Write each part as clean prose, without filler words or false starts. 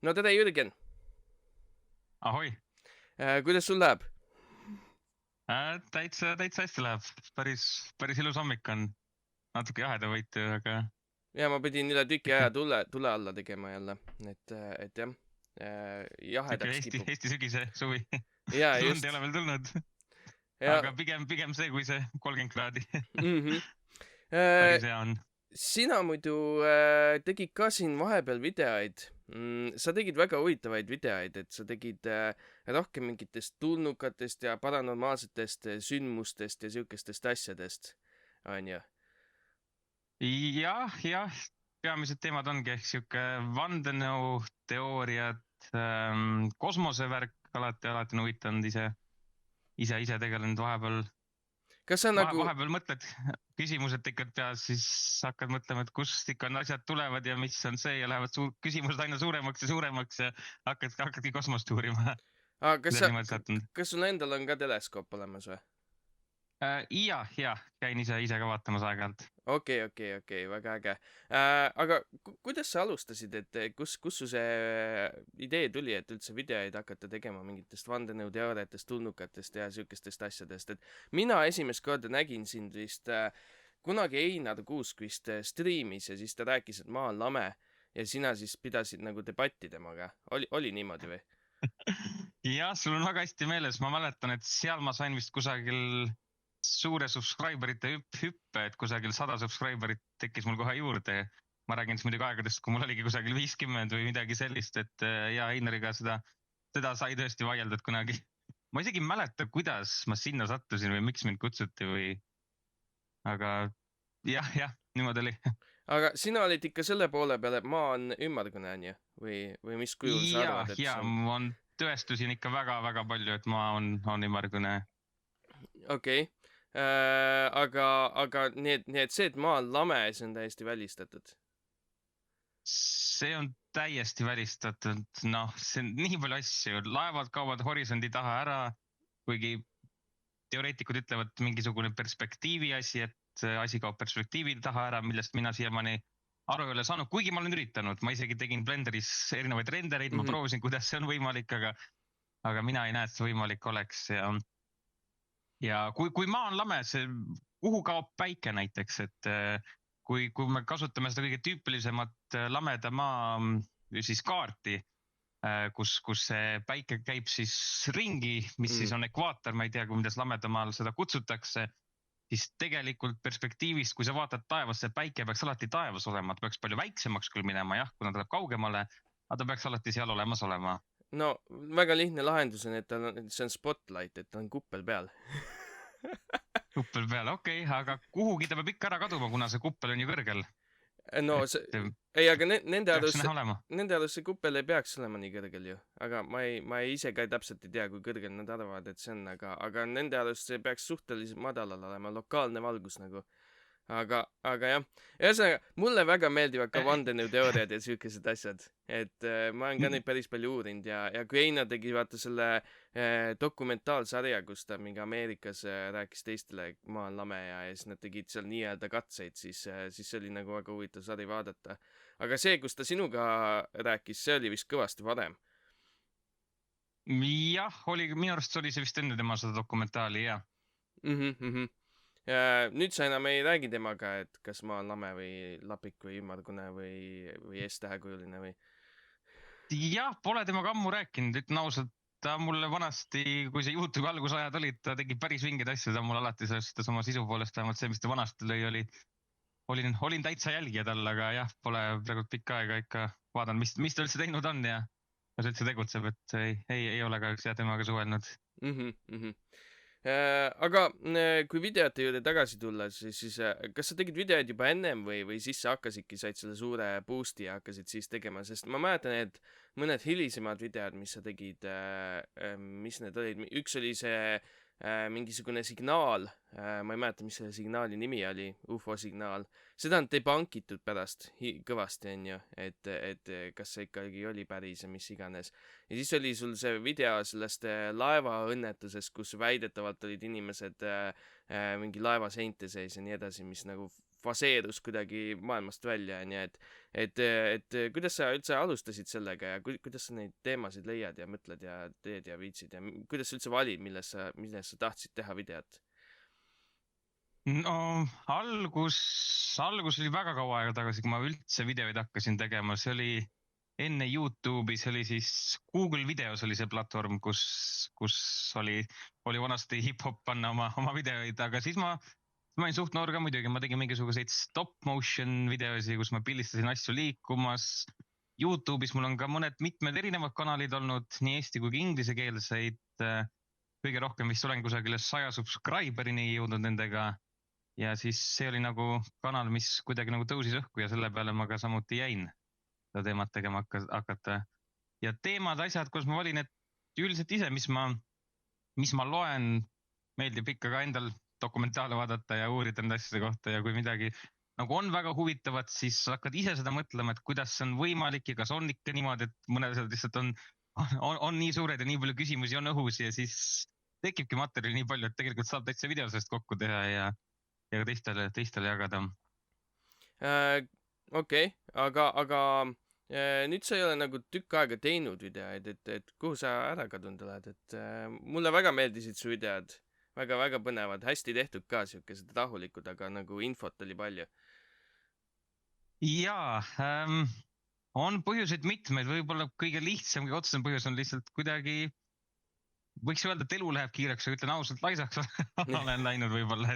No tere, Jürgen! Ahoi! Kuidas sul läheb? Täitsa hästi läheb. Päris ilus hommik on. Natuke jahedavõitu, aga Ja ma pidin üle tüki ikka, aja tule alla tegema jälle, et jah, ikka jahedaks kipub. Eesti sügise suvi. Ja Lund ei just. ole veel tulnud. Ja, Aga pigem see, kui see 30 kraadi. mhm. Päris hea on. Sina muidu tegid ka siin vahepeal videoid. Sa tegid väga huvitavaid videoid, et sa tegid rohkem mingitest tulnukatest ja paranormaalsetest sündmustest ja siukestest asjadest, on ju? Jah, peamised teemad ongi ehk sihuke vandenõuteooriad, kosmosevärk, alati on huvitanud ise tegelenud vahepeal. Kas sa nagu, Vahepeal mõtled, küsimused tekivad peas, siis hakkad mõtlema, et kust ikka asjad tulevad ja mis on see ja lähevad küsimused aina suuremaks ja suuremaks ja hakkadki kosmost uurima. kas Kuidas sa, niimoodi sattunud? kas sul endal on ka teleskoop olemas või? Jah, käin ise ka vaatamas aeg-ajalt. Okei, väga äge. Aga kuidas sa alustasid, et kus su see idee tuli, et üldse videoid hakata tegema mingitest vandenõuteooriatest, tulnukatest ja siukestest asjadest, et mina esimest korda nägin sind vist kunagi Einar Kuusk vist striimis ja siis ta rääkis, et maa on lame ja sina siis pidasid nagu debatti temaga. Oli niimoodi või? Jah, sul on väga hästi meeles, ma mäletan, et seal ma sain vist kusagil suure subscriberite hüppe, et kusagil 100 subscriberit tekkis mul kohe juurde. Ma räägin siis muidugi aegadest, kui mul oligi kusagil 50 või midagi sellist, et ja Einariga seda sai tõesti vaieldud kunagi. Ma isegi ei mäleta, kuidas ma sinna sattusin või miks mind kutsuti või, aga jah, niimoodi oli. Aga sina olid ikka selle poole peal, et maa on ümmargune, on ju? Või mis kujul sa arvad, et see on? Ma tõestusin ikka väga palju, et maa on ümmargune. Okei. Aga nii et see, et maa on lame, see on täiesti välistatud. See on täiesti välistatud, noh, see on nii palju asju, laevad kaovad horisondi taha ära, kuigi teoreetikud ütlevad mingisugune perspektiivi asi, et asi kaob perspektiivi taha ära, millest mina siiamaani aru ei ole saanud, kuigi ma olen üritanud, ma isegi tegin Blenderis erinevaid rendereid, ma proovisin, kuidas see on võimalik, aga mina ei näe, et see võimalik oleks ja kui maa on lame, kuhu kaob päike näiteks, et kui me kasutame seda kõige tüüpilisemat lameda maa siis kaarti, kus see päike käib siis ringi, mis siis on ekvaator, ma ei tea, kuidas lamedamaal seda kutsutakse, siis tegelikult perspektiivist, kui sa vaatad taevasse, päike peaks alati taevas olema, ta peaks palju väiksemaks küll minema, jah, kuna ta tuleb kaugemale, aga ta peaks alati seal olemas olema. No väga lihtne lahendus on, et see on spotlight, et ta on kuppel peal. Kuppel peal, okei, aga kuhugi ta peab ikka ära kaduma, kuna see kuppel on ju kõrgel. No Et see, ei, aga nende peaks arust, näha olema. nende arust see kuppel ei peaks olema nii kõrgel ju. Aga ma ise ka täpselt ei tea, kui kõrgel nad arvavad, et see on, aga nende arust see peaks suhteliselt madalal olema, lokaalne valgus nagu. Aga jah, ühesõnaga, mulle väga meeldivad ka vandenõuteooriad ja siukesed asjad, et ma olen ka neid päris palju uurinud ja kui Einar tegi vaata selle dokumentaalsarja, kus ta mingi Ameerikas rääkis teistele, et maa on lame ja siis nad tegid seal nii-öelda katseid, siis see oli nagu väga huvitav sari vaadata. Aga see, kus ta sinuga rääkis, see oli vist kõvasti varem. Jah, minu arust oli see vist enne tema seda dokumentaali, jah. Nüüd sa enam ei räägi temaga, et kas maa on lame või lapik või ümmargune või S-tähekujuline või? Jah, pole temaga ammu rääkinud, ütlen ausalt, ta mulle vanasti, kui see YouTube'i algusajad olid, ta tegi päris vingeid asju, ta mul alati sellest oma sisu poolest, vähemalt see, mis ta vanasti lõi, olin täitsa jälgija tal, aga jah, pole praegu pikka aega ikka vaadanud, mis ta üldse teinud on ja kas üldse tegutseb, et ei ole kahjuks jah temaga suhelnud. Aga kui videote juurde tagasi tulla, siis kas sa tegid videoid juba ennem või siis sa said selle suure boost'i ja hakkasid siis tegema, sest ma mäletan, et mõned hilisemad videod, mis sa tegid, mis need olid, üks oli see mingisugune signaal, ma ei mäleta, mis selle signaali nimi oli, UFO signaal, seda on debunkitud pärast kõvasti, on ju, et kas see ikkagi oli päris ja mis iganes. Ja siis oli sul see video sellest laevaõnnetusest, kus väidetavalt olid inimesed mingi laeva seinte sees ja nii edasi, mis nagu faseerus kuidagi maailmast välja, onju, et kuidas sa üldse alustasid sellega ja kuidas sa neid teemasid leiad ja mõtled ja teed ja viitsid ja kuidas sa üldse valid, milles sa tahtsid teha videot? No algus oli väga kaua aega tagasi, kui ma üldse videoid hakkasin tegema, see oli enne YouTube'i, see oli siis Google Videos oli see platvorm, kus oli vanasti hip-hop panna oma videoid, aga siis ma olin suht noor ka muidugi, ma tegin mingisuguseid stop motion videosi, kus ma pildistasin asju liikumas. YouTube'is mul on ka mitmed erinevad kanalid olnud, nii eesti kui ka inglisekeelseid. Kõige rohkem vist olen kusagile 100 subscriberini jõudnud nendega. Ja siis see oli nagu kanal, mis kuidagi nagu tõusis õhku ja selle peale ma ka samuti jäin seda teemat tegema hakata. Ja teemad, asjad, kus ma valin, et üldiselt ise, mis ma loen, meeldib ikka ka endal dokumentaale vaadata ja uurida nende asjade kohta ja kui midagi nagu on väga huvitavat, siis hakkad ise seda mõtlema, et kuidas see on võimalik ja kas on ikka niimoodi, et mõned asjad lihtsalt on nii suured ja nii palju küsimusi on õhus ja siis tekibki materjali nii palju, et tegelikult saab täitsa video sellest kokku teha ja ka teistele jagada. Okei, aga nüüd sa ei ole nagu tükk aega teinud videoid, et kuhu sa ära kadunud oled, et mulle väga meeldisid su videod, väga põnevad, hästi tehtud ka, siukesed rahulikud, aga nagu infot oli palju. Jaa, on põhjuseid mitmeid, võib-olla kõige lihtsam, kõige otsesem põhjus on lihtsalt kuidagi võiks öelda, et elu läheb kiireks, aga ütlen ausalt, laisaks olen läinud võib-olla,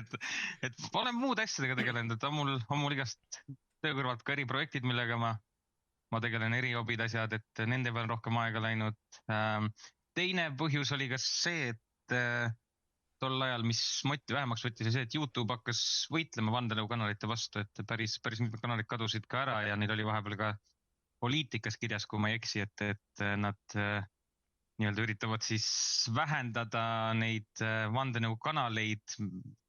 et olen muud asjadega tegelenud, et on mul igast töö kõrvalt ka eriprojektid, millega ma tegelen, erihobid asjad, et nende peal on rohkem aega läinud. Teine põhjus oli ka see, et tol ajal, mis vähemaks võttis see, et YouTube hakkas võitlema vandenõukanalite vastu, et päris mitmed kanalid kadusid ka ära ja neil oli vahepeal ka poliitikas kirjas, kui ma ei eksi, et nad nii-öelda üritavad siis vähendada neid vandenõukanaleid,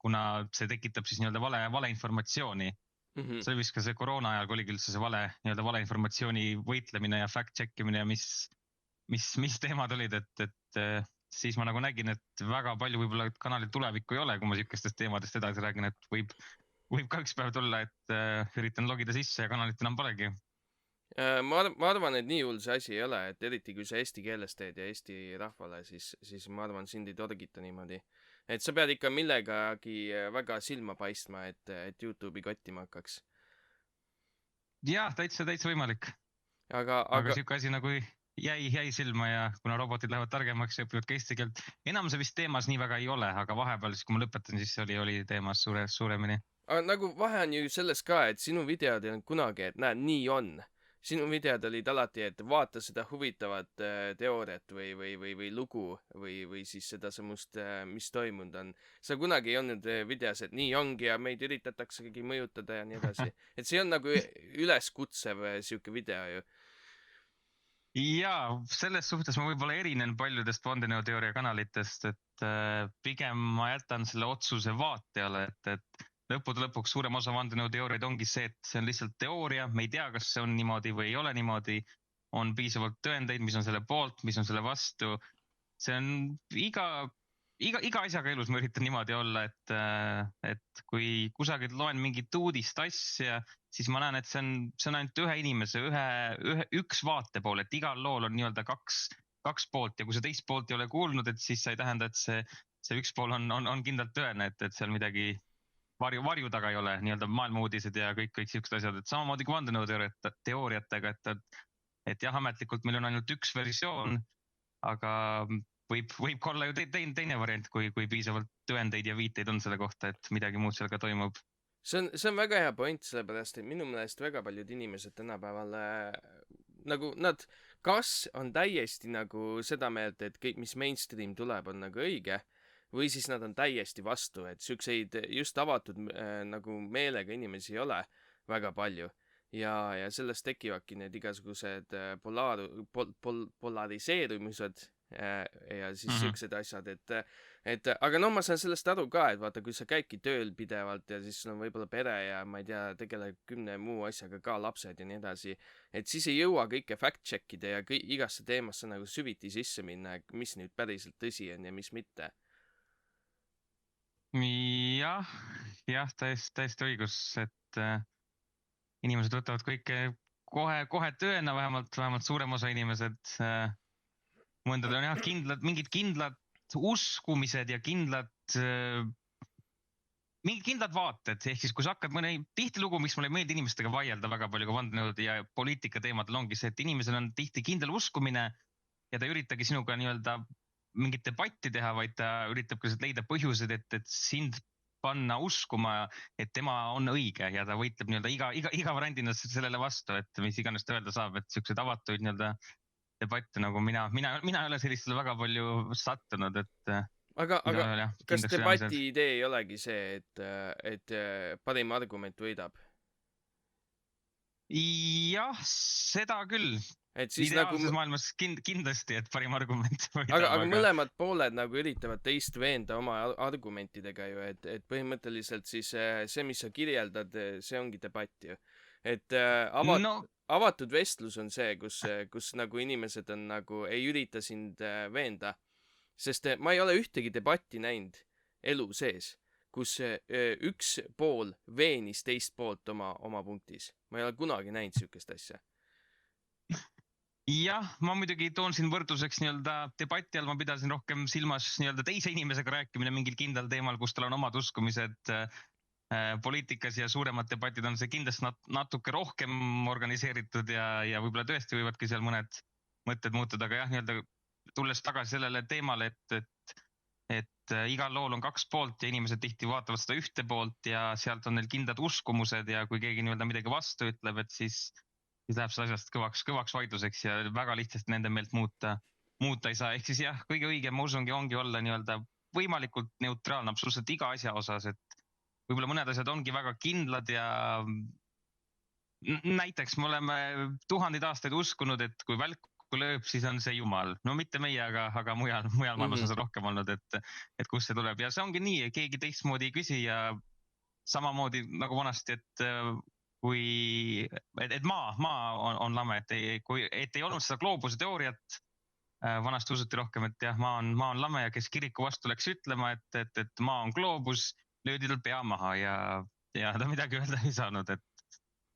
kuna see tekitab siis nii-öelda valeinformatsiooni. See oli vist ka see koroona ajal, kui oligi üldse see valeinformatsiooni võitlemine ja fact-check imine ja mis teemad olid, et siis ma nagu nägin, et väga palju võib-olla kanalil tulevikku ei ole, kui ma siukestest teemadest edasi räägin, et võib ka üks päev tulla, et üritan logida sisse ja kanalit enam polegi. Ma arvan, et nii hull see asi ei ole, et eriti kui sa eesti keeles teed ja eesti rahvale, siis ma arvan, sind ei torgita niimoodi. Et sa pead ikka millegagi väga silma paistma, et YouTube'i kottima hakkaks. Jah, täitsa võimalik. Aga siuke asi nagu jäi silma ja kuna robotid lähevad targemaks ja õpivad ka eesti keelt. Enam see vist teemas nii väga ei ole, aga vahepeal siis, kui ma lõpetan, siis oli teemas suuremini. Aga nagu vahe on ju selles ka, et sinu videod ei olnud kunagi, et näed, nii on. Sinu videod olid alati, et vaata seda huvitavat teooriat või lugu või siis seda samust, mis toimunud on. Sa kunagi ei olnud videos, et nii ongi ja meid üritataksegi mõjutada ja nii edasi. Et see on nagu üleskutsev siuke video ju. Jaa, selles suhtes ma võib-olla erinen paljudest vandenõuteooria kanalitest, et pigem ma jätan selle otsuse vaatejale, et lõppude lõpuks suurem osa vandenõuteooriaid ongi see, et see on lihtsalt teooria, me ei tea, kas see on niimoodi või ei ole niimoodi, on piisavalt tõendeid, mis on selle poolt, mis on selle vastu. See on iga asjaga elus ma üritan niimoodi olla, et kui kusagilt loen mingit uudist asja, siis ma näen, et see on ainult ühe inimese, üks vaatepool, et igal lool on nii-öelda kaks poolt ja kui sa teist poolt ei ole kuulnud, et siis see ei tähenda, et see üks pool on kindlalt tõene, et seal midagi varju taga ei ole, nii-öelda maailmauudised ja kõik siuksed asjad, et samamoodi kui vandenõuteooriatega, et jah, ametlikult meil on ainult üks versioon, aga võib ka olla ju teine variant, kui piisavalt tõendeid ja viiteid on selle kohta, et midagi muud seal ka toimub. See on väga hea point, sellepärast et minu meelest väga paljud inimesed tänapäeval nagu nad kas on täiesti nagu seda meelt, et kõik, mis mainstream tuleb, on nagu õige, või siis nad on täiesti vastu, et siukseid just avatud nagu meelega inimesi ei ole väga palju. Ja sellest tekivadki need igasugused polariseerumised ja siis siuksed asjad, et aga no ma saan sellest aru ka, et vaata, kui sa käidki tööl pidevalt ja siis sul on võib-olla pere ja ma ei tea, tegeled 10 muu asjaga ka, lapsed ja nii edasi, et siis ei jõua kõike fact-check ida ja igasse teemasse nagu süviti sisse minna, mis nüüd päriselt tõsi on ja mis mitte. Jah, täiesti õigus, et et inimesed võtavad kõike kohe tõena, vähemalt suurem osa inimesed. Mõndadel on jah mingid kindlad uskumised ja mingid kindlad vaated, ehk siis kui sa hakkad tihtilugu, miks mulle ei meeldi inimestega vaielda väga palju ka vandenõud ja poliitika teemadel ongi see, et inimesel on tihti kindel uskumine ja ta ei üritagi sinuga nii-öelda mingit debatti teha, vaid ta üritab ka leida põhjused, et sind panna uskuma, et tema on õige ja ta võitleb nii-öelda iga variandina sellele vastu, et mis iganes ta öelda saab, et siukseid avatuid nii-öelda debatte nagu mina ei ole sellistele väga palju sattunud, et aga kas debati idee ei olegi see, et parim argument võidab? Jah, seda küll. Et siis ideaalses maailmas kindlasti, et parim argument võidab. Aga mõlemad pooled nagu üritavad teist veenda oma argumentidega ju, et põhimõtteliselt siis see, mis sa kirjeldad, see ongi debatt ju. Et avatud vestlus on see, kus nagu inimesed on nagu, ei ürita sind veenda. Sest ma ei ole ühtegi debatti näinud elu sees, kus üks pool veenis teist poolt oma punktis. Ma ei ole kunagi näinud sihukest asja. Jah, ma muidugi toon siin võrdluseks nii-öelda debatti all, ma pidasin rohkem silmas nii-öelda teise inimesega rääkimine mingil kindlal teemal, kus tal on omad uskumised poliitikas ja suuremad debatid on see kindlasti natuke rohkem organiseeritud ja võib-olla tõesti võivadki seal mõned mõtted muutuda, aga jah, nii-öelda tulles tagasi sellele teemale, et igal lool on kaks poolt ja inimesed tihti vaatavad seda ühte poolt ja sealt on neil kindlad uskumused ja kui keegi nii-öelda midagi vastu ütleb, et siis läheb see asjast kõvaks vaidluseks ja väga lihtsasti nende meelt muuta ei saa. Ehk siis jah, kõige õigem ma usungi ongi olla nii-öelda võimalikult neutraalne absoluutselt iga asja osas, et võib-olla mõned asjad ongi väga kindlad ja näiteks me oleme tuhandeid aastaid uskunud, et kui välk lööb, siis on see Jumal. No mitte meie, aga mujal maailmas on see rohkem olnud, et kust see tuleb. Ja see ongi nii, keegi teistmoodi ei küsi ja samamoodi nagu vanasti, et maa on lame, et ei olnud seda gloobuse teooriat. Vanasti usuti rohkem, et jah, maa on lame ja kes kiriku vastu läks ütlema, et maa on gloobus, löödi tal pea maha ja ta midagi öelda ei saanud,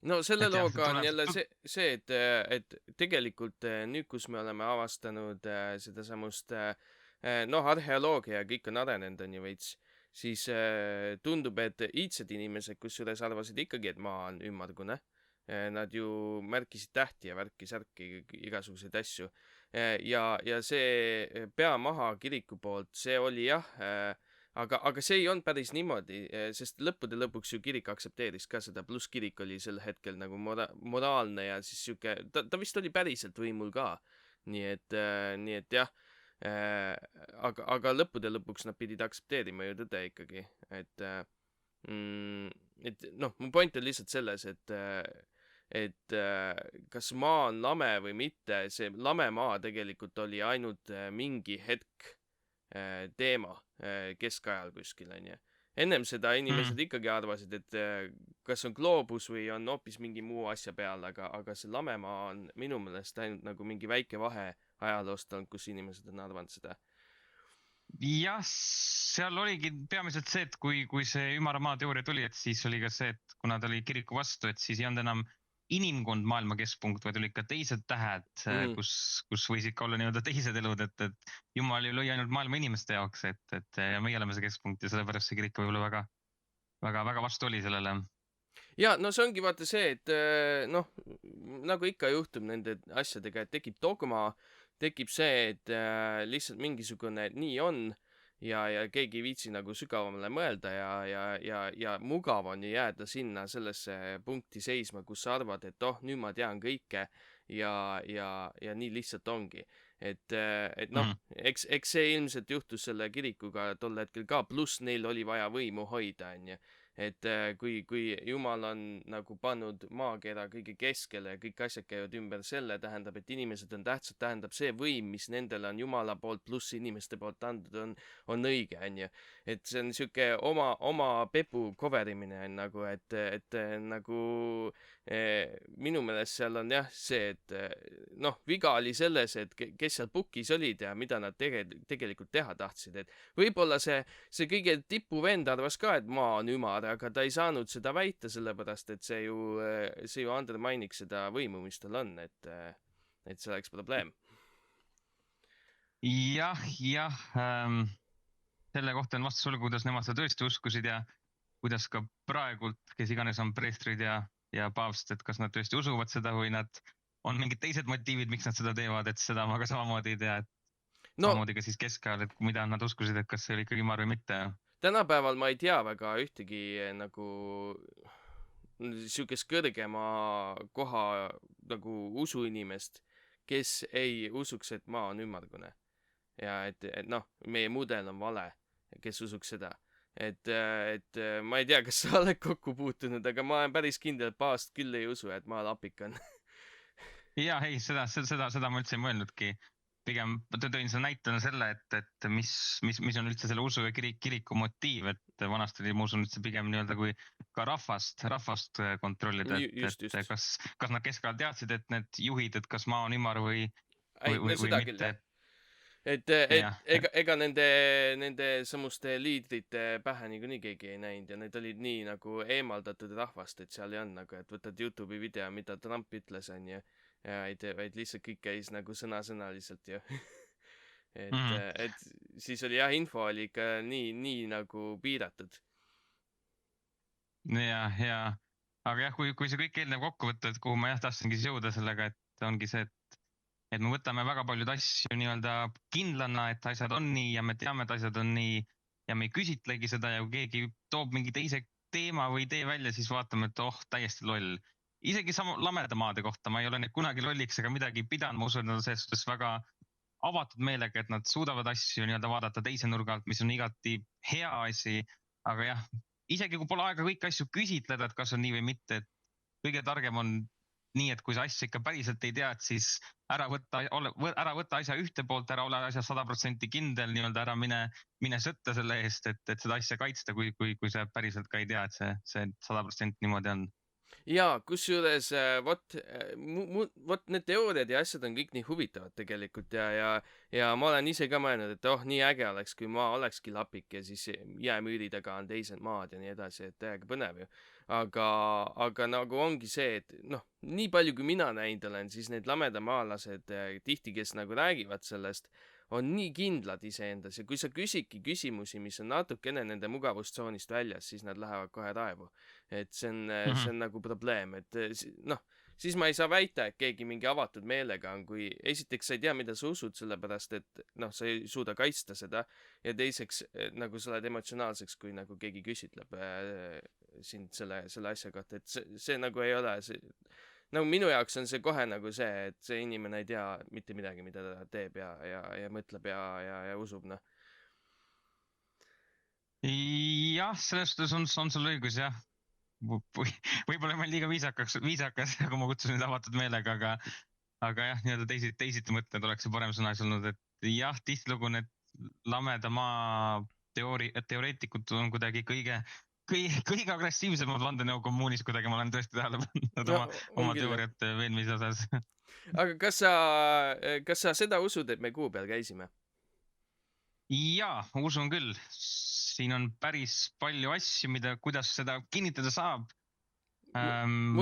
No selle looga on jälle see, et tegelikult nüüd, kus me oleme avastanud seda samust, arheoloogia ja kõik on arenenud on ju veits, siis tundub, et iidsed inimesed, kusjuures arvasid ikkagi, et maa on ümmargune. Nad ju märkisid tähti ja särki igasuguseid asju. Ja see pea maha kiriku poolt, see oli jah, aga see ei olnud päris niimoodi, sest lõppude lõpuks ju kirik aktsepteeris ka seda, pluss kirik oli sel hetkel nagu moraalne ja siis siuke, ta vist oli päriselt võimul ka. Nii et jah, aga lõppude lõpuks nad pidid aktsepteerima ju tõde ikkagi, et mu point on lihtsalt selles, et kas maa on lame või mitte, see lame maa tegelikult oli ainult mingi hetk teema keskajal kuskil on ju. Ennem seda inimesed ikkagi arvasid, et kas on gloobus või on hoopis mingi muu asja peal, aga see lamemaa on minu meelest ainult nagu mingi väike vahe ajaloost olnud, kus inimesed on arvanud seda. Jah, seal oligi peamiselt see, et kui see ümara maa teooria tuli, et siis oli ka see, et kuna ta oli kiriku vastu, et siis ei olnud enam inimkond maailma keskpunkt, vaid olid ka teised tähed, kus võisid ka olla nii-öelda teised elud, et Jumal ju lõi ainult maailma inimeste jaoks, et meie oleme see keskpunkt ja sellepärast see kirik võib-olla väga vastu oli sellele. Ja no see ongi vaata see, et nagu ikka juhtub nende asjadega, et tekib dogma, tekib see, et lihtsalt mingisugune nii on ja keegi ei viitsi nagu sügavamale mõelda ja mugav on ju jääda sinna sellesse punkti seisma, kus sa arvad, et nüüd ma tean kõike ja nii lihtsalt ongi. Et eks see ilmselt juhtus selle kirikuga tol hetkel ka, pluss neil oli vaja võimu hoida, on ju. Et kui Jumal on nagu pannud maakera kõige keskele ja kõik asjad käivad ümber selle, tähendab, et inimesed on tähtsad, tähendab see võim, mis nendele on Jumala poolt pluss inimeste poolt andnud, on õige, on ju. Et see on siuke oma pepu koverimine nagu, et nagu minu meelest seal on jah see, et noh, viga oli selles, et kes seal book'is olid ja mida nad tegelikult teha tahtsid, et võib-olla see kõige tipuvend arvas ka, et maa on ümar, aga ta ei saanud seda väita, sellepärast et see ju undermine'iks seda võimu, mis tal on, et see oleks probleem. jah, selle kohta on vastus sulle, kuidas nemad seda tõesti uskusid ja kuidas ka praegult, kes iganes on preestrid ja paavst, et kas nad tõesti usuvad seda või nad on mingid teised motiivid, miks nad seda teevad, et seda ma ka samamoodi ei tea, et samamoodi ka siis keskajal, et mida nad uskusid, et kas see oli ikkagi ümar või mitte. Tänapäeval ma ei tea väga ühtegi nagu siukest kõrgema koha nagu usuinimest, kes ei usuks, et maa on ümmargune. Ja et noh, meie mudel on vale, kes usuks seda. Et ma ei tea, kas sa oled kokku puutunud, aga ma olen päris kindel, et paavst küll ei usu, et maa lapik on. ja ei, seda ma üldse ei mõelnudki. Pigem tõin selle näitena selle, et mis on üldse selle usu ja kiriku motiiv, et vanasti oli, ma usun, üldse pigem nii-öelda kui ka rahvast kontrollida, et kas nad keskajal teadsid, et need juhid, et kas maa on ümar või mitte. Et ega nende samuste liidrite pähe niikuinii keegi ei näinud ja need olid nii nagu eemaldatud rahvast, et seal ei olnud nagu, et võtad YouTube'i video, mida Trump ütles, on ju, ja vaid lihtsalt kõik käis nagu sõnasõnaliselt ju. et siis oli jah, info oli ikka nii nagu piiratud. ja, aga jah, kui see kõik eelnev kokku võtta, et kuhu ma jah tahtsingi siis jõuda sellega, et ongi see, et me võtame väga paljud asju nii-öelda kindlana, et asjad on nii ja me teame, et asjad on nii ja me ei küsitlegi seda ja kui keegi toob mingi teise teema või idee välja, siis vaatame, et täiesti loll. Isegi sama lamedamaade kohta ma ei ole neid kunagi lolliks ega midagi pidanud, ma usun, et nad on selles suhtes väga avatud meelega, et nad suudavad asju nii-öelda vaadata teise nurga alt, mis on igati hea asi, aga jah, isegi kui pole aega kõiki asju küsitleda, et kas on nii või mitte, et kõige targem on nii, et kui sa asja ikka päriselt ei tea, siis ära võtta asja ühte poolt, ära ole asja 100% kindel, nii-öelda ära mine sõtta selle eest, et seda asja kaitsta, kui sa päriselt ka ei tea, et see 100% niimoodi on. Jaa, kusjuures vot need teooriad ja asjad on kõik nii huvitavad tegelikult ja ma olen ise ka mõelnud, et nii äge oleks, kui maa olekski lapik ja siis jäämüüri taga on teised maad ja nii edasi, et täiega põnev ju. Aga nagu ongi see, et noh, nii palju kui mina näinud olen, siis need lamedamaalased tihti, kes nagu räägivad sellest, on nii kindlad iseendas ja kui sa küsidki küsimusi, mis on natukene nende mugavustsoonist väljas, siis nad lähevad kohe raevu. Et see on nagu probleem, et noh, siis ma ei saa väita, et keegi mingi avatud meelega on, kui esiteks sa ei tea, mida sa usud, sellepärast et noh, sa ei suuda kaitsta seda ja teiseks nagu sa oled emotsionaalseks, kui nagu keegi küsitleb sind selle asja kohta, et see nagu ei ole nagu minu jaoks on see kohe nagu see, et see inimene ei tea mitte midagi, mida ta teeb ja mõtleb ja usub, noh. Jah, selles suhtes on sul õigus, jah. Võib-olla ma olen liiga viisakas, kui ma kutsun nüüd avatud meelega, aga jah, nii-öelda teisiti mõtled oleks see parem sõna olnud, et jah, tihtilugu need lameda maa teoreetikud on kuidagi kõige agressiivsemad vandenõukommuunis, kuidagi ma olen tõesti tähele pannud oma teooriate veenmise osas. Aga kas sa seda usud, et me kuu peal käisime? Jaa, usun küll. Siin on päris palju asju, kuidas seda kinnitada saab.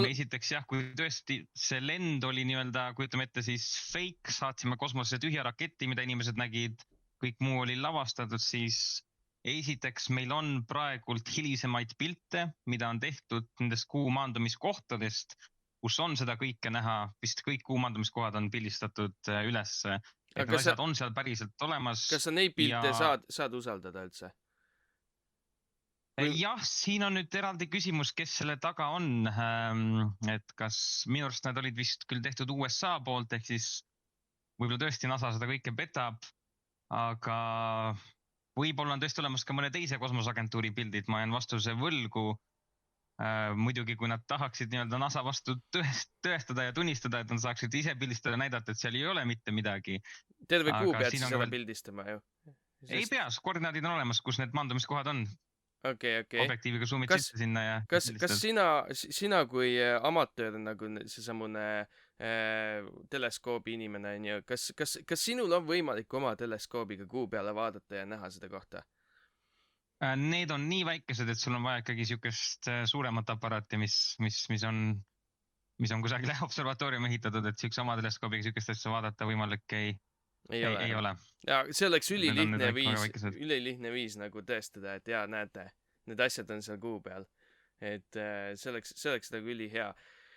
Esiteks jah, kui tõesti see lend oli nii-öelda, kujutame ette siis fake, saatsime kosmosesse tühja raketi, mida inimesed nägid, kõik muu oli lavastatud, siis esiteks meil on praegult hilisemaid pilte, mida on tehtud nendest kuu maandumiskohtadest, kus on seda kõike näha, vist kõik kuu maandumiskohad on pildistatud üles. Et need asjad on seal päriselt olemas. Kas sa neid pilte saad usaldada üldse? Jah, siin on nüüd eraldi küsimus, kes selle taga on. Et kas minu arust need olid vist küll tehtud USA poolt, ehk siis võib-olla tõesti NASA seda kõike petab, aga võib-olla on tõesti olemas ka mõne teise kosmoseagentuuri pildid, ma jään vastuse võlgu. Muidugi, kui nad tahaksid nii-öelda NASA vastu tõestada ja tunnistada, et nad saaksid ise pildistada ja näidata, et seal ei ole mitte midagi. Terve kuu pead siis seda pildistama ju. Ei peas, koordinaadid on olemas, kus need maandumiskohad on. okei. objektiiviga zoom'id Kas, sisse sinna ja kas pildistad. sina kui amatöör nagu seesamune teleskoobi inimene on ju, kas sinul on võimalik oma teleskoobiga kuu peale vaadata ja näha seda kohta? Need on nii väikesed, et sul on vaja ikkagi siukest suuremat aparaati, mis on kusagile observatooriumi ehitatud, et siukse oma teleskoobiga siukest asja vaadata võimalik ei ole. Ja see oleks Need on väga väikesed. ülilihtne viis nagu tõestada, et jaa, näete, need asjad on seal kuu peal. Et see oleks nagu ülihea.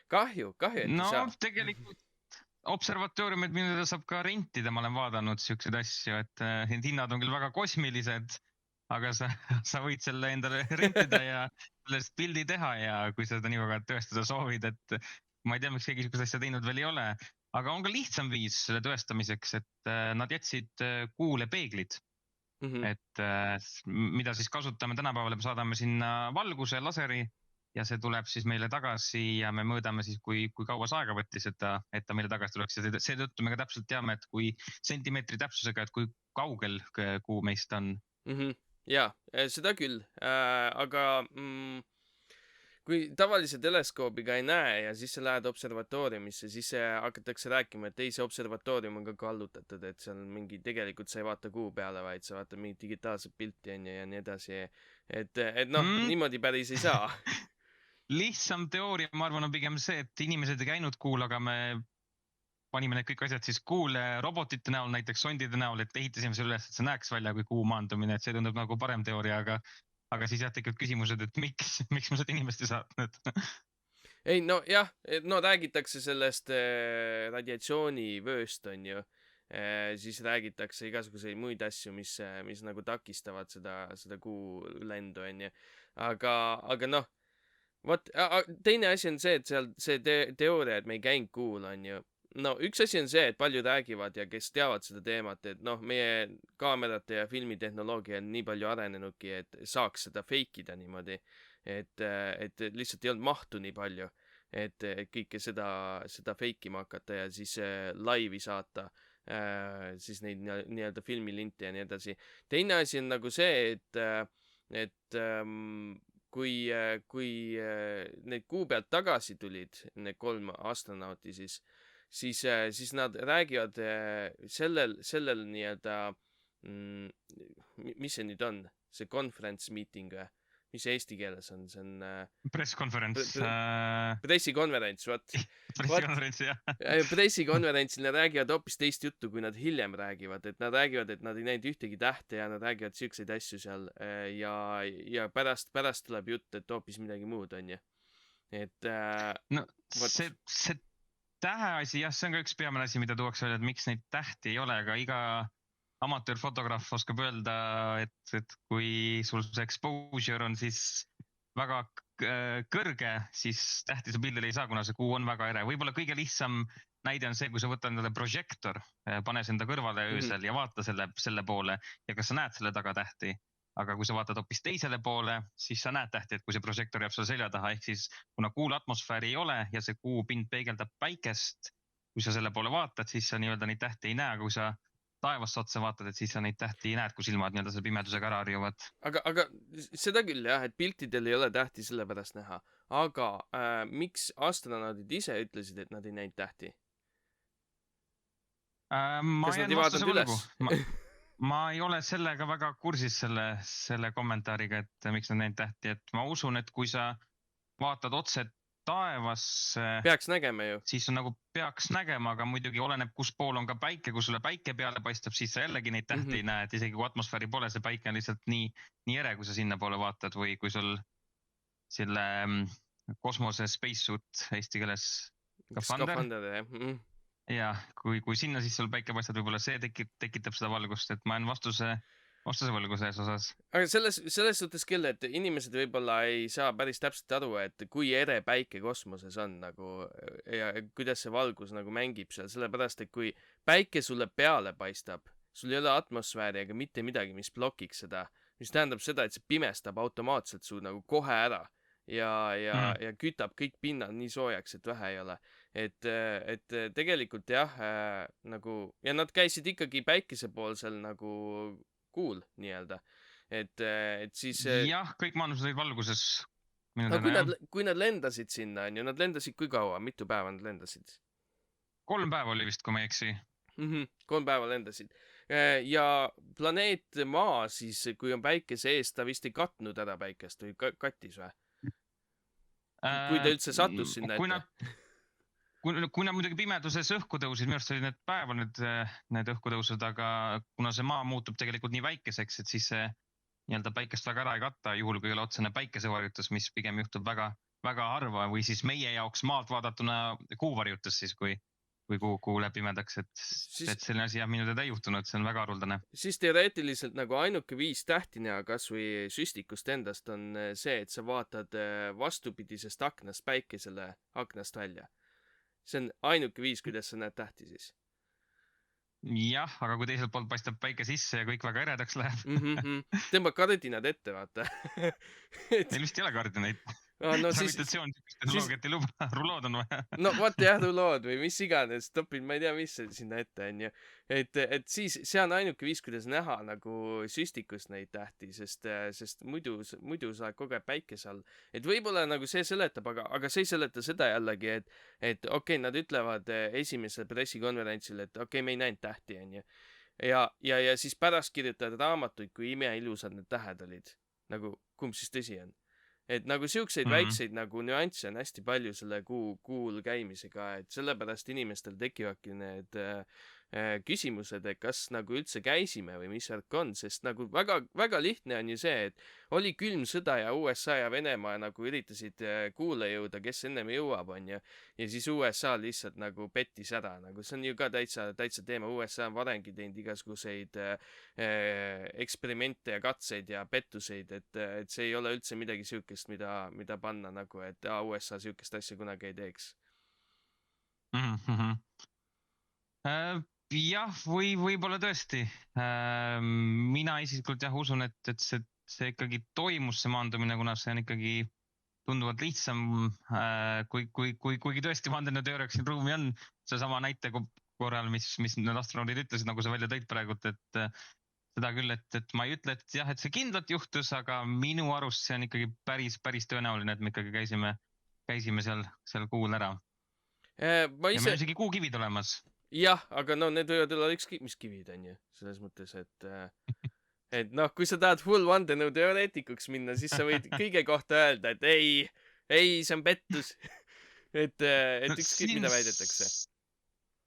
Kahju, et ei No saa. tegelikult observatooriumid minu teada saab ka rentida, ma olen vaadanud siukseid asju, et need hinnad on küll väga kosmilised, aga sa võid selle endale rentida ja sellest pildi teha ja kui sa seda nii väga tõestada soovid, et ma ei tea, miks keegi siukest asja teinud veel ei ole, aga on ka lihtsam viis selle tõestamiseks, et nad jätsid kuule peeglid, et mida siis kasutame tänapäeval, me saadame sinna valguse, laseri ja see tuleb siis meile tagasi ja me mõõdame siis, kui kaua see aega võttis, et ta meile tagasi tuleks ja seetõttu me ka täpselt teame, et kui sentimeetri täpsusega, et kui kaugel kuu meist on. Jaa, seda küll, aga kui tavalise teleskoobiga ei näe ja siis sa lähed observatooriumisse, siis hakatakse rääkima, et ei, see observatoorium on ka kallutatud, et seal on mingi, tegelikult sa ei vaata kuu peale, vaid sa vaatad mingit digitaalset pilti on ju ja nii edasi. Et noh, niimoodi päris ei saa. Lihtsam teooria, ma arvan, on pigem see, et inimesed ei käinud kuul, aga me panime need kõik asjad siis kuule robotite näol, näiteks sondide näol, et ehitasime selle üles, et see näeks välja kui kuu maandumine, et see tundub nagu parem teooria, aga siis jah, tekivad küsimused, et miks me seda inimest ei saatnud. Ei, no jah, no räägitakse sellest radiatsioonivööst on ju, siis räägitakse igasuguseid muid asju, mis nagu takistavad seda kuu lendu on ju, aga noh, vot, teine asi on see, et seal see teooria, et me ei käinud kuul on ju, no üks asi on see, et paljud räägivad ja kes teavad seda teemat, et noh, meie kaamerate ja filmitehnoloogia on nii palju arenenudki, et saaks seda fake ida niimoodi, et lihtsalt ei olnud mahtu nii palju, et kõike seda fake ima hakata ja siis laivi saata, siis neid nii-öelda filmilinte ja nii edasi. Teine asi on nagu see, et kui need kuu pealt tagasi tulid, need 3 astronauti, siis nad räägivad sellel nii-öelda, mis see nüüd on, see conference meeting või? Mis see eesti keeles on? See on pressikonverents. Pressikonverents, vot. Pressikonverents, jah. Pressikonverentsil nad räägivad hoopis teist juttu, kui nad hiljem räägivad, et nad räägivad, et nad ei näinud ühtegi tähte ja nad räägivad siukseid asju seal ja pärast tuleb jutt, et hoopis midagi muud on ju. Et no see täheasi, jah, see on ka üks peamine asi, mida tuuakse välja, et miks neid tähti ei ole, aga iga amatöörfotograaf oskab öelda, et kui sul see exposure on siis väga kõrge, siis tähti sa pildile ei saa, kuna see kuu on väga ere. Võib-olla kõige lihtsam näide on see, kui sa võtad endale projektor, pane enda kõrvale öösel ja vaata selle poole ja kas sa näed selle taga tähti. Aga kui sa vaatad hoopis teisele poole, siis sa näed tähti, et kui see projektor jääb sulle selja taha, ehk siis kuna kuul atmosfääri ei ole ja see kuu pind peegeldab päikest, kui sa selle poole vaatad, siis sa nii-öelda neid tähti ei näe, aga kui sa taevasse otsa vaatad, et siis sa neid tähti ei näed, kui silmad nii-öelda selle pimedusega ära harjuvad. Aga seda küll jah, et piltidel ei ole tähti sellepärast näha. Aga miks astronaudid ise ütlesid, et nad ei näinud tähti? Ma jään vastuse võlgu. Ma ei ole sellega väga kursis selle kommentaariga, et miks nad näinud tähti, et ma usun, et kui sa vaatad otse taevasse, peaks nägema ju. Siis on nagu peaks nägema, aga muidugi oleneb, kus pool on ka päike, kui sulle päike peale paistab, siis sa jällegi neid tähti ei näe, et isegi kui atmosfääri pole, see päike on lihtsalt nii ere, kui sa sinna poole vaatad või kui sul selle kosmose spacesuit eesti keeles skafander, ja kui sinna siis sul päike paistab, võib-olla see tekitab seda valgust, et ma olen vastuse võlgu selles osas. Aga selles suhtes küll, et inimesed võib-olla ei saa päris täpselt aru, et kui ere päike kosmoses on nagu ja kuidas see valgus nagu mängib seal, sellepärast, et kui päike sulle peale paistab, sul ei ole atmosfääri ega mitte midagi, mis blokiks seda, mis tähendab seda, et see pimestab automaatselt su nagu kohe ära ja kütab kõik pinnad nii soojaks, et vähe ei ole. Et tegelikult jah, nagu, ja nad käisid ikkagi päikesepoolsel nagu kuul nii-öelda. et siis jah, kõik maanused olid valguses minu aga teada, jah. kui nad lendasid sinna, on ju, nad lendasid kui kaua, mitu päeva nad lendasid? 3 päeva oli vist, kui ma ei eksi. 3 päeva lendasid. Ja planeet Maa siis, kui on päikese ees, ta vist ei katnud ära päikest või kattis või? Kui ta üldse sattus sinna Kui ette. nad, kui nad muidugi pimeduses õhku tõusid, minu arust olid need päeva need õhku tõusud, aga kuna see maa muutub tegelikult nii väikeseks, et siis see nii-öelda päikest väga ära ei katta, juhul kui ei ole otsene päikesevarjutus, mis pigem juhtub väga, väga harva või siis meie jaoks maalt vaadatuna kuuvarjutus siis, kui kuu läheb pimedaks, et selline asi jah minu teada ei juhtunud, see on väga haruldane. Siis teoreetiliselt nagu ainuke viis tähti näha kasvõi süstikust endast on see, et sa vaatad vastupidisest aknast päikesele aknast välja. See on ainuke viis, kuidas sa näed tähti siis. Jah, aga kui teiselt poolt paistab päike sisse ja kõik väga eredaks läheb. Tõmba kardinad ette, vaata. Neil vist ei ole kardinaid. Gravitatsioon tehnoloogiat ei luba, rulood on vaja. No vaata jah, rulood või mis iganes, topid, ma ei tea, mis sinna ette on ju. Et siis see on ainuke viis, kuidas näha nagu süstikust neid tähti, sest muidu sa oled kogu aeg päikese all. Et võib-olla nagu see seletab, aga see ei seleta seda jällegi, et okei, nad ütlevad esimesel pressikonverentsil, et okei, me ei näinud tähti, on ju. Ja siis pärast kirjutavad raamatuid, kui imeilusad need tähed olid. Nagu, kumb siis tõsi on? Et nagu siukseid väikseid nagu nüansse on hästi palju selle kuul käimisega, et sellepärast inimestel tekivadki need küsimused, et kas nagu üldse käisime või mis värk on, sest nagu väga, väga lihtne on ju see, et oli külm sõda ja USA ja Venemaa nagu üritasid kuule jõuda, kes ennem jõuab, on ju. Ja siis USA lihtsalt nagu pettis ära, nagu see on ju ka täitsa teema. USA on varemgi teinud igasuguseid eksperimente ja katseid ja pettuseid, et see ei ole üldse midagi siukest, mida panna nagu, et USA siukest asja kunagi ei teeks. Jah, võib-olla tõesti. Mina isiklikult jah usun, et see ikkagi toimus see maandumine, kuna see on ikkagi tunduvalt lihtsam, kuigi tõesti vandenõuteooriaks siin ruumi on. See sama näite korral, mis need astronaudid ütlesid, nagu sa välja tõid praegult, et seda küll, et ma ei ütle, et jah, et see kindlalt juhtus, aga minu arust see on ikkagi päris tõenäoline, et me ikkagi käisime seal kuul ära. Ja meil on isegi kuukivid olemas. Jah, aga no need võivad olla ükskõik mis kivid, on ju, selles mõttes, et noh, kui sa tahad full vandenõuteoreetikuks minna, siis sa võid kõige kohta öelda, et ei, see on pettus. et ükskõik mida väidetakse.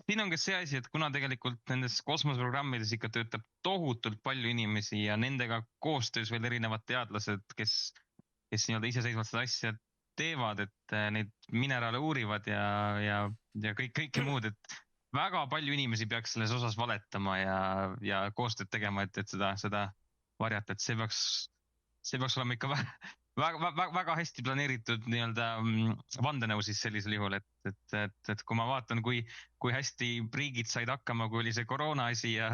Siin on ka see asi, et kuna tegelikult nendes kosmoseprogrammides ikka töötab tohutult palju inimesi ja nendega koostöös veel erinevad teadlased, kes nii-öelda iseseisvalt seda asja teevad, et neid mineraale uurivad ja kõike muud, et väga palju inimesi peaks selles osas valetama ja koostööd tegema, et seda varjata, et see peaks olema ikka väga hästi planeeritud nii-öelda vandenõu siis sellisel juhul, et kui ma vaatan, kui hästi riigid said hakkama, kui oli see koroona asi ja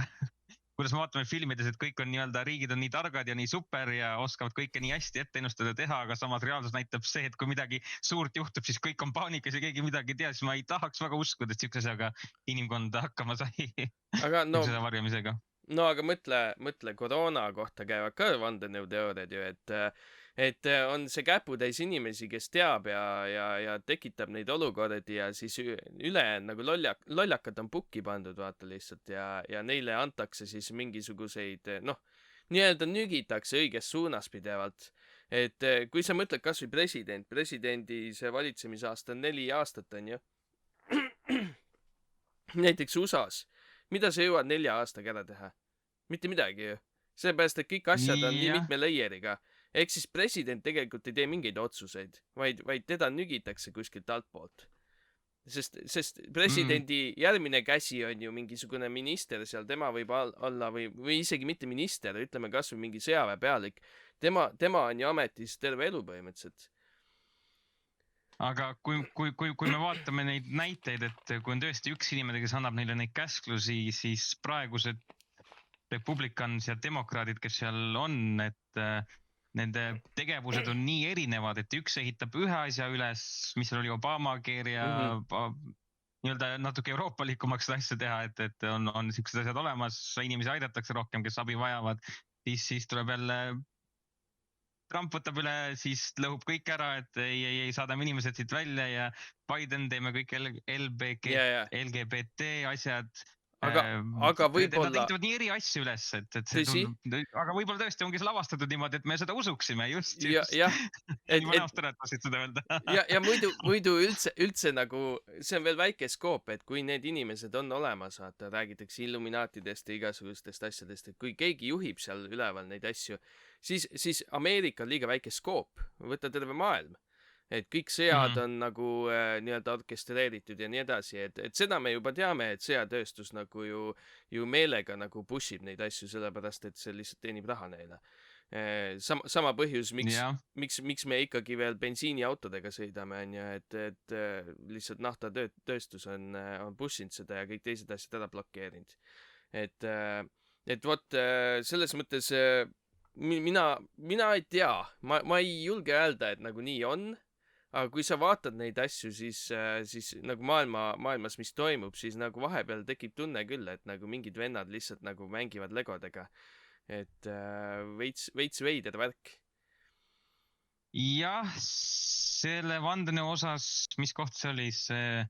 kuidas me vaatame filmides, et kõik on nii-öelda, riigid on nii targad ja nii super ja oskavad kõike nii hästi ette ennustada teha, aga samas reaalsus näitab see, et kui midagi suurt juhtub, siis kõik on paanikas ja keegi midagi ei tea, siis ma ei tahaks väga uskuda, et siukse asjaga inimkond hakkama sai. Aga no, seda varjamisega. No aga mõtle koroona kohta käivad ka vandenõuteooriad ju, et on see käputäis inimesi, kes teab ja tekitab neid olukordi ja siis ülejäänud nagu lollakad on pukki pandud, vaata lihtsalt ja neile antakse siis mingisuguseid, noh, nii-öelda nügitakse õiges suunas pidevalt. Et kui sa mõtled kas või presidendi see valitsemisaasta on 4 aastat, on ju. Näiteks USAs. Mida sa jõuad 4 aastaga ära teha? Mitte midagi ju. Seepärast, et kõik asjad on nii mitme layeriga. Ehk siis president tegelikult ei tee mingeid otsuseid, vaid teda nügitakse kuskilt altpoolt. Sest presidendi järgmine käsi on ju mingisugune minister seal, tema võib olla või isegi mitte minister, ütleme kas või mingi sõjaväepealik. Tema on ju ametis terve elu põhimõtteliselt. Aga kui me vaatame neid näiteid, et kui on tõesti üks inimene, kes annab neile neid käsklusi, siis praegused republikans ja demokraadid, kes seal on, et nende tegevused on nii erinevad, et üks ehitab ühe asja üles, mis oli Obamacare ja nii-öelda natuke euroopalikumaks seda asja teha, et on siuksed asjad olemas, inimesi aidatakse rohkem, kes abi vajavad. siis tuleb jälle Trump võtab üle, siis lõhub kõik ära, et ei saadame inimesed siit välja ja Biden teeme kõik LGBT asjad. aga Nad võib-olla ehitavad nii eri asju üles, et see tõsi aga võib-olla tõesti ongi see lavastatud niimoodi, et me seda usuksime just. jah on juba näost ära, et tahtsid seda öelda. ja muidu üldse nagu see on veel väike skoop, et kui need inimesed on olemas, vaata räägitakse Illuminaatidest ja igasugustest asjadest, et kui keegi juhib seal üleval neid asju, siis Ameerika on liiga väike skoop, võtta terve maailm, et kõik sõjad on nagu nii-öelda orkestreeritud ja nii edasi, et seda me juba teame, et sõjatööstus nagu ju meelega nagu push ib neid asju, sellepärast et see lihtsalt teenib raha neile. Sama põhjus, miks me ikkagi veel bensiiniautodega sõidame, on ju, et lihtsalt naftatööstus on push inud seda ja kõik teised asjad ära blokeerinud. Et vot selles mõttes mina ei tea, ma ei julge öelda, et nagu nii on, aga kui sa vaatad neid asju, siis nagu maailmas, mis toimub, siis nagu vahepeal tekib tunne küll, et nagu mingid vennad lihtsalt nagu mängivad legodega. Et veits veider värk. Jah, selle vandenõu osas, mis koht see oli, see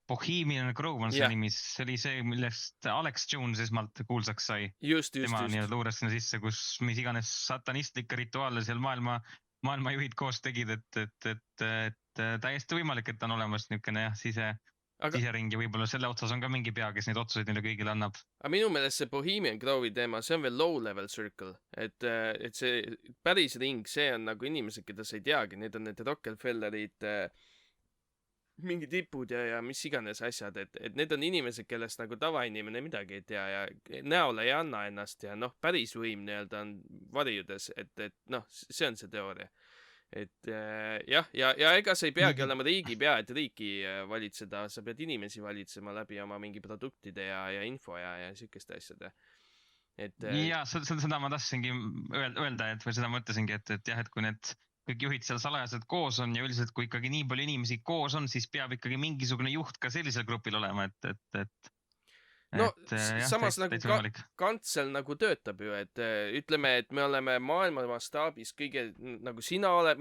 Bohemian Grove on see nimi, see oli see, millest Alex Jones esmalt kuulsaks sai. Just. Tema luures sinna sisse, kus mis iganes satanistlikke rituaale seal maailmajuhid koos tegid, et täiesti võimalik, et on olemas niisugune sisering ja võib-olla selle otsas on ka mingi pea, kes neid otsuseid neile kõigile annab. Aga minu meelest see Bohemian Grove'i teema, see on veel low level circle, et see päris ring, see on nagu inimesed, keda sa ei teagi, need on need Rockefellerid, mingi tipud ja mis iganes asjad, et need on inimesed, kellest nagu tavainimene midagi ei tea ja näole ei anna ennast ja noh, päris võim nii-öelda on varjudes, et noh, see on see teooria. Et jah, ja ega sa ei peagi olema riigipea, et riiki valitseda, sa pead inimesi valitsema läbi oma mingi produktide ja info ja sihukeste asjade. Ja, seda ma tahtsingi öelda, või seda mõtlesingi, et jah, et kui need kõik juhid seal salajaselt koos on ja üldiselt kui ikkagi nii palju inimesi koos on, siis peab ikkagi mingisugune juht ka sellisel grupil olema, no samas nagu kantsel nagu töötab ju, et ütleme, et me oleme maailma mastaabis kõige, nagu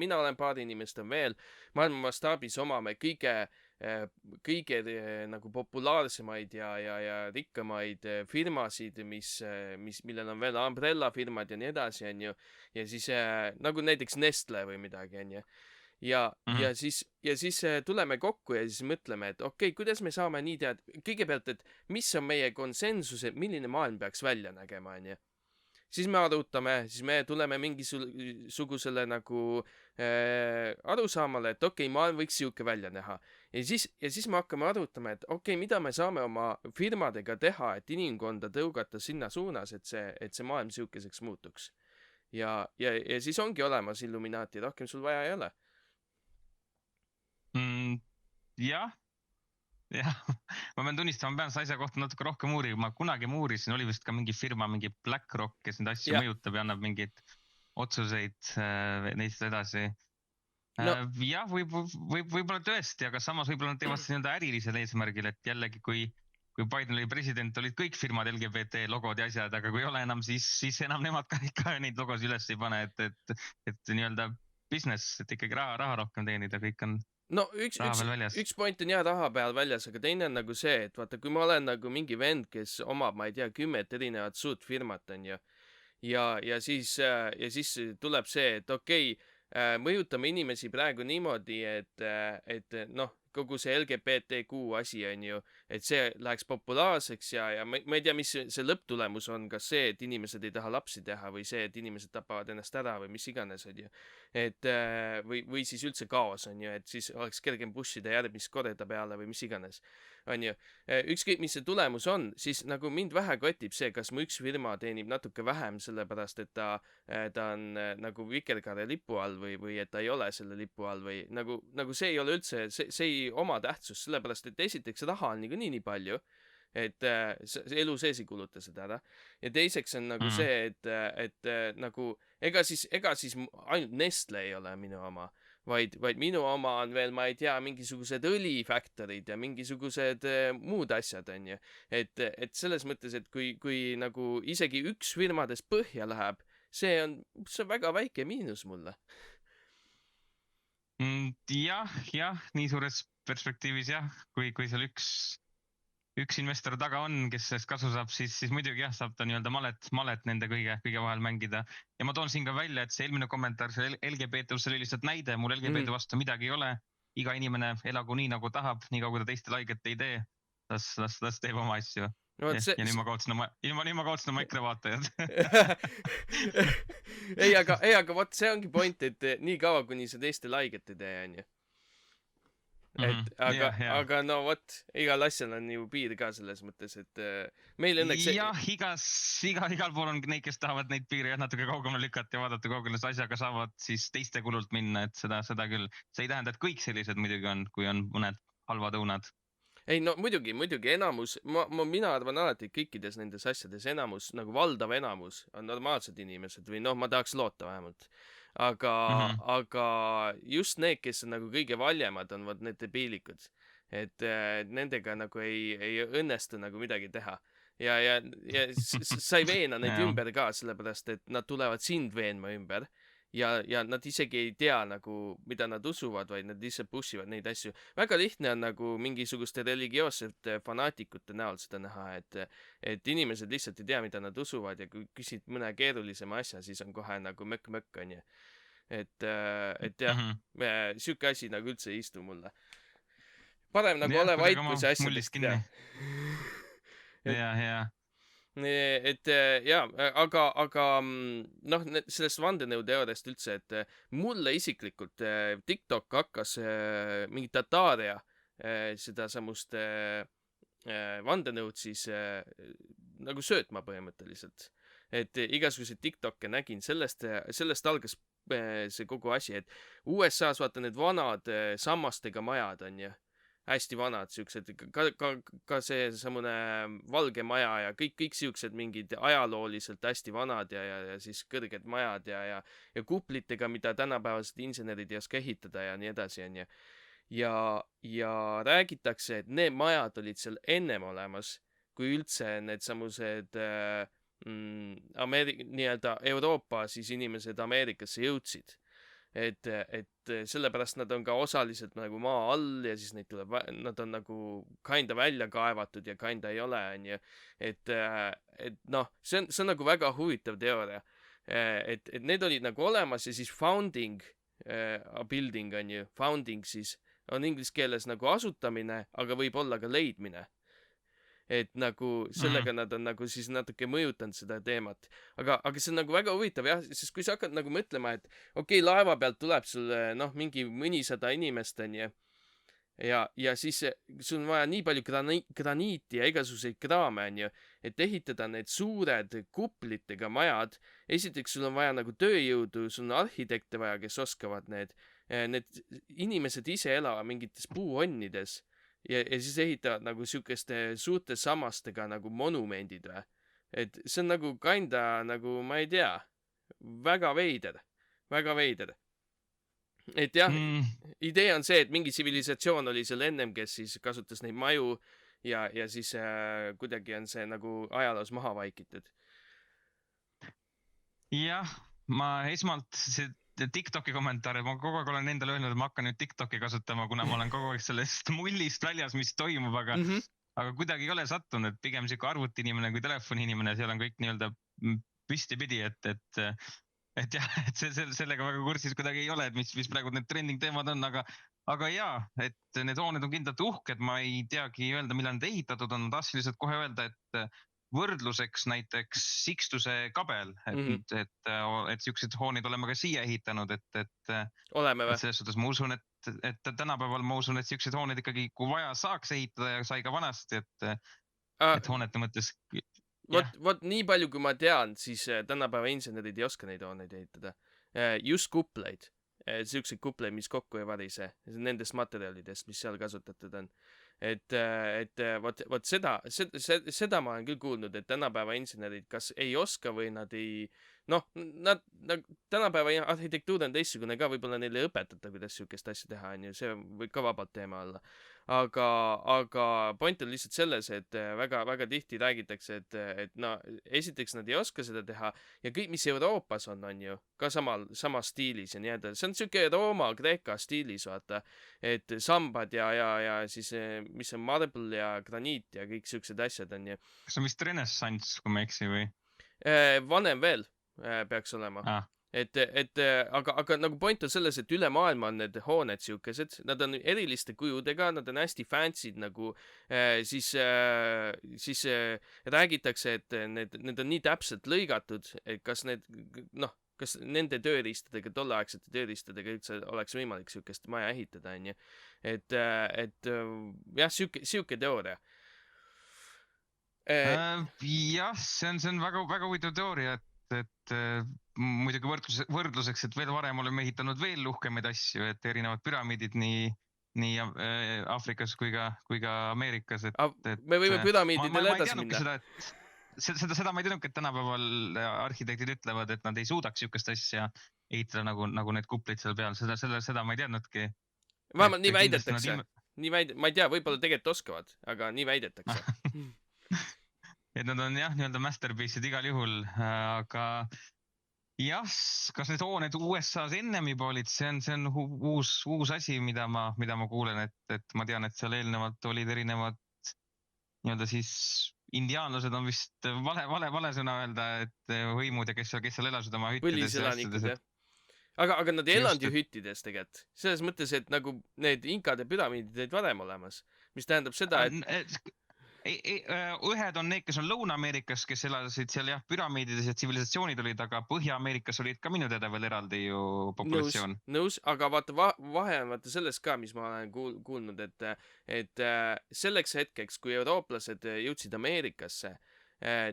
mina olen paar inimest on veel, maailma mastaabis omame kõige nagu populaarsemaid ja rikkamaid firmasid, millel on veel umbrella firmad ja nii edasi, on ju, ja siis nagu näiteks Nestle või midagi, on ju. Ja siis tuleme kokku ja siis mõtleme, et okei, kuidas me saame nii teada, kõigepealt, et mis on meie konsensus, et milline maailm peaks välja nägema, on ju. Siis me arutame, siis me tuleme mingisugusele nagu arusaamale, et okei, maailm võiks siuke välja näha. Ja siis me hakkame arutama, et okei, mida me saame oma firmadega teha, et inimkonda tõugata sinna suunas, et see maailm siukeseks muutuks. Ja siis ongi olemas Illuminaati, rohkem sul vaja ei ole. Jah, ma pean tunnistama, ma pean seda asja kohta natuke rohkem uurima, ma kunagi uurisin, oli vist ka mingi firma, mingi BlackRock, kes neid asju mõjutab ja annab mingeid otsuseid neist edasi. Jah, võib-olla tõesti, aga samas võib-olla nad teevad seda ärilisel eesmärgil, et jällegi kui Biden oli president, olid kõik firmad LGBT logod ja asjad, aga kui ei ole enam, siis enam nemad ka ikka neid logosid üles ei pane, et nii-öelda business, et ikkagi raha rohkem teenida, kõik on no üks point on raha peal väljas, aga teine on nagu see, et vaata, kui ma olen nagu mingi vend, kes omab, ma ei tea, 10 erinevat suurt firmat, on ju, ja siis tuleb see, et okei, mõjutame inimesi praegu niimoodi, et noh, kogu see LGBTQ asi on ju, et see läheks populaarseks ja ma ei tea, mis see lõpptulemus on, kas see, et inimesed ei taha lapsi teha või see, et inimesed tapavad ennast ära või mis iganes, on ju. Et või siis üldse kaos, on ju, et siis oleks kergem pushida järgmist korda peale või mis iganes, on ju. Ükskõik, mis see tulemus on, siis nagu mind vähe kotib see, kas mu üks firma teenib natuke vähem, sellepärast et ta on nagu vikerkaare lipu all või et ta ei ole selle lipu all või nagu see ei ole üldse, see ei oma tähtsust, sellepärast et esiteks raha on nii palju, et elu sees ei kuluta seda ära. Ja teiseks on nagu see, et nagu ega siis ainult Nestle ei ole minu oma, vaid minu oma on veel, ma ei tea, mingisugused õlifaktorid ja mingisugused muud asjad, on ju. Et selles mõttes, et kui nagu isegi üks firmades põhja läheb, see on väga väike miinus mulle. Jah, nii suures perspektiivis jah, kui seal üks investor taga on, kes sellest kasu saab, siis muidugi jah, saab ta nii-öelda malet nende kõige vahel mängida. Ja ma toon siin ka välja, et see eelmine kommentaar, see LGBT, see oli lihtsalt näide, mul LGBT vastu midagi ei ole. Iga inimene elagu nii, nagu tahab, nii kaugu ta teiste laiget ei tee. Las teeb oma asju. No, ja nii ma kaotsin oma EKRE vaatajad. aga vot see ongi point, et nii kaua, kuni sa teiste laiget ei tee, on ju. Aga no vot, igal asjal on ju piir ka selles mõttes, et meil õnneks... Jah, igal pool on neid, kes tahavad neid piire natuke kaugemale lükata ja vaadata, kaugele see asjaga saavad siis teiste kulult minna, et seda küll. See ei tähenda, et kõik sellised muidugi on, kui on mõned halvad õunad. Ei, no muidugi enamus, mina arvan alati, et kõikides nendes asjades enamus, nagu valdav enamus on normaalsed inimesed või noh, ma tahaks loota vähemalt. Aga just need, kes on nagu kõige valjemad, on võt need debiilikud. Et nendega nagu ei õnnestu nagu midagi teha. Ja sa ei veena neid ümber ka, sellepärast, et nad tulevad sind veenma ümber. Ja nad isegi ei tea nagu, mida nad usuvad, vaid nad lihtsalt pussivad neid asju. Väga lihtne on nagu mingisuguste religioossete fanaatikute näol seda näha, et inimesed lihtsalt ei tea, mida nad usuvad ja kui küsid mõne keerulisema asja, siis on kohe nagu mökk, on ju. Et jah, siuke asi nagu üldse ei istu mulle. Parem nagu ole vait, kui see asjadest tea. Ja. Et jaa, aga noh, sellest vandenõuteooriast üldse, et mulle isiklikult TikTok hakkas mingi Tataaria seda samust vandenõud siis nagu söötma põhimõtteliselt. Et igasuguseid TikTok'e nägin, sellest algas see kogu asi, et USA-s vaata need vanad sammastega majad on ju. Hästi vanad siuksed, ka see samune valge maja ja kõik siuksed mingid ajalooliselt hästi vanad ja siis kõrged majad ja kuplitega, mida tänapäevased insenerid ei oska ehitada ja nii edasi, on ju. Ja räägitakse, et need majad olid seal ennem olemas, kui üldse need samused nii-öelda Euroopa siis inimesed Ameerikasse jõudsid. Et sellepärast nad on ka osaliselt nagu maa all ja siis nad on nagu kinda välja kaevatud ja kinda ei ole, on ju. Et noh, see on nagu väga huvitav teooria. Et need olid nagu olemas ja siis founding, a building on ju, founding siis on inglise keeles nagu asutamine, aga võib olla ka leidmine. Et nagu sellega nad on nagu siis natuke mõjutanud seda teemat. Aga see on nagu väga huvitav jah, sest kui sa hakkad nagu mõtlema, et okei, laeva pealt tuleb sulle noh, mingi mõnisada inimest on ju. Ja siis sul on vaja nii palju graniiti ja igasuguseid kraame on ju, et ehitada need suured kuplitega majad. Esiteks sul on vaja nagu tööjõudu, sul on arhitekte vaja, kes oskavad need inimesed ise elavad mingites puuonnides. Ja siis ehitavad nagu siukeste suurte sammastega nagu monumendid või. Et see on nagu kinda nagu, ma ei tea, väga veider. Et jah, idee on see, et mingi tsivilisatsioon oli seal ennem, kes siis kasutas neid maju ja siis kuidagi on see nagu ajaloos maha vaikitud. Jah, ma esmalt see TikToki kommentaare, ma kogu aeg olen endale öelnud, et ma hakkan nüüd TikToki kasutama, kuna ma olen kogu aeg sellest mullist väljas, mis toimub, aga kuidagi ei ole sattunud, et pigem siuke arvuti inimene kui telefoni inimene, seal on kõik nii-öelda püstipidi, et jah, et sellega väga kursis kuidagi ei ole, et mis praegu need trending teemad on, aga jaa, et need hooned on kindlalt uhked, ma ei teagi öelda, millal need ehitatud on, tahtsin lihtsalt kohe öelda, et võrdluseks näiteks Sixtuse kabel, et siuksed hoonid oleme ka siia ehitanud, et oleme või? Selles suhtes ma usun, et tänapäeval ma usun, et siuksed hooned ikkagi, kui vaja, saaks ehitada ja sai ka vanasti, et hoonete mõttes. Vot nii palju, kui ma tean, siis tänapäeva insenerid ei oska neid hooneid ehitada. Just kupleid. Siukseid kupleid, mis kokku ei varise. Nendest materjalidest, mis seal kasutatud on. Et vot seda ma olen küll kuulnud, et tänapäeva insenerid kas ei oska või nad ei, noh, tänapäeva arhitektuur on teistsugune ka, võib-olla neile ei õpetata, kuidas siukest asja teha, on ju, see võib ka vabalt teema olla. aga point on lihtsalt selles, et väga tihti räägitakse, et no esiteks nad ei oska seda teha ja kõik, mis Euroopas on ju ka samas stiilis ja nii edasi. See on siuke Rooma-Kreeka stiilis, vaata, et sambad ja siis mis on marble ja graniit ja kõik siuksed asjad on ju. kas on vist renessanss, kui ma ei eksi või? Vanem veel peaks olema. Aga nagu point on selles, et üle maailma on need hooned siukesed, nad on eriliste kujudega, nad on hästi fancy'd nagu, siis räägitakse, et need on nii täpselt lõigatud, et kas nende tööriistadega, tolleaegsete tööriistadega üldse oleks võimalik siukest maja ehitada, onju. Et jah, siuke teooria. Jah, see on väga huvitav teooria, et muidugi võrdluseks, et veel varem oleme ehitanud veel uhkemaid asju, et erinevad püramiidid nii Aafrikas kui ka Ameerikas. Me võime püramiididele edasi minna. Seda ma ei teadnudki, et tänapäeval arhitektid ütlevad, et nad ei suudaks siukest asja ehitada nagu need kuplid seal peal. Seda ma ei teadnudki. Vähemalt nii väidetakse. Ma ei tea, võib-olla tegelikult oskavad, aga nii väidetakse. Et nad on jah, nii-öelda masterpiece'id igal juhul, aga jah, kas need hooned USA-s ennem juba olid, see on uus asi, mida ma kuulen, et ma tean, et seal eelnevalt olid erinevad nii-öelda siis indiaanlased on vist vale sõna öelda, et hõimud ja kes seal elasid oma hüttides. Põliselanikud, jah. Aga nad ei elanud ju hüttides tegelikult. Selles mõttes, et nagu need inkade püramiidid olid varem olemas, mis tähendab seda, et ühed on need, kes on Lõuna-Ameerikas, kes elasid seal jah, püramiidides ja tsivilisatsioonid olid, aga Põhja-Ameerikas olid ka minu teada veel eraldi ju populatsioon. Nõus, aga vaata vahe on vaata sellest ka, mis ma olen kuulnud, et selleks hetkeks, kui eurooplased jõudsid Ameerikasse,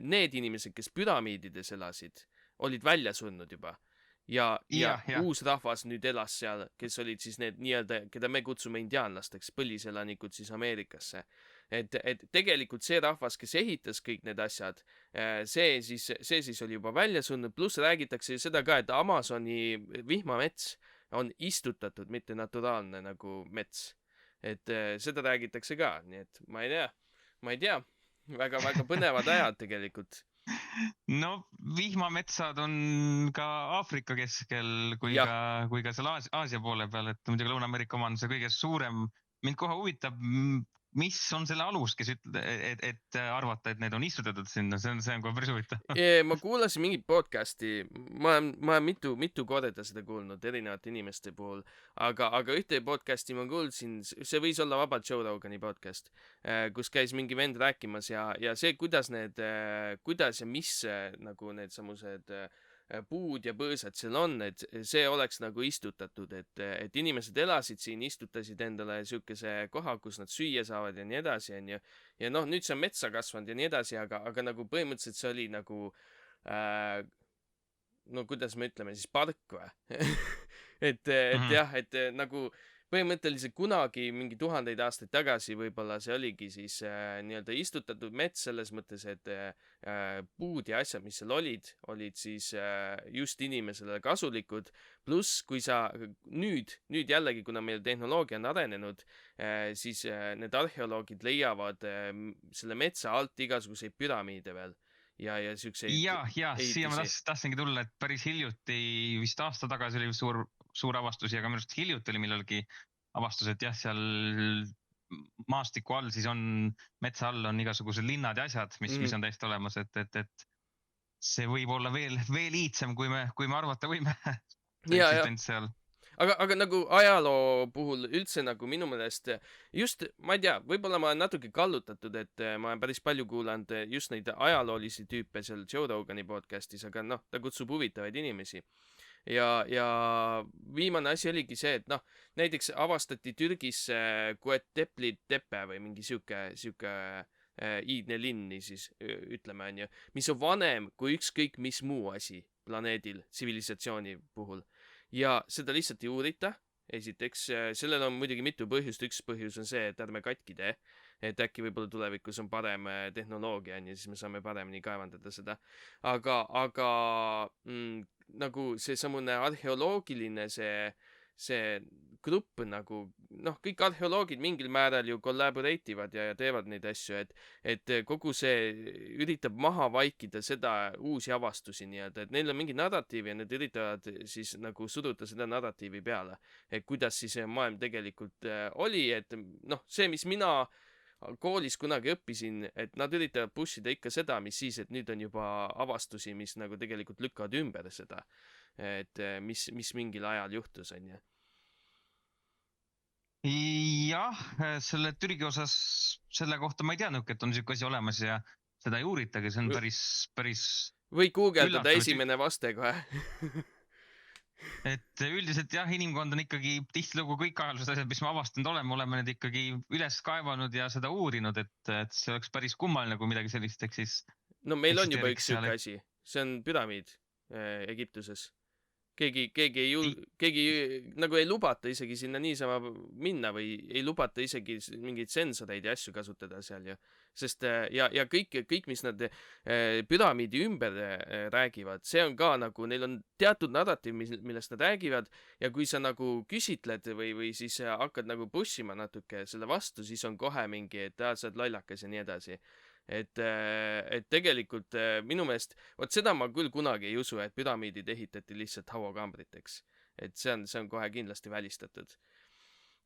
need inimesed, kes püramiidides elasid, olid välja surnud juba. Ja uus rahvas nüüd elas seal, kes olid siis need nii-öelda, keda me kutsume indiaanlasteks, põliselanikud siis Ameerikasse. Et tegelikult see rahvas, kes ehitas kõik need asjad, see siis oli juba välja surnud, pluss räägitakse seda ka, et Amazoni vihmamets on istutatud, mitte naturaalne nagu mets. Et seda räägitakse ka, nii et ma ei tea, väga põnevad ajad tegelikult. No vihmametsad on ka Aafrika keskel kui ka seal Aasia poole peal, et muidugi Lõuna-Ameerika oma on see kõige suurem. Mind kohe huvitab, mis on selle alus, kes et arvata, et need on istutatud sinna, see on kohe päris huvitav. Ma kuulasin mingit podcasti, ma olen mitu korda seda kuulnud erinevate inimeste puhul, aga ühte podcasti ma kuulsin, see võis olla vabalt Joe Rogani podcast, kus käis mingi vend rääkimas ja see, kuidas ja mis nagu need samused puud ja põõsad seal on, et see oleks nagu istutatud, et inimesed elasid siin, istutasid endale siukese koha, kus nad süüa saavad ja nii edasi, onju. Ja noh, nüüd see on metsa kasvanud ja nii edasi, aga nagu põhimõtteliselt see oli nagu, no kuidas me ütleme siis, park või? et jah, et nagu põhimõtteliselt kunagi mingi 1000 aastaid tagasi võib-olla see oligi siis nii-öelda istutatud mets selles mõttes, et puud ja asjad, mis seal olid siis just inimesele kasulikud. Pluss, kui sa nüüd jällegi, kuna meil tehnoloogia on arenenud, siis need arheoloogid leiavad selle metsa alt igasuguseid püramiide veel. Ja siukseid siia ma tahtsingi tulla, et päris hiljuti, vist aasta tagasi oli suur avastus ja ka minu arust hiljuti oli millalgi avastus, et jah, seal maastiku all siis on, metsa all on igasugused linnad ja asjad, mis on täiesti olemas, et see võib olla veel iidsem, kui me arvata võime. Aga nagu ajaloo puhul üldse nagu minu meelest just, ma ei tea, võib-olla ma olen natuke kallutatud, et ma olen päris palju kuulanud just neid ajaloolisi tüüpe seal Joe Rogani podcastis, aga noh, ta kutsub huvitavaid inimesi. Ja viimane asi oligi see, et noh, näiteks avastati Türgis Göbekli tepe või mingi siuke iidne linni siis ütleme, onju, mis on vanem kui ükskõik mis muu asi planeedil tsivilisatsiooni puhul. Ja seda lihtsalt ei uurita. Esiteks, sellel on muidugi mitu põhjust. Üks põhjus on see, et ärme katki tee. Et äkki võib-olla tulevikus on parem tehnoloogia ja siis me saame paremini kaevandada seda. Aga nagu see samune arheoloogiline see grupp nagu, noh, kõik arheoloogid mingil määral ju collaborate ivad ja teevad neid asju, et kogu see üritab maha vaikida seda uusi avastusi nii-öelda, et neil on mingi narratiiv ja nad üritavad siis nagu suruda seda narratiivi peale, et kuidas siis maailm tegelikult oli, et noh, see, mis mina koolis kunagi õppisin, et nad üritavad push ida ikka seda, mis siis, et nüüd on juba avastusi, mis nagu tegelikult lükkavad ümber seda, et mis mingil ajal juhtus, on ju. jah, selle Türgi osas, selle kohta ma ei teadnudki, et on siuke asi olemas ja seda ei uuritagi, see on päris või guugeldada üllatav, et esimene vaste kohe. et üldiselt jah, inimkond on ikkagi tihtilugu kõik ajaloolised asjad, mis me avastanud oleme need ikkagi üles kaevanud ja seda uurinud, et see oleks päris kummaline, kui midagi sellist, ehk siis no meil on juba eksisteeriks üks siuke asi, see on püramiid Egiptuses. keegi nagu ei lubata isegi sinna niisama minna või ei lubata isegi mingeid sensoreid ja asju kasutada seal ju. Sest ja kõik, mis nad püramiidi ümber räägivad, see on ka nagu, neil on teatud narratiiv, millest nad räägivad ja kui sa nagu küsitled või siis hakkad nagu push ima natuke selle vastu, siis on kohe mingi, et sa oled lollakas ja nii edasi. Et tegelikult minu meelest, vot seda ma küll kunagi ei usu, et püramiidid ehitati lihtsalt hauakambriteks. Et see on kohe kindlasti välistatud.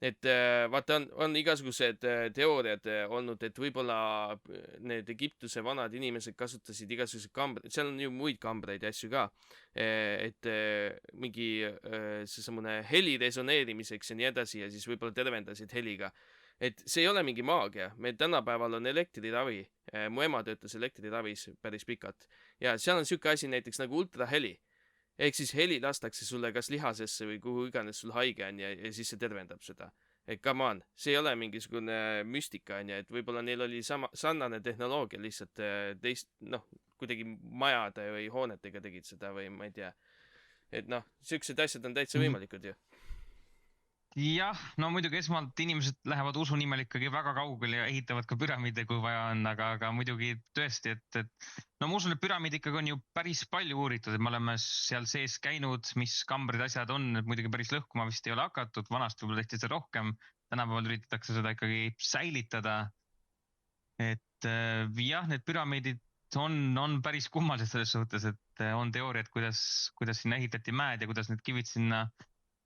Et vaata, on igasugused teooriad olnud, et võib-olla need Egiptuse vanad inimesed kasutasid igasuguseid kambreid, seal on ju muid kambreid ja asju ka, et mingi seesamune heli resoneerimiseks ja nii edasi ja siis võib-olla tervendasid heliga. Et see ei ole mingi maagia, meil tänapäeval on elektriravi, mu ema töötas elektriravis päris pikalt ja seal on siuke asi näiteks nagu ultraheli. Ehk siis heli lastakse sulle kas lihasesse või kuhu iganes sul haige on ja siis see tervendab seda. Et come on, see ei ole mingisugune müstika on ja, et võib-olla neil oli sarnane tehnoloogia lihtsalt teist, noh, kuidagi majade või hoonetega tegid seda või ma ei tea. Et noh, siuksed asjad on täitsa võimalikud ju. jah, no muidugi esmalt inimesed lähevad usu nimel ikkagi väga kaugele ja ehitavad ka püramiide, kui vaja on, aga muidugi tõesti, et no ma usun, et püramiid ikkagi on ju päris palju uuritud, et me oleme seal sees käinud, mis kambrid asjad on, et muidugi päris lõhkuma vist ei ole hakatud, vanasti võib-olla tehti seda rohkem, tänapäeval üritatakse seda ikkagi säilitada. Et jah, need püramiidid on päris kummalised selles suhtes, et on teooriad, kuidas sinna ehitati mäed ja kuidas need kivid sinna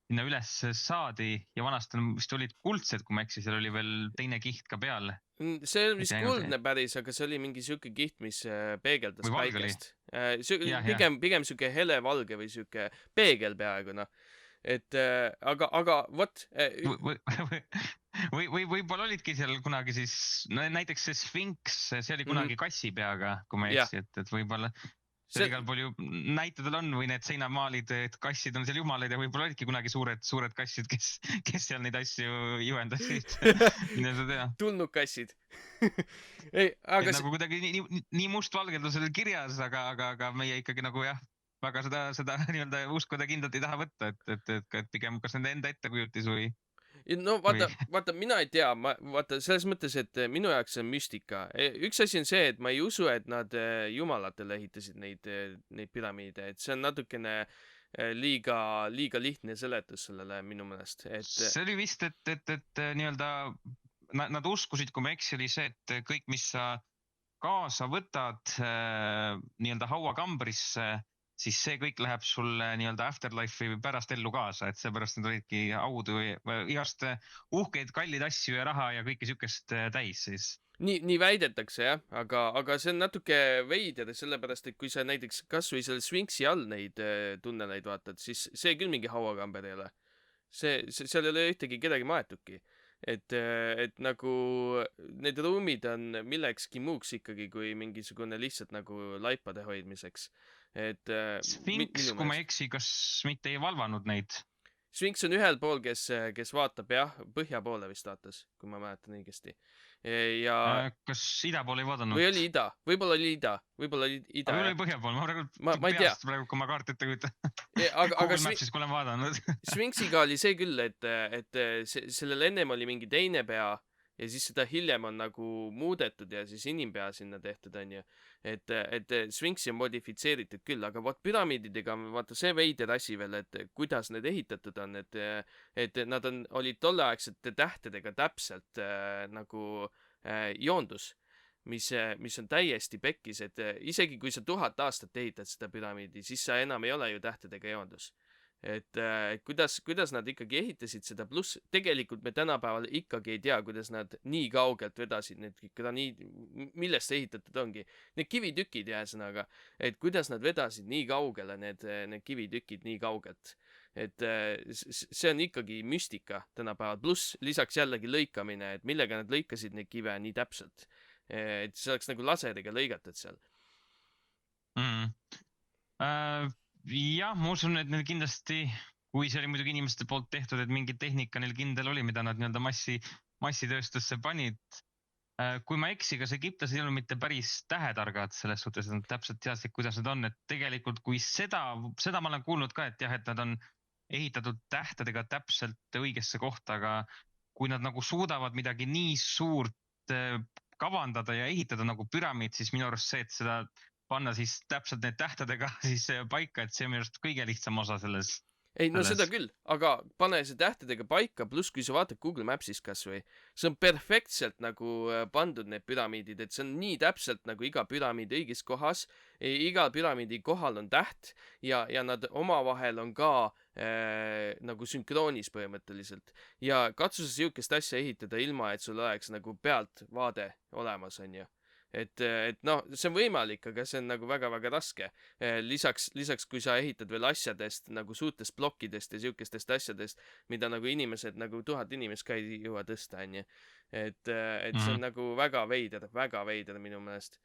üles saadi ja vanasti vist olid kuldsed, kui ma eksin, seal oli veel teine kiht ka peal. See on vist kuldne päris, aga see oli mingi siuke kiht, mis peegeldas päikest. Pigem siuke hele valge või siuke peegel peaaegu, noh. Et aga vot. Või võib-olla olidki seal kunagi siis, no näiteks see Sphinx, see oli kunagi kassi peaga, kui ma ei eksi, et võib-olla seal igal pool ju näitajad on või need seinamaalid, et kassid on seal jumalaid ja võib-olla olidki kunagi suured kassid, kes seal neid asju juhendasid. Mine sa tea. Tulnud kassid. Ei, aga nagu kuidagi nii mustvalgelt on sellel kirjas, aga meie ikkagi nagu jah, väga seda nii-öelda uskuda kindlalt ei taha võtta, et pigem kas nende enda ettekujutis või. No vaata, mina ei tea, vaata selles mõttes, et minu jaoks see on müstika. Üks asi on see, et ma ei usu, et nad jumalatele ehitasid neid püramiide, et see on natukene liiga lihtne seletus sellele minu meelest. See oli vist, et nii-öelda nad uskusid, kui ma eksi, oli see, et kõik, mis sa kaasa võtad nii-öelda hauakambrisse, siis see kõik läheb sulle nii-öelda afterlife'i või pärast ellu kaasa, et seepärast need olidki audu või igast uhkeid, kallid asju ja raha ja kõike siukest täis siis. Nii väidetakse jah, aga see on natuke veider, sellepärast, et kui sa näiteks kasvõi selle Sphinxi all neid tunneleid vaatad, siis see küll mingi hauakamber ei ole. Seal ei ole ühtegi kedagi maetuki. Et nagu need ruumid on millekski muuks ikkagi kui mingisugune lihtsalt nagu laipade hoidmiseks. Sphinx, kui ma ei eksi, kas mitte ei valvanud neid? Sphinx on ühel pool, kes vaatab jah, põhja poole vist vaatas, kui ma mäletan õigesti. Ja kas ida poole ei vaadanud? Või oli ida, võib-olla oli ida. Aga oli põhja pool, ma ei tea. Praegu, kui ma kaarti ette kujutan. Google Maps'is, kui olen vaadanud. Sphinxiga oli see küll, et sellel ennem oli mingi teine pea ja siis seda hiljem on nagu muudetud ja siis inimpea sinna tehtud, onju. et Sphinxi on modifitseeritud küll, aga vot püramiididega on vaata see veider asi veel, et kuidas need ehitatud on, et nad olid tolleaegsete tähtedega täpselt nagu joondus, mis on täiesti pekkis, et isegi kui sa 1000 aastat ehitad seda püramiidi, siis sa enam ei ole ju tähtedega joondus. et kuidas nad ikkagi ehitasid seda, pluss tegelikult me tänapäeval ikkagi ei tea, kuidas nad nii kaugelt vedasid need graniid, millest see ehitatud ongi. Need kivitükid, ühesõnaga, et kuidas nad vedasid nii kaugele need kivitükid nii kaugelt. et see on ikkagi müstika tänapäeval, pluss lisaks jällegi lõikamine, et millega nad lõikasid neid kive nii täpselt. Et see oleks nagu laseriga lõigatud seal. Jah, ma usun, et neil kindlasti, kui see oli muidugi inimeste poolt tehtud, et mingi tehnika neil kindel oli, mida nad nii-öelda massitööstusse panid. Kui ma eksi, kas egiptlased ei olnud mitte päris tähetargad selles suhtes, et nad täpselt teadsid, kuidas need on, et tegelikult kui seda ma olen kuulnud ka, et jah, et nad on ehitatud tähtedega täpselt õigesse kohta, aga kui nad nagu suudavad midagi nii suurt kavandada ja ehitada nagu püramiid, siis minu arust see, et seda panna siis täpselt need tähtedega siis paika, et see on minu arust kõige lihtsam osa selles. Ei, no seda küll, aga pane see tähtedega paika, pluss kui sa vaatad Google Maps'is kasvõi, see on perfektselt nagu pandud need püramiidid, et see on nii täpselt nagu iga püramiid õiges kohas, igal püramiidi kohal on täht ja nad omavahel on ka nagu sünkroonis põhimõtteliselt. Ja katsu sa siukest asja ehitada ilma, et sul oleks nagu pealtvaade olemas, onju. et noh, see on võimalik, aga see on nagu väga-väga raske. Lisaks kui sa ehitad veel asjadest nagu suurtest plokkidest ja siukestest asjadest, mida nagu inimesed, nagu 1000 inimest ka ei jõua tõsta, onju. Et see on nagu väga veider minu meelest.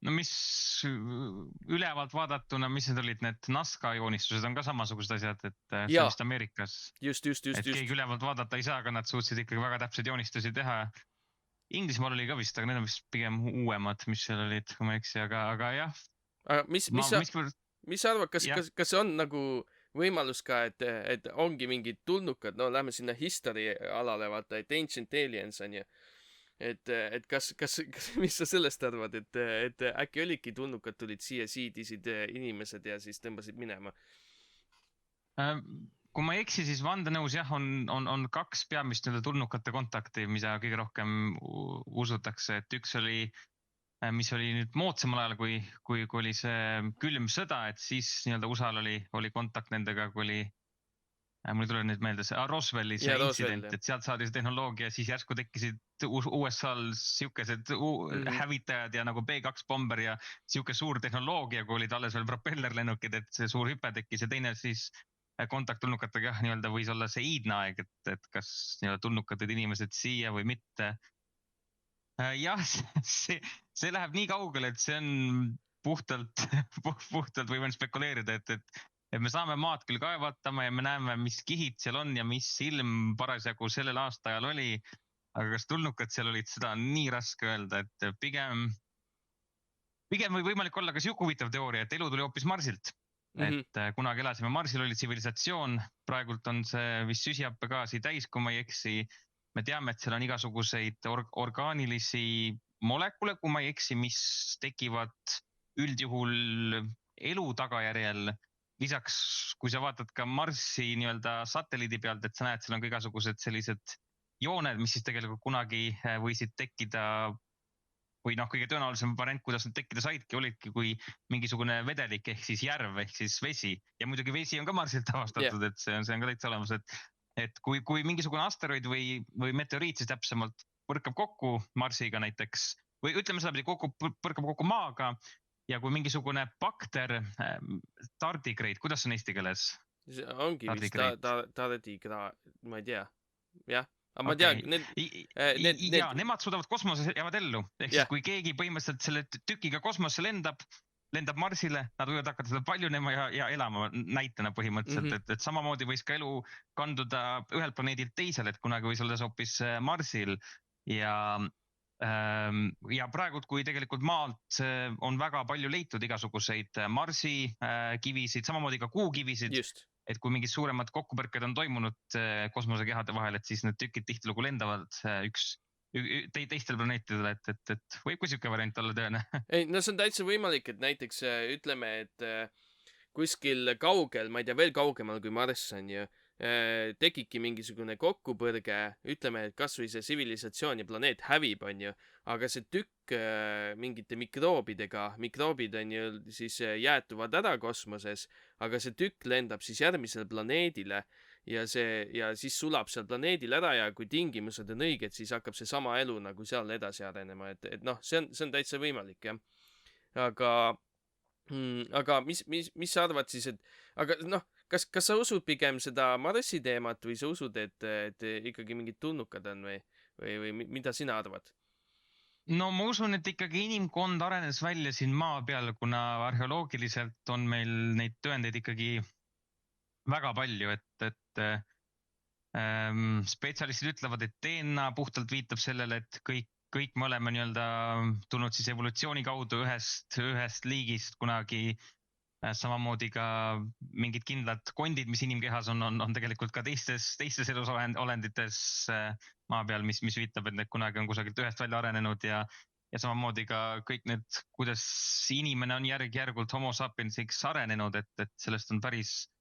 No mis ülevalt vaadatuna, mis need olid, need Nazca joonistused on ka samasugused asjad, et see on vist Ameerikas. Just. Et keegi ülevalt vaadata ei saa, aga nad suutsid ikkagi väga täpseid joonistusi teha. Inglismaal oli ka vist, aga need on vist pigem uuemad, mis seal olid, kui ma eksi, aga jah. Mis sa arvad, kas see on nagu võimalus ka, et ongi mingid tulnukad, no lähme sinna history alale, vaata, et Ancient Aliens on ju. Et kas, mis sa sellest arvad, et äkki olidki tulnukad, tulid siia, siidisid inimesed ja siis tõmbasid minema? Kui ma ei eksi, siis vandenõus jah, on kaks peamist tulnukate kontakti, mida kõige rohkem usutakse, et üks oli, mis oli nüüd moodsamal ajal, kui oli see külm sõda, et siis nii-öelda USA-l oli kontakt nendega, kui oli, mul ei tule nüüd meelde see Roswelli see intsident, et sealt saadi see tehnoloogia, siis järsku tekkisid USA-l siukesed hävitajad ja nagu B2 bomber ja siuke suur tehnoloogia, kui olid alles veel propellerlennukid, et see suur hüpe tekkis ja teine siis kontakt tulnukatega jah, nii-öelda võis olla see iidne aeg, et kas nii-öelda tulnukad olid inimesed siia või mitte. Jah, see läheb nii kaugele, et see on puhtalt võime spekuleerida, et me saame maad küll kaevatama ja me näeme, mis kihid seal on ja mis ilm parasjagu sellel aastaajal oli, aga kas tulnukad seal olid, seda on nii raske öelda, et pigem või võimalik olla ka siuke huvitav teooria, et elu tuli hoopis Marsilt. Et kunagi elasime Marsil, oli tsivilisatsioon, praegult on see vist süsihappegaasi täis, kui ma ei eksi. Me teame, et seal on igasuguseid orgaanilisi molekule, kui ma ei eksi, mis tekivad üldjuhul elu tagajärjel. Lisaks, kui sa vaatad ka Marsi nii-öelda satelliidi pealt, et sa näed, seal on ka igasugused sellised jooned, mis siis tegelikult kunagi võisid tekkida või noh, kõige tõenäolisem variant, kuidas nad tekkida saidki, olidki kui mingisugune vedelik ehk siis järv ehk siis vesi. Ja muidugi vesi on ka Marsilt avastatud, et see on ka täitsa olemas, et kui mingisugune asteroid või meteoriit siis täpsemalt põrkab kokku Marsiga näiteks, või ütleme sedapidi, põrkab kokku maaga ja kui mingisugune bakter, tardigrade, kuidas on eesti keeles? Ongi vist tardigrade, ma ei tea, jah. Aga ma tean, nemad suudavad kosmoses jäävad ellu, ehk siis kui keegi põhimõtteliselt selle tükiga kosmosesse lendab Marsile, nad võivad hakata seda paljunema ja elama näitena põhimõtteliselt, et samamoodi võis ka elu kanduda ühelt planeedilt teisele, et kunagi võis olla see hoopis Marsil ja praegult, kui tegelikult maalt on väga palju leitud igasuguseid Marsi kivisid, samamoodi ka kuukivisid, et kui mingid suuremad kokkupõrked on toimunud kosmosekehade vahel, et siis need tükid tihtilugu lendavad teistel planeetidel, et võib ka siuke variant olla tõene. ei, no see on täitsa võimalik, et näiteks ütleme, et kuskil kaugel, ma ei tea, veel kaugemal kui Marss on ju, tekibki mingisugune kokkupõrge, ütleme, et kasvõi see tsivilisatsioon ja planeet hävib, on ju, aga see tükk mingite mikroobidega, mikroobid on ju siis jäätuvad ära kosmoses, aga see tükk lendab siis järgmisele planeedile ja siis sulab seal planeedil ära ja kui tingimused on õiged, siis hakkab seesama elu nagu seal edasi arenema, et noh, see on täitsa võimalik, jah. aga aga mis sa arvad siis, et aga noh, kas sa usud pigem seda Marsi teemat või sa usud, et ikkagi mingid tulnukad on või mida sina arvad? no ma usun, et ikkagi inimkond arenes välja siin maa peal, kuna arheoloogiliselt on meil neid tõendeid ikkagi väga palju, et spetsialistid ütlevad, et DNA puhtalt viitab sellele, et kõik me oleme nii-öelda tulnud siis evolutsiooni kaudu ühest liigist kunagi. Samamoodi ka mingid kindlad kondid, mis inimkehas on tegelikult ka teistes elusolendites maa peal, mis viitab, et need kunagi on kusagilt ühest välja arenenud ja samamoodi ka kõik need, kuidas inimene on järk-järgult homo sapiensiks arenenud, et sellest on päris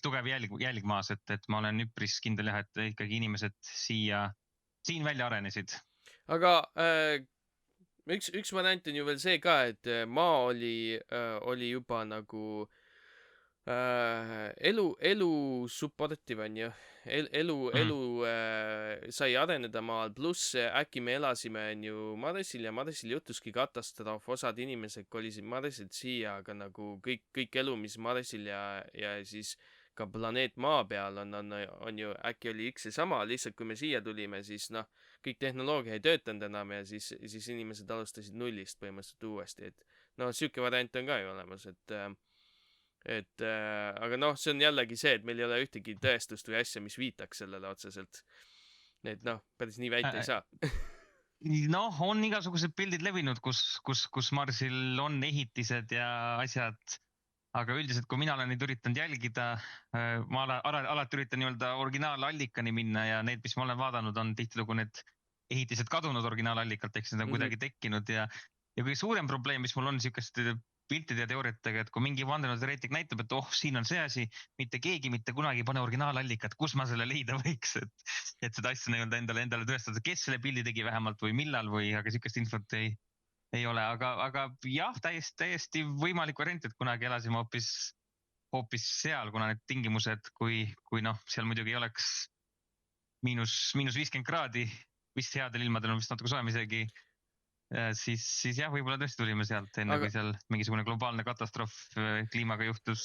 tugev jälg maas, et ma olen üpris kindel jah, et ikkagi inimesed siin välja arenesid. aga üks variant on ju veel see ka, et maa oli juba nagu elu supportive on ju, elu sai areneda maal, pluss äkki me elasime on ju Marsil ja Marsil juhtuski katastroof, osad inimesed kolisid Marsilt siia, aga nagu kõik elu, mis Marsil ja siis ka planeet maa peal on ju äkki oli üks ja sama, lihtsalt kui me siia tulime, siis noh, kõik tehnoloogia ei töötanud enam ja siis inimesed alustasid nullist põhimõtteliselt uuesti, et no siuke variant on ka ju olemas, aga noh, see on jällegi see, et meil ei ole ühtegi tõestust või asja, mis viitaks sellele otseselt. et noh, päris nii väita ei saa. noh, on igasugused pildid levinud, kus Marsil on ehitised ja asjad, aga üldiselt, kui mina olen neid üritanud jälgida, ma alati üritan nii-öelda originaalallikani minna ja need, mis ma olen vaadanud, on tihtilugu need ehitised kadunud originaalallikalt, ehk need on kuidagi tekkinud ja kõige suurem probleem, mis mul on niisuguste piltide ja teooriatega, et kui mingi vandenõuteoreetik näitab, et siin on see asi, mitte keegi mitte kunagi ei pane originaalallikat, kus ma selle leida võiks, et seda asja nii-öelda endale tõestada, kes selle pildi tegi vähemalt või millal aga niisugust infot ei ole, aga jah, täiesti võimalik variant, et kunagi elasime hoopis seal, kuna need tingimused, kui noh, seal muidugi ei oleks -50 kraadi, vist headel ilmadel on vist natuke soojem isegi, siis jah, võib-olla tõesti tulime sealt enne, kui seal mingisugune globaalne katastroof kliimaga juhtus.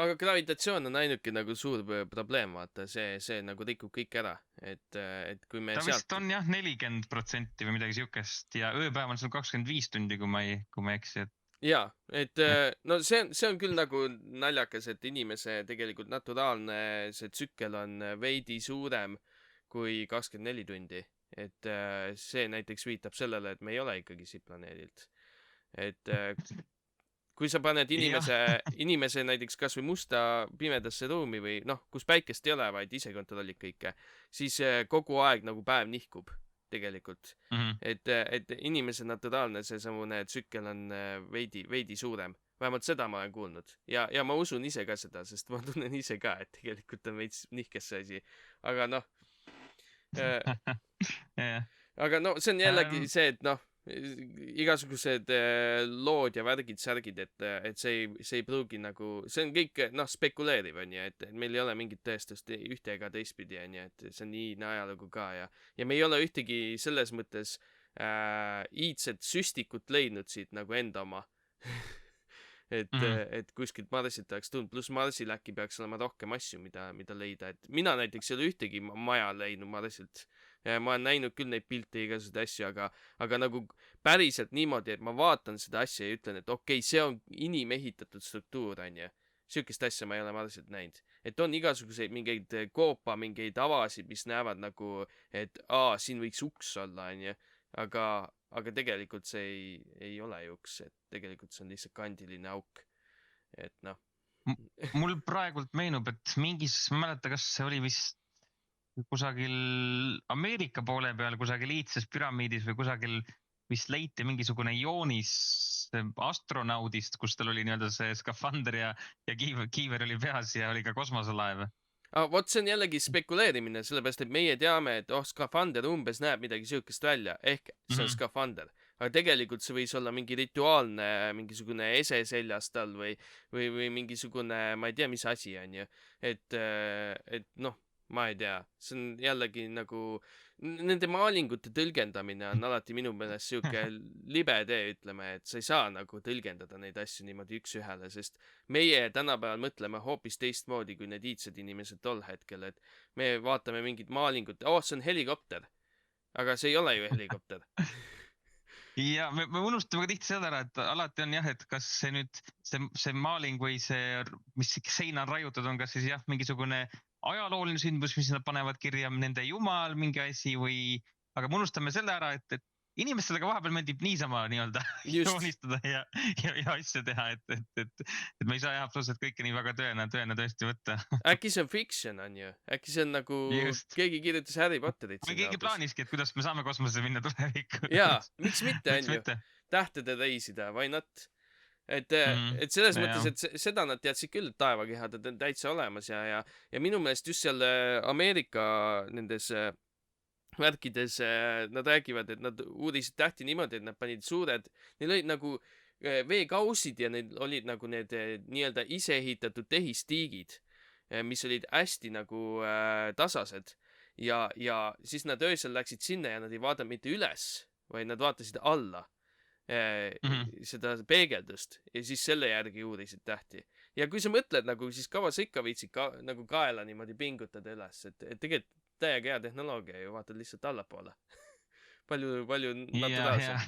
Aga gravitatsioon on ainuke nagu suur probleem, vaata, see nagu rikub kõik ära, et kui me ta sealt... vist on jah 40% või midagi siukest ja ööpäev on seal 25 tundi, kui ma ei eksi, et jaa, et no see on küll nagu naljakas, et inimese tegelikult naturaalne see tsükkel on veidi suurem kui 24 tundi. Et see näiteks viitab sellele, et me ei ole ikkagi siit planeedilt. Et kui sa paned inimese näiteks kas või musta pimedasse ruumi või noh, kus päikest ei ole, vaid ise kontrollid kõike, siis kogu aeg nagu päev nihkub tegelikult. Et inimese naturaalne seesamune tsükkel on veidi suurem. Vähemalt seda ma olen kuulnud. Ja ma usun ise ka seda, sest ma tunnen ise ka, et tegelikult on veits nihkes see asi. Aga noh, aga no see on jällegi see, et noh, igasugused lood ja särgid, et see ei pruugi nagu, see on kõik noh spekuleeriv on ju, et meil ei ole mingit tõestust ühte ega teistpidi on ju, et see on nii ajalugu ka ja me ei ole ühtegi selles mõttes iidset süstikut leidnud siit nagu enda oma. et kuskilt Marsilt oleks tulnud, pluss Marsil äkki peaks olema rohkem asju, mida leida, et mina näiteks ei ole ühtegi maja leidnud Marsilt. Ma olen näinud küll neid pilte ja igasuguseid asju, aga nagu päriselt niimoodi, et ma vaatan seda asja ja ütlen, et okei, see on inimehitatud struktuur, on ju. Sihukest asja ma ei ole Marsilt näinud. Et on igasuguseid mingeid koopa, mingeid avasid, mis näevad nagu, et siin võiks uks olla, on ju. Aga tegelikult see ei ole ju uks, et tegelikult see on lihtsalt kandiline auk. Et noh. mul praegult meenub, et mingis, ma ei mäleta, kas see oli vist kusagil Ameerika poole peal, kusagil Iidses püramiidis või kusagil vist leiti mingisugune joonis astronaudist, kus tal oli nii-öelda see skafander ja kiiver oli peas ja oli ka kosmoselaev. Vot see on jällegi spekuleerimine, sellepärast et meie teame, et skafander umbes näeb midagi siukest välja, ehk see on skafander. Aga tegelikult see võis olla mingi rituaalne, mingisugune ese seljas tal või mingisugune, ma ei tea, mis asi on ju. Et noh, ma ei tea, see on jällegi nagu, nende maalingute tõlgendamine on alati minu meelest siuke libe tee, ütleme, et sa ei saa nagu tõlgendada neid asju niimoodi üks-ühele, sest meie tänapäeval mõtleme hoopis teistmoodi kui need iidsed inimesed tol hetkel, et me vaatame mingit maalingut, see on helikopter. Aga see ei ole ju helikopter. Ja me unustame ka tihti seda ära, et alati on jah, et kas see nüüd, see maaling või see, mis seina on raiutud, on kas siis jah, mingisugune ajalooline sündmus, mis nad panevad kirja, nende jumal mingi asi või, aga me unustame selle ära, et inimestele ka vahepeal meeldib niisama nii-öelda joonistada ja asju teha, et me ei saa jah absoluutselt kõike nii väga tõena tõesti võtta. Äkki see on fiction, on ju? Äkki see on nagu keegi kirjutas Harry Potterit. Või keegi plaaniski, et kuidas me saame kosmosesse minna tulevikku. Jaa, miks mitte, on ju? Tähtede reisida, why not? Et selles mõttes, et seda nad teadsid küll, et taevakehad on täitsa olemas ja minu meelest just seal Ameerika nendes värkides nad räägivad, et nad uurisid tähti niimoodi, et nad panid suured, neil olid nagu veekausid ja neil olid nagu need nii-öelda iseehitatud tehistiigid, mis olid hästi nagu tasased ja siis nad öösel läksid sinna ja nad ei vaadanud mitte üles, vaid nad vaatasid alla seda peegeldust ja siis selle järgi uurisid tähti. Ja kui sa mõtled nagu, siis kaua sa ikka viitsid nagu kaela niimoodi pingutada üles, et tegelikult täiega hea tehnoloogia ju, vaatad lihtsalt allapoole. palju naturaalsem.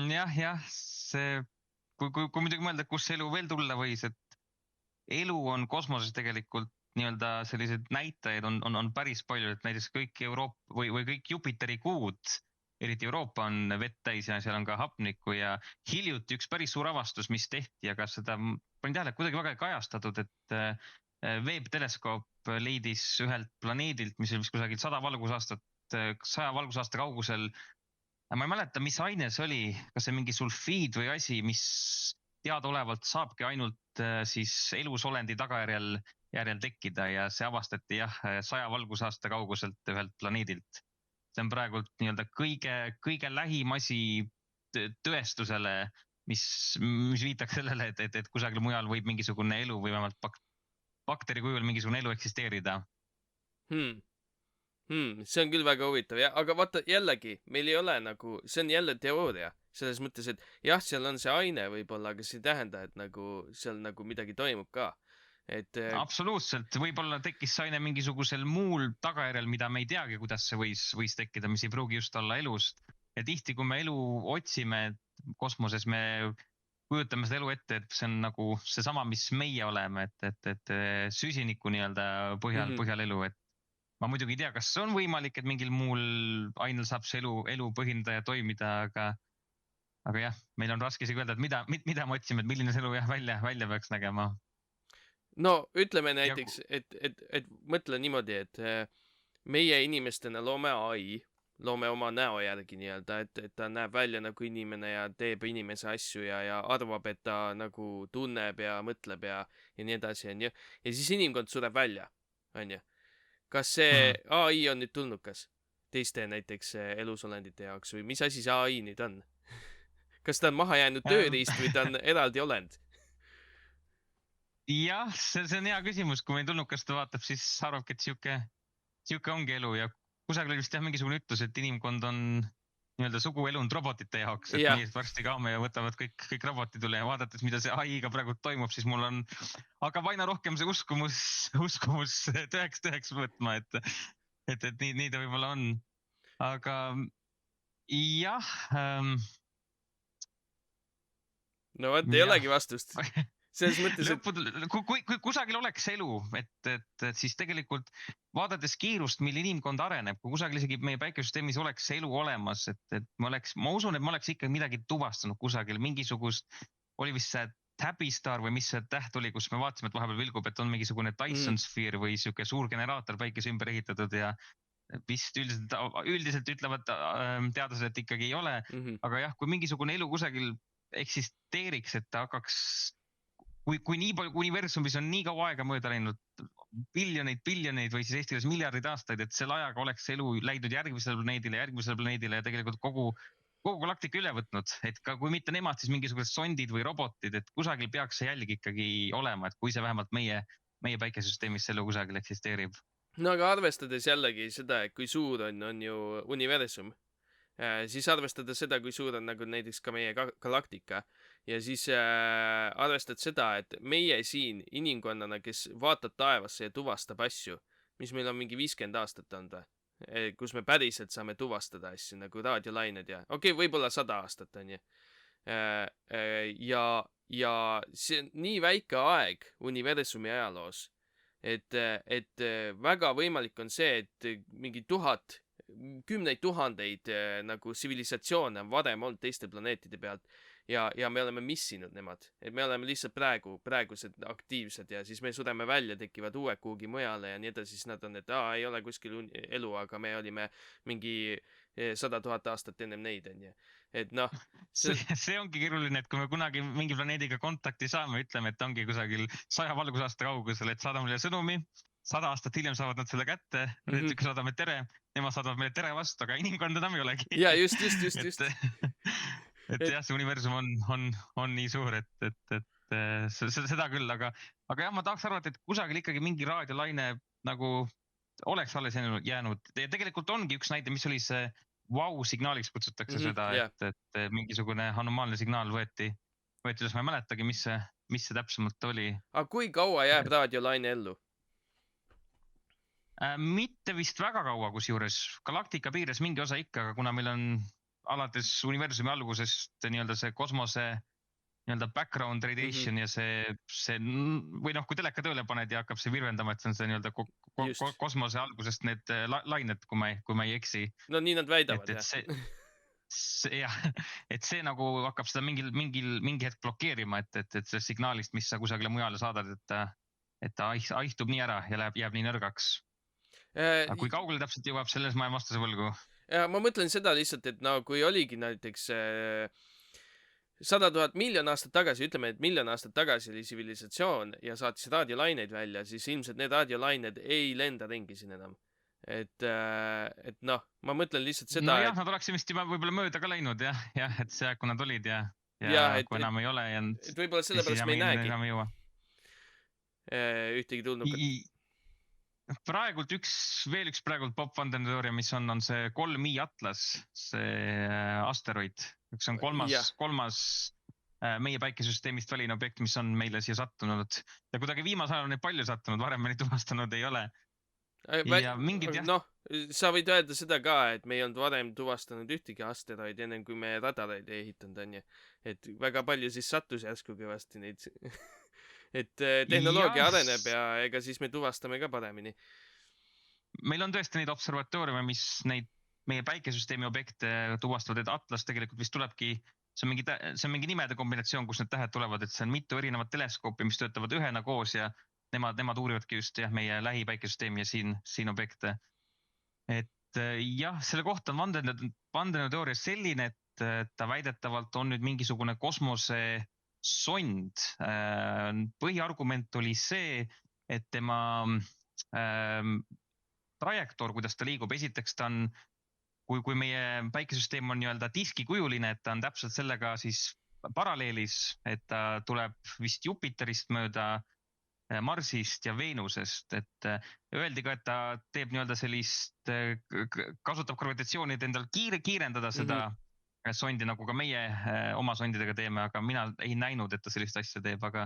Jah, see, kui muidugi mõelda, kus elu veel tulla võis, et elu on kosmoses tegelikult nii-öelda sellised näitajaid on päris palju, et näiteks kõik Euroopa või kõik Jupiteri kuud, eriti Euroopa on vett täis ja seal on ka hapnikku ja hiljuti üks päris suur avastus, mis tehti, aga seda panin tähele, kuidagi väga kajastatud, et Webb-teleskoop leidis ühelt planeedilt, mis oli vist kusagil 100 valgusaasta kaugusel. Ma ei mäleta, mis aine see oli, kas see mingi sulfiid või asi, mis teadaolevalt saabki ainult siis elusolendi tagajärjel tekkida ja see avastati 100 valgusaasta kauguselt ühelt planeedilt. See on praegult nii-öelda kõige lähim asi tõestusele, mis viitaks sellele, et kusagil mujal võib mingisugune elu või vähemalt bakteri kujul mingisugune elu eksisteerida. See on küll väga huvitav, aga vaata jällegi, meil ei ole nagu, see on jälle teooria, selles mõttes, et jah, seal on see aine võib-olla, aga see ei tähenda, et nagu seal nagu midagi toimub ka. Absoluutselt, võib-olla tekkis see aine mingisugusel muul tagajärjel, mida me ei teagi, kuidas see võis tekkida, mis ei pruugi just olla elust. Ja tihti, kui me elu otsime kosmoses, me kujutame seda elu ette, et see on nagu seesama, mis meie oleme, et süsiniku nii-öelda põhjal elu, et ma muidugi ei tea, kas see on võimalik, et mingil muul ainel saab see elu põhineda ja toimida, aga jah, meil on raske isegi öelda, et mida me otsime, et milline see elu välja peaks nägema. No ütleme näiteks, et mõtle niimoodi, et meie inimestena loome AI, loome oma näo järgi nii-öelda, et ta näeb välja nagu inimene ja teeb inimese asju ja arvab, et ta nagu tunneb ja mõtleb ja nii edasi, on ju. Ja siis inimkond sureb välja, on ju. Kas see AI on nüüd tulnukas teiste näiteks elusolendite jaoks või mis asi see AI nüüd on? Kas ta on maha jäänud tööriist või ta on eraldi olend? Jah, see on hea küsimus, kui meil tulnukast vaatab, siis arvabki, et siuke ongi elu ja kusagil oli vist mingisugune ütlus, et inimkond on nii-öelda sugu elunud robotite jaoks, et meie varsti kaome ja võtavad kõik robotid üle ja vaadates, mida see AI-ga praegu toimub, siis mul hakkab aina rohkem see uskumus tõeks võtma, et nii ta võib-olla on. Aga jah. No vot, ei olegi vastust. selles mõttes, et kui kusagil oleks elu, et siis tegelikult vaadates kiirust, mil inimkond areneb, kui kusagil isegi meie päikesüsteemis oleks elu olemas, et ma usun, et ma oleks ikka midagi tuvastanud kusagil, mingisugust, oli vist see Tabistar või mis see täht oli, kus me vaatasime, et vahepeal vilgub, et on mingisugune Dyson Sphere või sihuke suur generaator päikese ümber ehitatud ja vist üldiselt ütlevad teadlased, et ikkagi ei ole, aga jah, kui mingisugune elu kusagil eksisteeriks, et ta hakkaks, kui nii palju universumis on nii kaua aega mööda läinud, biljoneid või siis eesti keeles miljardid aastaid, et selle ajaga oleks elu läinud järgmisele planeedile ja tegelikult kogu galaktika üle võtnud, et ka kui mitte nemad, siis mingisugused sondid või robotid, et kusagil peaks see jälg ikkagi olema, et kui see vähemalt meie päikesüsteemis elu kusagil eksisteerib. No aga arvestades jällegi seda, et kui suur on ju universum, siis arvestades seda, kui suur on nagu näiteks ka meie galaktika ja siis arvestad seda, et meie siin inimkonnana, kes vaatab taevasse ja tuvastab asju, mis meil on mingi 50 aastat olnud, kus me päriselt saame tuvastada asju nagu raadiolained ja võib-olla 100 aastat on ju. Ja see on nii väike aeg universumi ajaloos, et väga võimalik on see, et mingi kümneid tuhandeid nagu tsivilisatsioone on varem olnud teiste planeetide pealt ja me oleme missinud nemad, et me oleme lihtsalt praegused aktiivsed ja siis me sureme välja, tekivad uued kuhugi mujale ja nii edasi, siis nad on, et ei ole kuskil elu, aga me olime mingi 100 000 aastat ennem neid, on ju. Et noh. See ongi keeruline, et kui me kunagi mingi planeediga kontakti saame, ütleme, et ongi kusagil 100 valgusaasta kaugusel, et saadame neile sõnumi, 100 aastat hiljem saavad nad selle kätte, kui saadame tere, nemad saadavad meile tere vastu, aga inimkond enam ei olegi. Ja just. Et jah, see universum on nii suur, et seda küll, aga jah, ma tahaks arvata, et kusagil ikkagi mingi raadiolaine nagu oleks alles jäänud. Ja tegelikult ongi üks näide, mis oli see wow-signaaliks kutsutakse seda, et mingisugune anomaalne signaal võeti, ma ei mäletagi, mis see täpsemalt oli. Aga kui kaua jääb raadiolaine ellu? Mitte vist väga kaua, kusjuures galaktika piires mingi osa ikka, aga kuna meil on alates universumi algusest nii-öelda see kosmose nii-öelda background radiation ja see või noh, kui teleka tööle paned ja hakkab see virvendama, et see on see nii-öelda kosmose algusest need lained, kui ma ei eksi. No nii nad väidavad, jah. Et see nagu hakkab seda mingi hetk blokeerima, et see signaalist, mis sa kusagile mujale saadad, et ta aihtub nii ära ja jääb nii nõrgaks. Aga kui kaugele täpselt jõuab, selles ma ei vastuse võlgu. Ja ma mõtlen seda lihtsalt, et no kui oligi näiteks 100 000 miljon aastat tagasi, ütleme, et miljon aastat tagasi oli tsivilisatsioon ja saatis raadiolaineid välja, siis ilmselt need raadiolained ei lenda ringi siin enam. Et noh, ma mõtlen lihtsalt seda... No jah, nad oleks vist juba võib-olla mööda ka läinud, jah, et see, kui nad olid ja kui enam ei ole. Et võib-olla sellepärast me ei näegi ühtegi tulnud. Praegult veel üks pop vandenõuteooria, mis on see 3i Atlas, see asteroid. Üks on kolmas meie päikesüsteemist väline objekt, mis on meile siia sattunud. Ja kuidagi viimasel ajal on neid palju sattunud, varem me neid tuvastanud ei ole. Noh, sa võid öelda seda ka, et me ei olnud varem tuvastanud ühtegi asteroidi enne kui me radareid ei ehitanud, on ju. Et väga palju siis sattus järsku kõvasti neid... Et tehnoloogia areneb ja ega siis me tuvastame ka paremini. Meil on tõesti neid observatooriume, mis neid meie päikesüsteemi objekte tuvastavad, et Atlas tegelikult vist tulebki, see on mingi nimede kombinatsioon, kus need tähed tulevad, et see on mitu erinevat teleskoopi, mis töötavad ühena koos ja nemad uurivadki just meie lähipäikesüsteemi ja siin objekte. Et jah, selle kohta on vandenõuteooria selline, et ta väidetavalt on nüüd mingisugune kosmose sond. Põhiargument oli see, et tema trajektoor, kuidas ta liigub, esiteks ta on, kui meie päikesüsteem on nii-öelda diskikujuline, et ta on täpselt sellega siis paralleelis, et ta tuleb vist Jupiterist mööda Marsist ja Veenusest, et öeldi ka, et ta teeb nii-öelda sellist, kasutab gravitatsiooni, et endal kiirendada seda sondi, nagu ka meie oma sondidega teeme, aga mina ei näinud, et ta sellist asja teeb, aga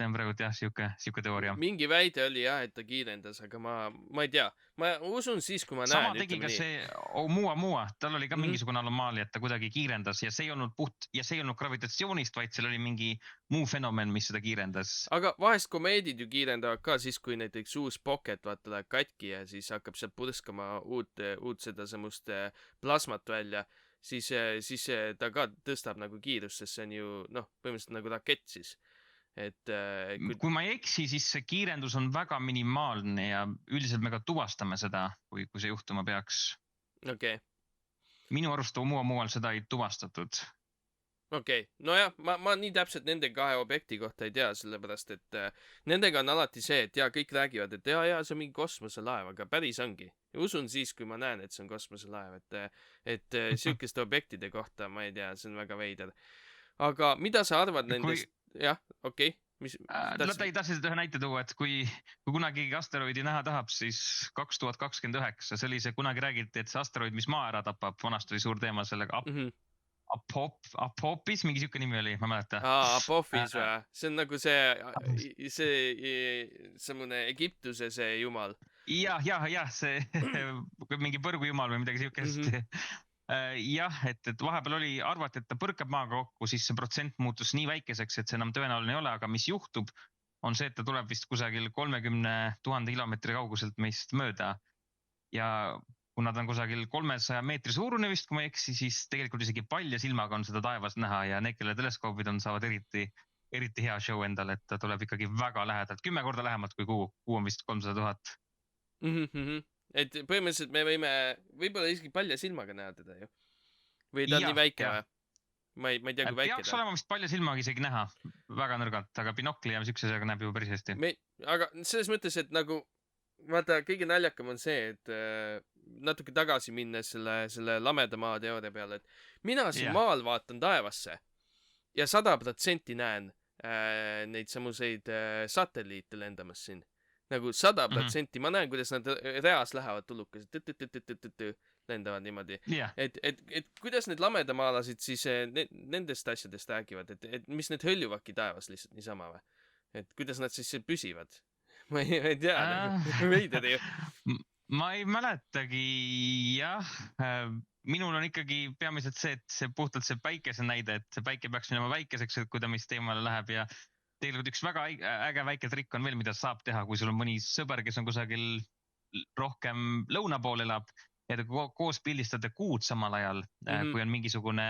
see on praegu jah, siuke teooria. mingi väide oli jah, et ta kiirendas, aga ma ei tea. Ma usun siis, kui ma Sama näen, tegi ütleme ka nii. see Oumuamua, tal oli ka Mhm. mingisugune anomaalia, et ta kuidagi kiirendas ja see ei olnud gravitatsioonist, vaid seal oli mingi muu fenomen, mis seda kiirendas. Aga vahest komeedid ju kiirendavad ka siis, kui näiteks uus Pocket vaata läheb katki ja siis hakkab sealt purskama uut sedasamust plasmat välja, siis ta ka tõstab nagu kiirust, sest see on ju noh, põhimõtteliselt nagu rakett siis. Et Kui ma ei eksi, siis see kiirendus on väga minimaalne ja üldiselt me ka tuvastame seda, kui see juhtuma peaks. okei. Minu arust Oumuamual seda ei tuvastatud. Okei, nojah, ma nii täpselt nende kahe objekti kohta ei tea, sellepärast et nendega on alati see, et jaa, kõik räägivad, et jaa, see on mingi kosmoselaev, aga päris ongi. Ja usun siis, kui ma näen, et see on kosmoselaev, et sihukeste objektide kohta, ma ei tea, see on väga veider. Aga mida sa arvad nendest? Jah, okei. Tahtsin ühe näite tuua, et kui kunagi asteroidi näha tahab, siis 2029, see oli see, kunagi räägiti, et see asteroid, mis maa ära tapab, vanasti oli suur teema sellega, Apophis, mingi siuke nimi oli, ma ei mäleta. Apophis või? See on nagu see mõne Egiptuse see jumal. Jah, see mingi põrgujumal või midagi siukest. Jah, et vahepeal arvati, et ta põrkab maaga kokku, siis see protsent muutus nii väikeseks, et see enam tõenäoline ei ole, aga mis juhtub, on see, et ta tuleb vist kusagil 30 000 kilomeetri kauguselt meist mööda. Ja kuna ta on kusagil 300 meetri suurune vist, kui ma ei eksi, siis tegelikult isegi palja silmaga on seda taevas näha ja need, kelle teleskoobid on, saavad eriti hea show endale, et ta tuleb ikkagi väga lähedalt, 10 korda lähemalt kui kuu. Kuu on vist 300 000. Et põhimõtteliselt me võime võib-olla isegi palja silmaga näha teda ju. Või ta on nii väike või? Ma ei tea, kui väike ta on. Peaks olema vist palja silmaga isegi näha väga nõrgalt, aga binokli ja siukse asjaga näeb ju päris hästi. Aga selles mõttes, et nagu vaata, kõige naljakam on see, et natuke tagasi minnes selle lameda maa teooria peale, et mina siin maal vaatan taevasse ja 100% näen neid samuseid satelliite lendamas siin. Nagu 100%. Ma näen, kuidas nad reas lähevad tulukesed. Lendavad niimoodi. Et kuidas need lamedamaalased siis nendest asjadest räägivad, et mis need hõljuvadki taevas lihtsalt niisama või? Et kuidas nad siis püsivad? Ma ei tea, veider ju. Ma ei mäletagi, jah. Minul on ikkagi peamiselt see, et see puhtalt see päikese näide, et see päike peaks minema väikeseks, et kui ta meist eemale läheb ja tegelikult üks väga äge väike trikk on veel, mida saab teha, kui sul on mõni sõber, kes on kusagil rohkem lõuna pool elab ja te koos pildistate kuud samal ajal, kui on mingisugune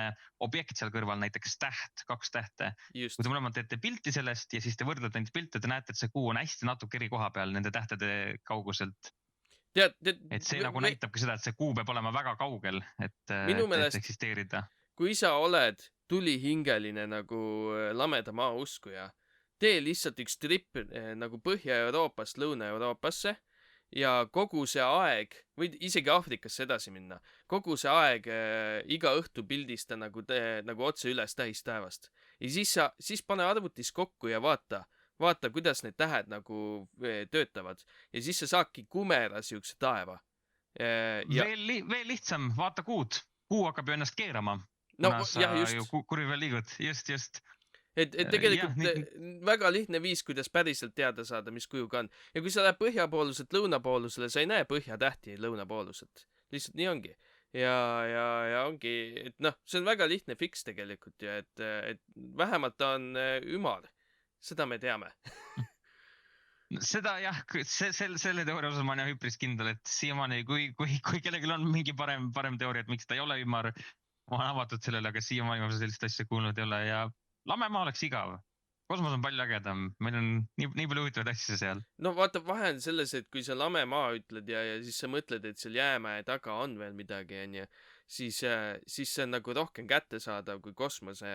objekt seal kõrval, näiteks täht, 2 tähte. Kui te mõlemad teete pilti sellest ja siis te võrdlete neid pilte, te näete, et see kuu on hästi natuke eri koha peal nende tähtede kauguselt. Et see nagu näitabki seda, et see kuu peab olema väga kaugel, et eksisteerida. Kui sa oled tulihingeline nagu lameda maa uskuja, tee lihtsalt üks trip nagu Põhja-Euroopast Lõuna-Euroopasse ja kogu see aeg, võid isegi Aafrikasse edasi minna, kogu see aeg iga õhtu pildista nagu otse üles tähistaevast. Ja siis pane arvutis kokku ja vaata, kuidas need tähed nagu töötavad. Ja siis sa saadki kumera siukse taeva. Veel lihtsam, vaata kuud. Kuu hakkab ju ennast keerama. Kuna sa ju kuri veel liigud. Just. Et tegelikult väga lihtne viis, kuidas päriselt teada saada, mis kujuga on. Ja kui sa lähed põhjapooluselt lõunapoolusele, sa ei näe põhjatähti lõunapooluselt. Lihtsalt nii ongi. Ja ongi, et noh, see on väga lihtne fix tegelikult ja et vähemalt ta on ümar. Seda me teame. Seda jah, selle teooria osas ma olen üpris kindel, et siiamaani, kui kellelgi on mingi parem teooria, et miks ta ei ole ümar, ma olen avatud sellele, aga siiamaani ma sellist asja kuulnud ei ole ja Lamemaa oleks igav. Kosmos on palju ägedam. Meil on nii palju huvitavaid asju seal. No vaata, vahe on selles, et kui sa Lamemaa ütled ja siis sa mõtled, et seal jäämäe taga on veel midagi, siis see on nagu rohkem kättesaadav kui kosmose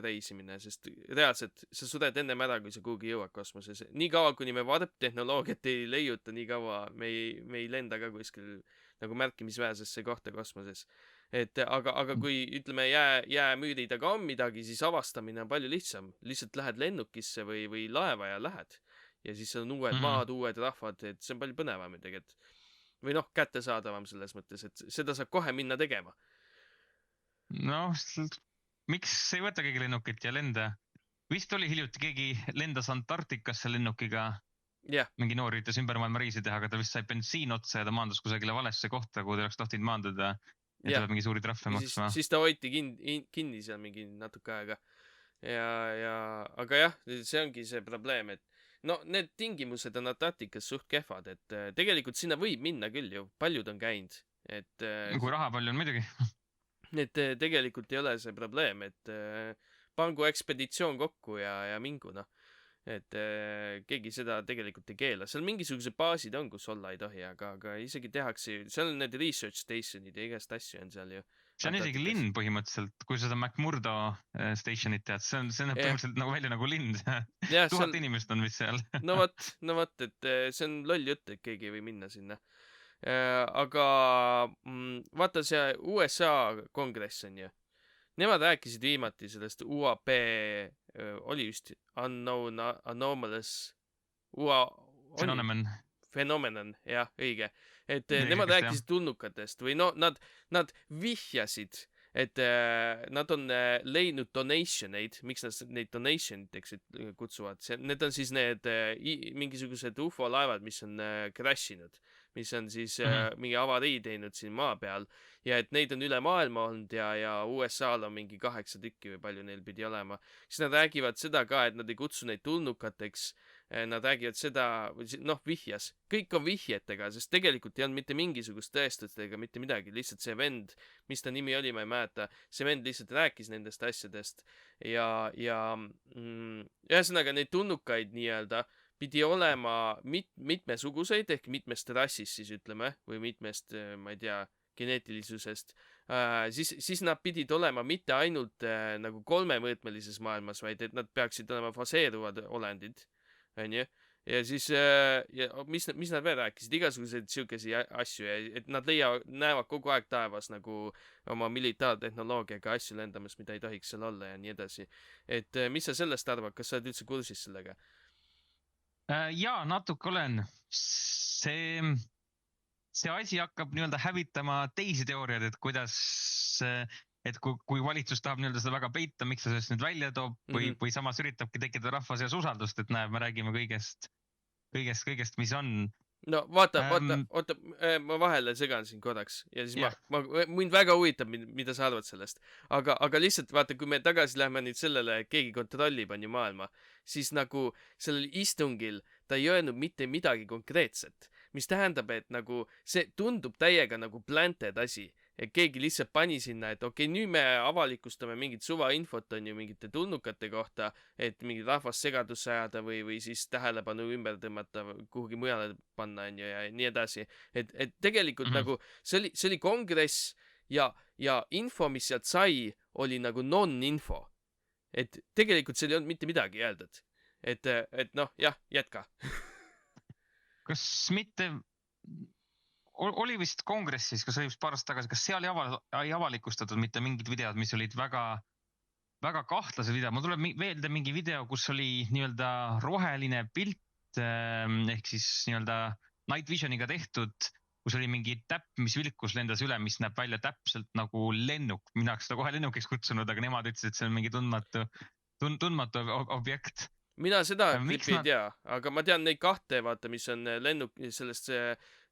reisimine, sest reaalselt sa sured ennem ära, kui sa kuhugi jõuad kosmoses. Nii kaua, kuni me varptehnoloogiat ei leiuta, nii kaua me ei lenda ka kuskil nagu märkimisväärsesse kohta kosmoses. Aga kui ütleme jäämüüri taga on midagi, siis avastamine on palju lihtsam. Lihtsalt lähed lennukisse või laeva ja lähed. Ja siis on uued maad, uued rahvad, et see on palju põnevam tegelikult. Või noh, kättesaadavam selles mõttes, et seda saab kohe minna tegema. Noh, miks ei võta keegi lennukit ja lenda? vist oli hiljuti keegi lendas Antarktikasse lennukiga, jah , mingi noor üritas ümber maailma reisi teha, aga ta vist sai bensiin otsa ja ta maandus kusagile valesse kohta, kuhu ta oleks tohtinud maanduda ja jah . tuleb mingi suuri trahve ja maksma . siis ta hoiti kinni seal mingi natuke aega . ja , aga jah , see ongi see probleem , et no need tingimused on Antarktikas suht kehvad , et tegelikult sinna võib minna küll ju , paljud on käinud , et kui raha palju on muidugi . tegelikult ei ole see probleem , et pangu ekspeditsioon kokku ja mingu noh , et keegi seda tegelikult ei keela , seal mingisugused baasid on , kus olla ei tohi , aga isegi tehakse , seal on need research station'id ja igast asju on seal ju . see on isegi linn põhimõtteliselt , kui seda McMurdo station'it tead , see näeb Jah. põhimõtteliselt nagu välja nagu linn . jah , 1000 inimest on vist seal . no vot , et see on loll jutt , et keegi ei või minna sinna . aga vaata see USA kongress on ju , nemad rääkisid viimati sellest UAP , oli vist unknown anomalous , phenomenon , jah , õige . et Õige, nemad just, jah. rääkisid tulnukatest või no nad vihjasid , et nad on leidnud donation eid , miks nad neid donation iteks kutsuvad , need on siis need mingisugused ufo laevad , mis on crash inud , mis on siis mingi avarii teinud siin maa peal ja et neid on üle maailma olnud ja USA-l on mingi 8 tükki või palju neil pidi olema . siis nad räägivad seda ka , et nad ei kutsu neid tulnukateks . Nad räägivad seda , noh vihjas , kõik on vihjetega , sest tegelikult ei olnud mitte mingisugust tõestust ega mitte midagi , lihtsalt see vend , mis ta nimi oli , ma ei mäleta , see vend lihtsalt rääkis nendest asjadest ja ühesõnaga neid tulnukaid nii-öelda pidi olema mitmesuguseid ehk mitmest rassist siis ütleme või mitmest , ma ei tea , geneetilisusest , siis nad pidid olema mitte ainult nagu kolmemõõtmelises maailmas , vaid et nad peaksid olema faseeruvad olendid , onju . ja siis , mis nad veel rääkisid , igasuguseid siukesi asju ja et nad näevad kogu aeg taevas nagu oma militaartehnoloogiaga asju lendamas , mida ei tohiks seal olla ja nii edasi . et mis sa sellest arvad , kas sa oled üldse kursis sellega ? jaa , natuke olen . see asi hakkab nii-öelda hävitama teisi teooriaid , et kuidas , et kui valitsus tahab nii-öelda seda väga peita , miks ta sellest nüüd välja toob või samas üritabki tekitada rahva seas usaldust , et näe , me räägime kõigest , mis on . no vaata , oota , ma vahele segan siin korraks ja siis mind väga huvitab , mida sa arvad sellest , aga lihtsalt vaata , kui me tagasi lähme nüüd sellele , et keegi kontrollib , on ju maailma , siis nagu sellel istungil ta ei öelnud mitte midagi konkreetset , mis tähendab , et nagu see tundub täiega nagu planted asi , et keegi lihtsalt pani sinna , et okei , nüüd me avalikustame mingit suvainfot , on ju , mingite tulnukate kohta , et mingi rahvast segadusse ajada või siis tähelepanu ümber tõmmata , kuhugi mujale panna , on ju , ja nii edasi . et tegelikult nagu see oli kongress ja info , mis sealt sai , oli nagu non-info . et tegelikult seal ei olnud mitte midagi öeldud . et noh , jah , jätka . kas mitte , oli vist kongressis , kas oli vist paar aastat tagasi , kas seal ei avalikustatud mitte mingid videod , mis olid väga kahtlased videod , mul tuleb meelde mingi video , kus oli nii-öelda roheline pilt ehk siis nii-öelda night visioniga tehtud , kus oli mingi täpp , mis vilkus lendas üle , mis näeb välja täpselt nagu lennuk , mina oleks seda kohe lennukiks kutsunud , aga nemad ütlesid , et see on mingi tundmatu objekt . mina seda klippi ei tea , aga ma tean neid kahte , vaata , mis on lennuk , sellest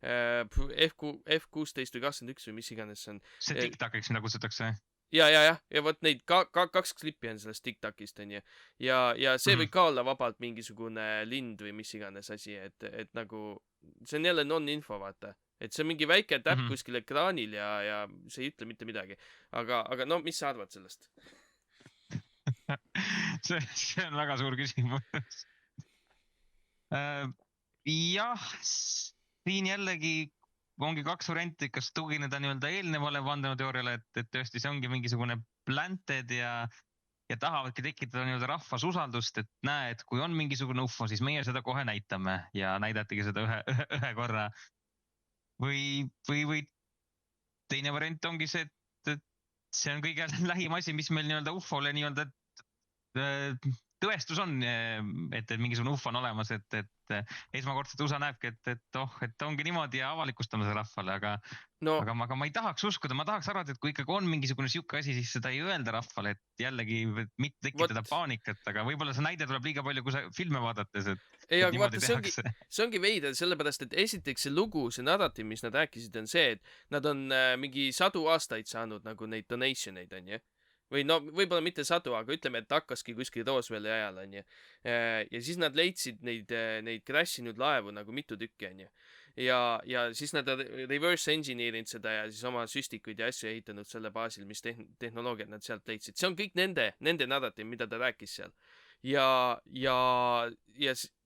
F-16 või 21 või mis iganes see on . see TikTok , eks mida kutsutakse . ja vot neid kaks klippi on sellest TikTokist onju . ja see võib ka olla vabalt mingisugune lind või mis iganes asi , et nagu see on jälle non-info , vaata , et see on mingi väike täpp kuskil ekraanil ja see ei ütle mitte midagi . aga no mis sa arvad sellest ? see on väga suur küsimus . jah , siin jällegi ongi kaks varianti , kas tugineda nii-öelda eelnevale vandenõuteooriale , et tõesti see ongi mingisugune planted ja tahavadki tekitada nii-öelda rahvas usaldust , et näe , et kui on mingisugune ufo , siis meie seda kohe näitame ja näidatagi seda ühe korra . või teine variant ongi see , et see on kõige lähim asi , mis meil nii-öelda ufole nii-öelda tõestus on, et mingisugune ufo on olemas, et esmakordselt USA näebki, et ongi niimoodi ja avalikustame seda rahvale, no aga ma ei tahaks uskuda, ma tahaks arvata, et kui ikkagi on mingisugune sihuke asi, siis seda ei öelda rahvale, et jällegi mitte tekitada vot paanikat, aga võib-olla see näide tuleb liiga palju, kui sa filme vaadates, ei, et aga niimoodi vaata, tehakse. see ongi veider, sellepärast et esiteks see lugu, see narratiiv, mis nad rääkisid, on see, et nad on mingi 100 aastaid saanud nagu neid donation eid, onju. Või no võib-olla mitte 100, aga ütleme, et hakkaski kuskil Roosevelti ajal, onju. Ja siis nad leidsid neid crashinud laevu nagu mitu tükki, onju. Ja siis nad reverse engineerinud seda ja siis oma süstikuid ja asju ehitanud selle baasil, mis tehnoloogiat nad sealt leidsid. See on kõik nende narratiiv, mida ta rääkis seal. ja, ja,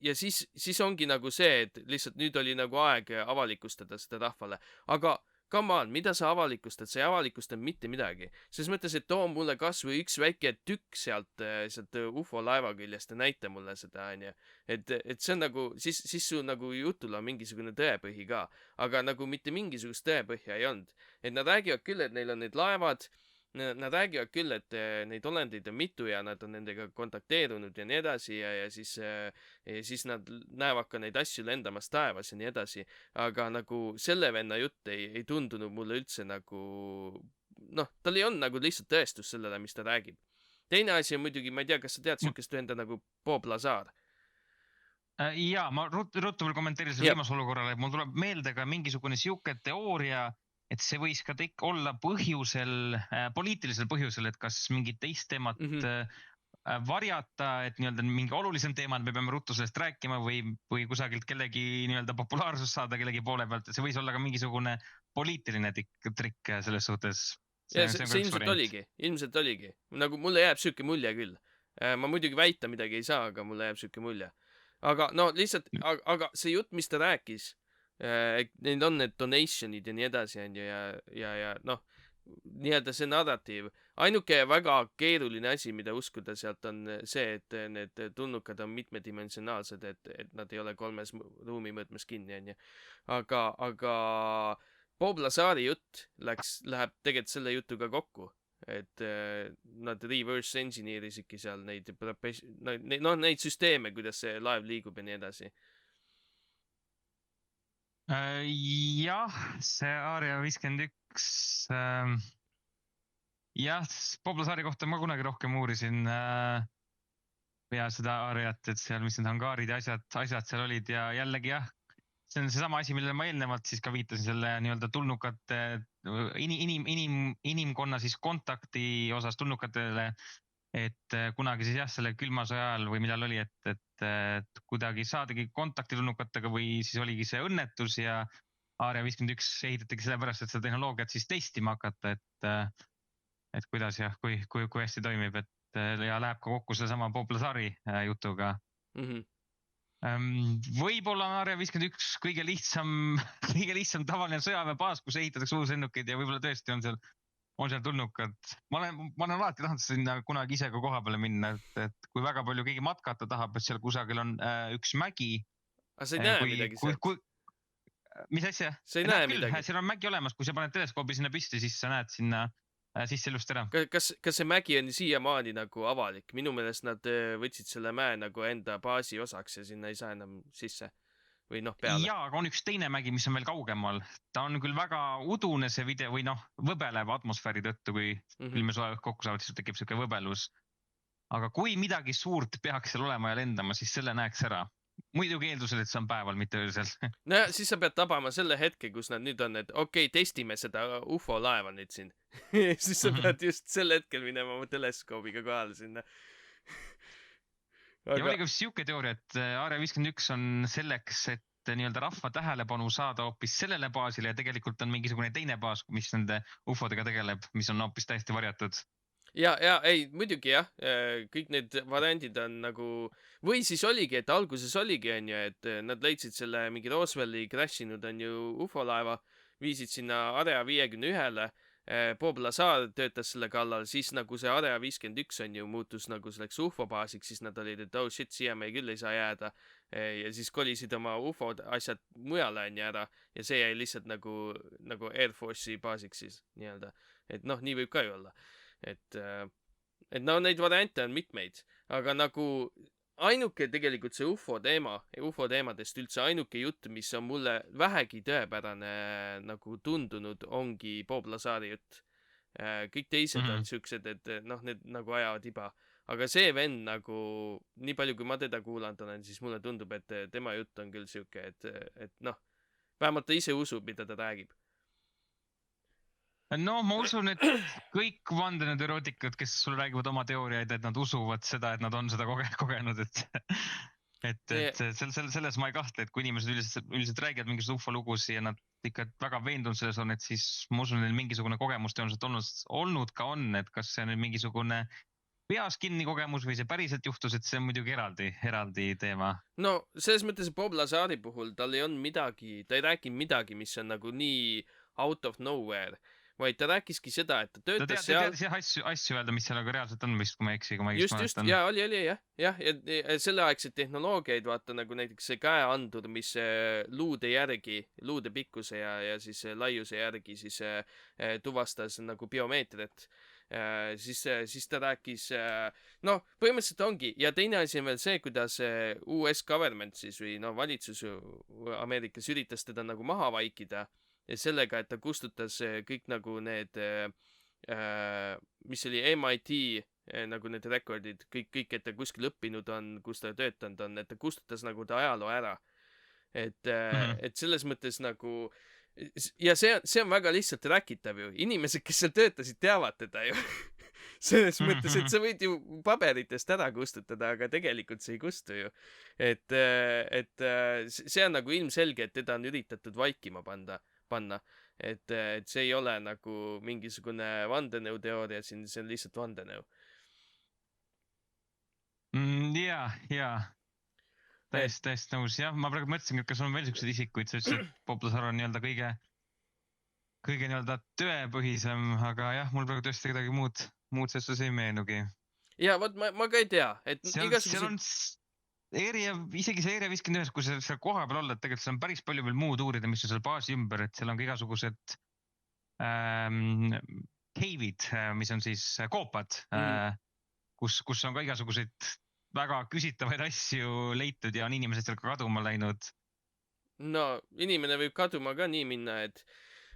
ja siis ongi nagu see, et lihtsalt nüüd oli nagu aeg avalikustada seda rahvale, aga come on, mida sa avalikustad, sa ei avalikustanud mitte midagi. Selles mõttes, et too mulle kasvõi üks väike tükk sealt UFO laeva küljest ja näita mulle seda, onju. Et see on nagu, siis su nagu jutul on mingisugune tõepõhi ka, aga nagu mitte mingisugust tõepõhja ei olnud. Et nad räägivad küll, et neil on need laevad, nad räägivad küll, et neid olendeid on mitu ja nad on nendega kontakteerunud ja nii edasi ja siis nad näevad ka neid asju lendamas taevas ja nii edasi. Aga nagu selle venna jutt ei tundunud mulle üldse nagu, noh, tal ei olnud nagu lihtsalt tõestus sellele, mis ta räägib. Teine asi on muidugi, ma ei tea, kas sa tead sihukest venda nagu Bob Lazar? Ja ma ruttu veel kommenteerin selle viimase olukorrale, et mul tuleb meelde ka mingisugune sihuke teooria, et see võis ka olla põhjusel, poliitilisel põhjusel, et kas mingit teist teemat varjata, et nii-öelda mingi olulisem teema, me peame ruttu sellest rääkima või kusagilt kellegi nii-öelda populaarsust saada kellegi poole pealt, et see võis olla ka mingisugune poliitiline trikk selles suhtes. Ja see ilmselt oligi. Nagu mulle jääb siuke mulje küll. Ma muidugi väita midagi ei saa, aga mulle jääb siuke mulje. Aga no lihtsalt, aga see jutt, mis ta rääkis, need on need donation'id ja nii edasi, onju, ja noh, nii-öelda see narratiiv. Ainuke väga keeruline asi, mida uskuda sealt on see, et need tulnukad on mitmedimensionaalsed, et nad ei ole 3 ruumi mõõtmes kinni, onju. Aga Bob Lazari jutt läheb tegelikult selle jutuga kokku, et nad reverse engineerisidki seal neid süsteeme, kuidas see laev liigub ja nii edasi. Jah, see Area 51, jah, Bob Lazari kohta ma kunagi rohkem uurisin ja seda Ariat, et seal, mis need hangaarid ja asjad seal olid ja jällegi jah, see on seesama asi, millele ma eelnevalt siis ka viitasin, selle nii-öelda tulnukate, inimkonna siis kontakti osas tulnukatele, et kunagi siis jah, selle külma sõja ajal või millal oli, et kuidagi saadagi kontakti tulnukatega või siis oligi see õnnetus ja Area 51 ehitatagi sellepärast, et seda tehnoloogiat siis testima hakata, et kuidas jah, kui hästi toimib, et ja läheb ka kokku sellesama Bob Lazari jutuga. Võib-olla on Area 51 kõige lihtsam tavaline sõjaväebaas, kus ehitatakse uuslennukeid ja võib-olla tõesti on seal tulnukad. Ma olen alati tahtnud sinna kunagi ise ka koha peale minna, et kui väga palju keegi matkata tahab, et seal kusagil on üks mägi. Aga sa ei näe midagi sealt? Mis asja? Sa ei näe midagi? Seal on mägi olemas, kui sa paned teleskoobi sinna püsti, siis sa näed sinna sisse ilusti ära. Kas see mägi on siiamaani nagu avalik? Minu meelest nad võtsid selle mäe nagu enda baasi osaks ja sinna ei saa enam sisse või noh peale. Jaa, aga on üks teine mägi, mis on veel kaugemal. Ta on küll väga udune see video või noh, võbeleb atmosfääri tõttu, kui ilme soojad kokku saavad, siis tekib siuke võbelus. Aga kui midagi suurt peaks seal olema ja lendama, siis selle näeks ära. Muidugi eeldusel, et see on päeval, mitte öösel. No ja siis sa pead tabama selle hetke, kus nad nüüd on, et okei, testime seda UFO laeva nüüd siin. Siis sa pead just sel hetkel minema oma teleskoobiga kohale sinna. Ja oli ka siuke teooria, et Area 51 on selleks, et nii-öelda rahva tähelepanu saada hoopis sellele baasile ja tegelikult on mingisugune teine baas, mis nende UFO-dega tegeleb, mis on hoopis täiesti varjatud. Ja ei, muidugi jah, kõik need variandid on nagu, või siis oligi, et alguses oligi, onju, et nad leidsid selle mingi Roosevelti crashinud onju UFO laeva, viisid sinna Area 51-le, Bob Lazar töötas selle kallal, siis nagu see Area 51 onju muutus nagu selleks UFO baasiks, siis nad olid, et oh shit, siia me küll ei saa jääda. Ja siis kolisid oma UFO asjad mujale onju ära ja see jäi lihtsalt nagu Air Force'i baasiks siis nii-öelda, et noh, nii võib ka ju olla. Et et no neid variante on mitmeid, aga nagu ainuke tegelikult see UFO teemadest üldse ainuke jutt, mis on mulle vähegi tõepärane nagu tundunud, ongi Bob Lazari jutt. Kõik teised on siuksed, et noh, need nagu ajavad iba. Aga see vend nagu, nii palju kui ma teda kuulanud olen, siis mulle tundub, et tema jutt on küll siuke, et noh, vähemalt ta ise usub, mida ta räägib. No ma usun, et kõik vandenõuteoreetikud, kes sul räägivad oma teooriaid, et nad usuvad seda, et nad on seda kogenud, et selles ma ei kahtle, et kui inimesed üldiselt räägivad mingisugust UFO lugusid ja nad ikka väga veendunud selles on, et siis ma usun, et mingisugune kogemus tõenäoliselt olnud ka on, et kas see on nüüd mingisugune peas kinni kogemus või see päriselt juhtus, et see on muidugi eraldi teema. No selles mõttes Bob Lazari puhul tal ei olnud midagi, ta ei rääkinud midagi, mis on nagu nii out of nowhere, vaid ta rääkiski seda, et ta töötas seal. Ta teadis asju öelda, mis seal aga reaalselt on vist, kui ma ei eksi, kui ma just, ja oli jah, ja selleaegseid tehnoloogiaid, vaata nagu näiteks see käeandur, mis luude järgi, luude pikkuse ja siis laiuse järgi siis tuvastas nagu biomeetriat. Siis ta rääkis, noh, põhimõtteliselt ongi, ja teine asi on veel see, kuidas US government siis või no valitsus Ameerikas üritas teda nagu maha vaikida ja sellega, et ta kustutas kõik nagu need, mis oli MIT nagu need rekordid, kõik, et ta kuskil õppinud on, kus ta töötanud on, et ta kustutas nagu ta ajaloo ära. Et selles mõttes nagu, ja see on väga lihtsalt rääkitav ju, inimesed, kes seal töötasid, teavad teda ju. Selles mõttes, et sa võid ju paberitest ära kustutada, aga tegelikult see ei kustu ju. Et see on nagu ilmselge, et teda on üritatud vaikima panna. Et see ei ole nagu mingisugune vandenõuteooria siin, see on lihtsalt vandenõu. Jaa. Täiesti nõus, jah. Ma praegu mõtlesin, et kas on veel selliseid isikuid, sa ütlesid, et Bob Lazar on nii-öelda kõige nii-öelda tõepõhisem, aga jah, mul praegu tõesti kedagi muud selles ei meenugi. Ja vot ma ka ei tea, et seal on isegi see Area 51, kui seal koha peal olla, et tegelikult seal on päris palju veel muud uurida, mis on seal baasi ümber, et seal on ka igasugused cave'id, mis on siis koopad, kus on ka igasuguseid väga küsitavaid asju leitud ja on inimesed seal ka kaduma läinud. No, inimene võib kaduma ka nii minna, et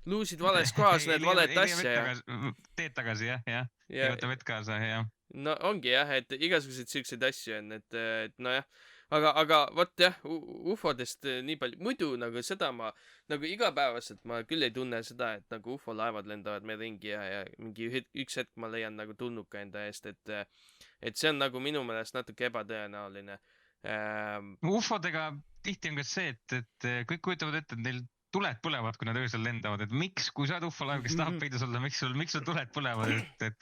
luusid vales kohas, need valet asja. Teed tagasi, jah. Ei võta vett kaasa, jah. No ongi jah, et igasuguseid siukseid asju on, et nojah. Aga vot jah, UFO-dest nii palju. Muidu nagu seda ma, nagu igapäevaselt ma küll ei tunne seda, et nagu UFO-laevad lendavad meil ringi ja mingi üks hetk ma leian nagu tulnuka enda eest, et see on nagu minu meelest natuke ebatõenäoline. UFO-dega tihti on ka see, et kõik kujutavad ette, et neil tuled põlevad, kui nad öösel lendavad, et miks, kui sa oled UFO-laev, kes tahab peidus olla, miks sul tuled põlevad, et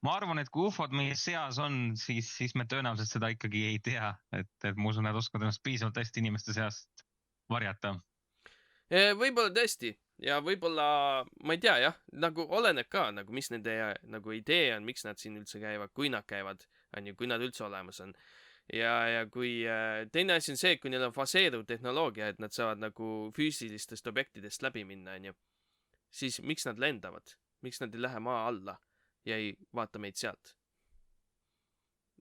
ma arvan, et kui UFO-d meie seas on, siis me tõenäoliselt seda ikkagi ei tea, et ma usun, nad oskavad ennast piisavalt hästi inimeste seast varjata. Võib-olla tõesti ja võib-olla, ma ei tea jah, nagu oleneb ka, nagu mis nende nagu idee on, miks nad siin üldse käivad, kui nad käivad, on ju, kui nad üldse olemas on. Ja kui teine asi on see, kui neil on faseeruv tehnoloogia, et nad saavad nagu füüsilistest objektidest läbi minna, on ju, siis miks nad lendavad? Miks nad ei lähe maa alla ja ei vaata meid sealt?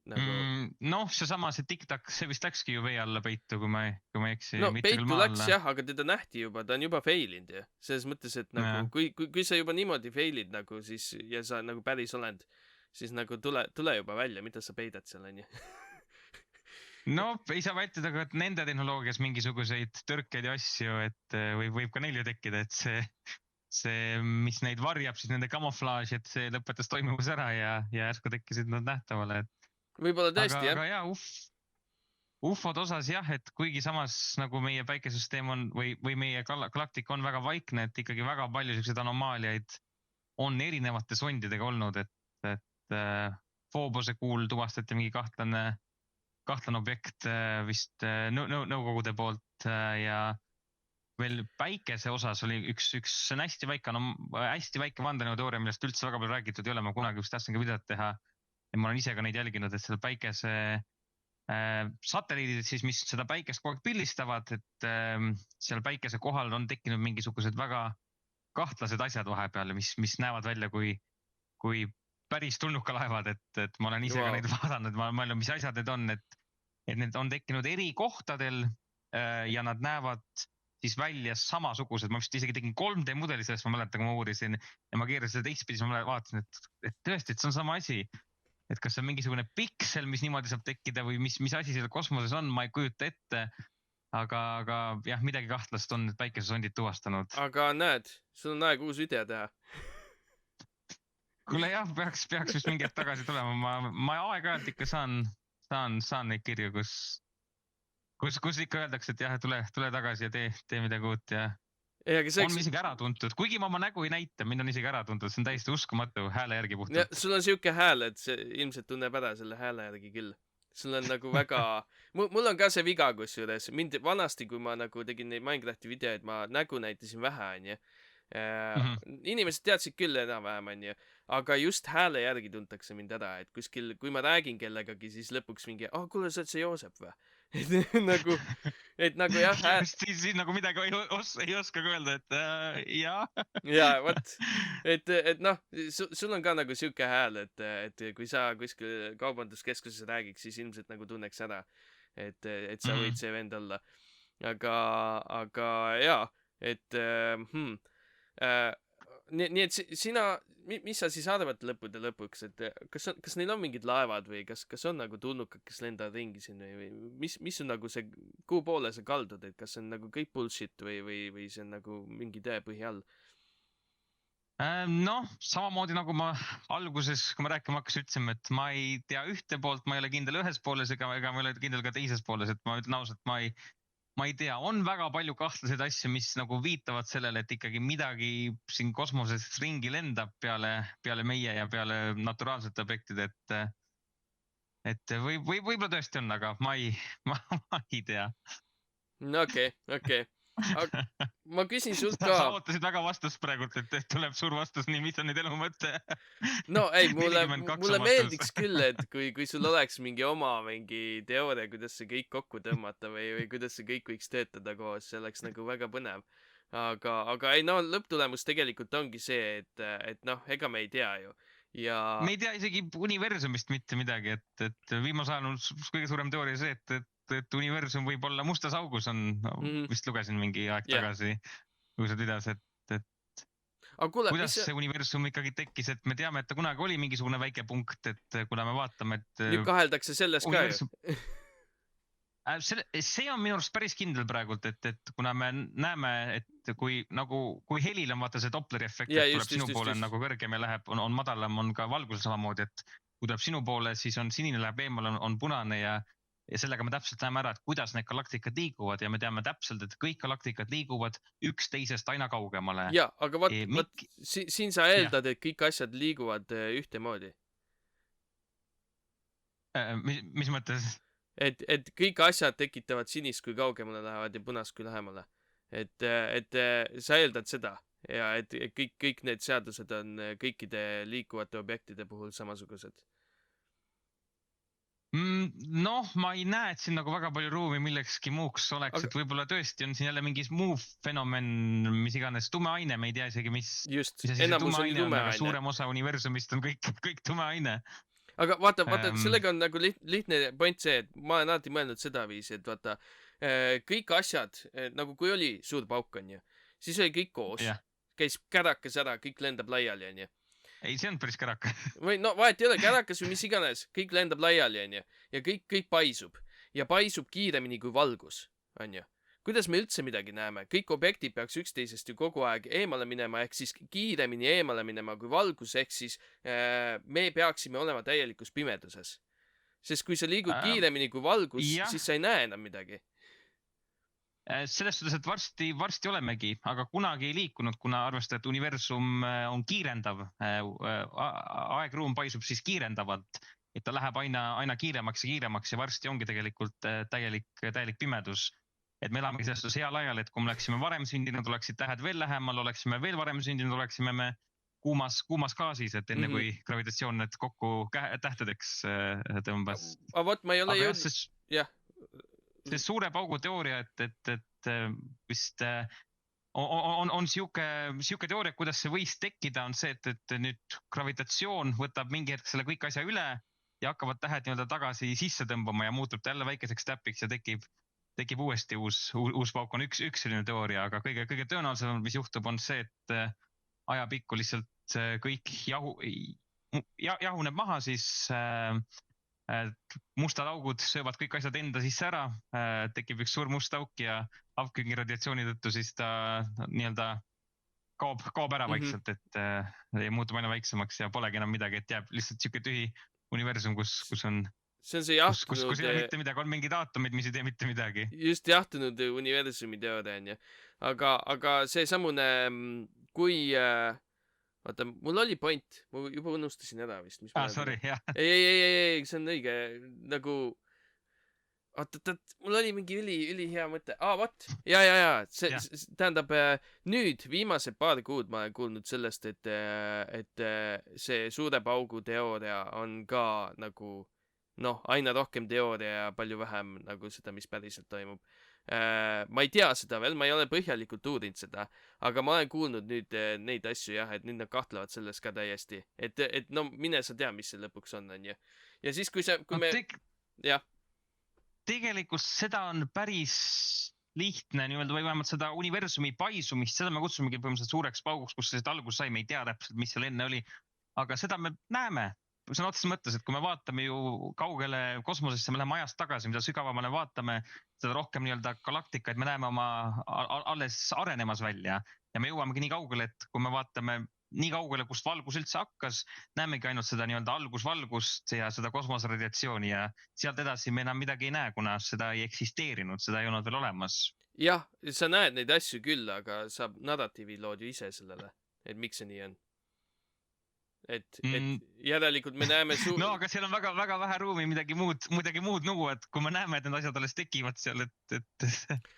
Noh, see TikTok, see vist läkski ju vee alla peitu, kui ma ei eksi. No peitu läks jah, aga teda nähti juba, ta on juba failinud ju. Selles mõttes, et nagu, kui sa juba niimoodi failid nagu siis ja sa nagu päris oled, siis nagu tule juba välja, mida sa peidad seal, on ju. No ei saa vältida ka nende tehnoloogias mingisuguseid tõrkeid ja asju, et võib ka neil ju tekkida, et see, mis neid varjab, siis nende kamuflaaž, et see lõpetas toimuvus ära ja järsku tekkisid nad nähtavale. Võib-olla tõesti, jah. Aga jah, UFO-d osas jah, et kuigi samas nagu meie päikesüsteem on või meie galaktika on väga vaikne, et ikkagi väga palju selliseid anomaaliaid on erinevate sondidega olnud, et Phobose kuul tuvastati mingi kahtlane objekt vist nõukogude poolt ja veel päikese osas oli üks see on hästi väike vandenõuteooria, millest üldse väga palju räägitud ei ole, ma kunagi vist tahtsin ka videot teha ja ma olen ise ka neid jälginud, et seal päikese satelliidid siis, mis seda päikest kogu aeg pildistavad, et seal päikese kohal on tekkinud mingisugused väga kahtlased asjad vahepeal, mis näevad välja kui päris tulnukalaevad, et ma olen ise ka Wow. neid vaadanud, ma mõtlen, mis asjad need on, et need on tekkinud eri kohtadel ja nad näevad siis välja samasugused. Ma vist isegi tegin 3D mudeli sellest, ma mäletan, kui ma uurisin ja ma keerasin seda teistpidi, siis ma vaatasin, et tõesti, et see on sama asi. Et kas see on mingisugune piksel, mis niimoodi saab tekkida või mis asi seal kosmoses on, ma ei kujuta ette. Aga jah, midagi kahtlast on need päikesesondid tuvastanud. Aga näed, sul on aeg uus video teha. Kuule jah, peaks vist mingi hetk tagasi tulema. Ma aeg-ajalt ikka saan neid kirju, kus ikka öeldakse, et jah, tule tagasi ja tee midagi uut ja on isegi ära tuntud. Kuigi ma oma nägu ei näita, mind on isegi ära tuntud. See on täiesti uskumatu hääle järgi puhtalt. Sul on siuke hääl, et see ilmselt tunneb ära selle hääle järgi küll. Sul on nagu väga... Mul on ka see viga kusjuures. Mind vanasti, kui ma nagu tegin neid Minecrafti videoid, ma nägu näitasin vähe, onju. Inimesed teadsid küll enam-vähem, onju. Aga just hääle järgi tuntakse mind ära, et kuskil, kui ma räägin kellegagi, siis lõpuks mingi, kuule, sa oled see Joosep või? et nagu jah siis nagu midagi ei oska öelda, et jah. ja vot, et noh, sul on ka nagu siuke hääl, et kui sa kuskil kaubanduskeskuses räägiks, siis ilmselt nagu tunneks ära, et sa võid see vend olla. Aga jaa, et nii et sina, mis sa siis arvad lõppude lõpuks, et kas neil on mingid laevad või kas on nagu tulnukad, kes lendavad ringi siin või mis on nagu see, kuhu poole sa kaldud, et kas see on nagu kõik bullshit või see on nagu mingi tõepõhi all? Noh, samamoodi nagu ma alguses, kui ma rääkima hakkasin, ütlesime, et ma ei tea ühte poolt, ma ei ole kindel ühes pooles ega ma ei ole kindel ka teises pooles, et ma ütlen ausalt, ma ei tea, on väga palju kahtlaseid asju, mis nagu viitavad sellele, et ikkagi midagi siin kosmoses ringi lendab peale meie ja peale naturaalsete objektide, et võib-olla tõesti on, aga ma ei tea. Okei. Ma küsin sult ka. Sa ootasid väga vastust praegult, et tuleb suur vastus, nii mis on nüüd elu mõte. No ei, mulle meeldiks küll, et kui sul oleks mingi teooria, kuidas see kõik kokku tõmmata või kuidas see kõik võiks töötada koos, see oleks nagu väga põnev. Aga ei, no lõpptulemus tegelikult ongi see, et noh, ega me ei tea ju. Me ei tea isegi universumist mitte midagi, et viimase ajal on kõige suurem teooria see, et universum võib olla mustas augus, vist lugesin mingi aeg tagasi, kui sa videos, et kuidas see universum ikkagi tekkis, et me teame, et ta kunagi oli mingisugune väike punkt, et kuna me vaatame, et nüüd kaheldakse selles ka ju. See on minu arust päris kindel praegult, et kuna me näeme, et kui helil on vaata see Dopleri efekt, et tuleb sinu poole nagu kõrgem ja läheb, on madalam, on ka valgusel samamoodi, et kui tuleb sinu poole, siis on sinine, läheb eemal, on punane ja sellega me täpselt näeme ära, et kuidas need galaktikad liiguvad ja me teame täpselt, et kõik galaktikad liiguvad üksteisest aina kaugemale. Ja, aga vaat siin sa eeldad, et kõik asjad liiguvad ühtemoodi. Mis mõttes? Et kõik asjad tekitavad sinist, kui kaugemale lähevad ja punast, kui lähemale. Et sa eeldad seda ja et kõik need seadused on kõikide liikuvate objektide puhul samasugused. Noh, ma ei näe, et siin nagu väga palju ruumi millekski muuks oleks, et võib-olla tõesti on siin jälle mingi muu fenomen, mis iganes tumeaine, me ei tea isegi, mis enamus on tumeaine. Suurem osa universumist on kõik tumeaine. Aga vaata, sellega on nagu lihtne point see, et ma olen alati mõelnud seda viisi, et vaata, kõik asjad, nagu kui oli suur pauk, on ju, siis oli kõik koos, käis kärakas ära, kõik lendab laiali, on ju. Ei, see on päris käraka. Või no vahet ei ole, kärakas või mis iganes, kõik lendab laiali, on ju, ja kõik paisub. Ja paisub kiiremini kui valgus, on ju. Kuidas me üldse midagi näeme? Kõik objektid peaks üksteisest ju kogu aeg eemale minema, ehk siis kiiremini eemale minema kui valgus, ehk siis me peaksime olema täielikus pimeduses. Sest kui sa liigud kiiremini kui valgus, siis sa ei näe enam midagi. Selles suhtes, et varsti olemegi, aga kunagi ei liikunud, kuna arvestada, et universum on kiirendav. Aegruum paisub siis kiirendavalt, et ta läheb aina kiiremaks ja varsti ongi tegelikult täielik pimedus. Et me elamegi selles hea ajal, et kui me oleksime varem sündinud, oleksid tähed veel lähemal, oleksime veel varem sündinud, oleksime me kuumas gaasis, et enne kui gravitatsioon need kokku tähtedeks tõmbas. Aga vot, ma ei ole jõudnud. See suure paugu teooria, et vist on siuke teooria, kuidas see võis tekkida, on see, et nüüd gravitatsioon võtab mingi hetk selle kõik asja üle ja hakkavad tähed nii-öelda tagasi sisse tõmbama ja muutub ta jälle väikeseks täpiks ja tekib uuesti uus pauk. On üks selline teooria, aga kõige tõenäolisem, mis juhtub, on see, et ajapikku lihtsalt kõik jahuneb maha, siis mustad augud söövad kõik asjad enda sisse ära, tekib üks suur must auk ja Hawkingi radiatsiooni tõttu siis ta nii-öelda kaob ära vaikselt, et muutub aina väiksemaks ja polegi enam midagi, et jääb lihtsalt siuke tühi universum, kus on, see on see kus ei ole mitte midagi, on mingid aatomid, mis ei tee mitte midagi. Just jahtunud universumi teooria on ju. Aga see samune, kui vaata, mul oli point, ma juba unustasin ära vist. Sorry, jah. Ei, see on õige, nagu oot, mul oli mingi üli hea mõte. Vot, ja. Tähendab, nüüd viimased paar kuud ma olen kuulnud sellest, et see suure paugu teooria on ka nagu, aina rohkem teooria ja palju vähem nagu seda, mis päriselt toimub. Ma ei tea seda veel, ma ei ole põhjalikult uurinud seda, aga ma olen kuulnud nüüd neid asju jah, et nüüd nad kahtlevad selles ka täiesti. Et mine sa tea, mis see lõpuks on ju. Ja siis, kui me... Jah. Tegelikult seda on päris lihtne nii-öelda või vähemalt seda universumi paisumist, seda me kutsumegi põhimõtteliselt suureks pauguks, kus see algus sai, me ei tea täpselt, mis seal enne oli, aga seda me näeme. See on otseses mõttes, et kui me vaatame ju kaugele kosmosesse, me läheme ajast tagasi, mida sügavamale vaatame, seda rohkem nii-öelda galaktikaid me näeme oma alles arenemas välja ja me jõuamegi nii kaugele, et kui me vaatame nii kaugele, kust valgus üldse hakkas, näemegi ainult seda nii-öelda algusvalgust ja seda kosmoseradiatsiooni ja sealt edasi me enam midagi ei näe, kuna seda ei eksisteerinud, seda ei olnud veel olemas. Jah, sa näed neid asju küll, aga sa narratiivi lood ju ise sellele, et miks see nii on. Et järelikult me näeme No aga seal on väga vähe ruumi midagi muud nugu, et kui me näeme, et need asjad alles tekivad seal, et...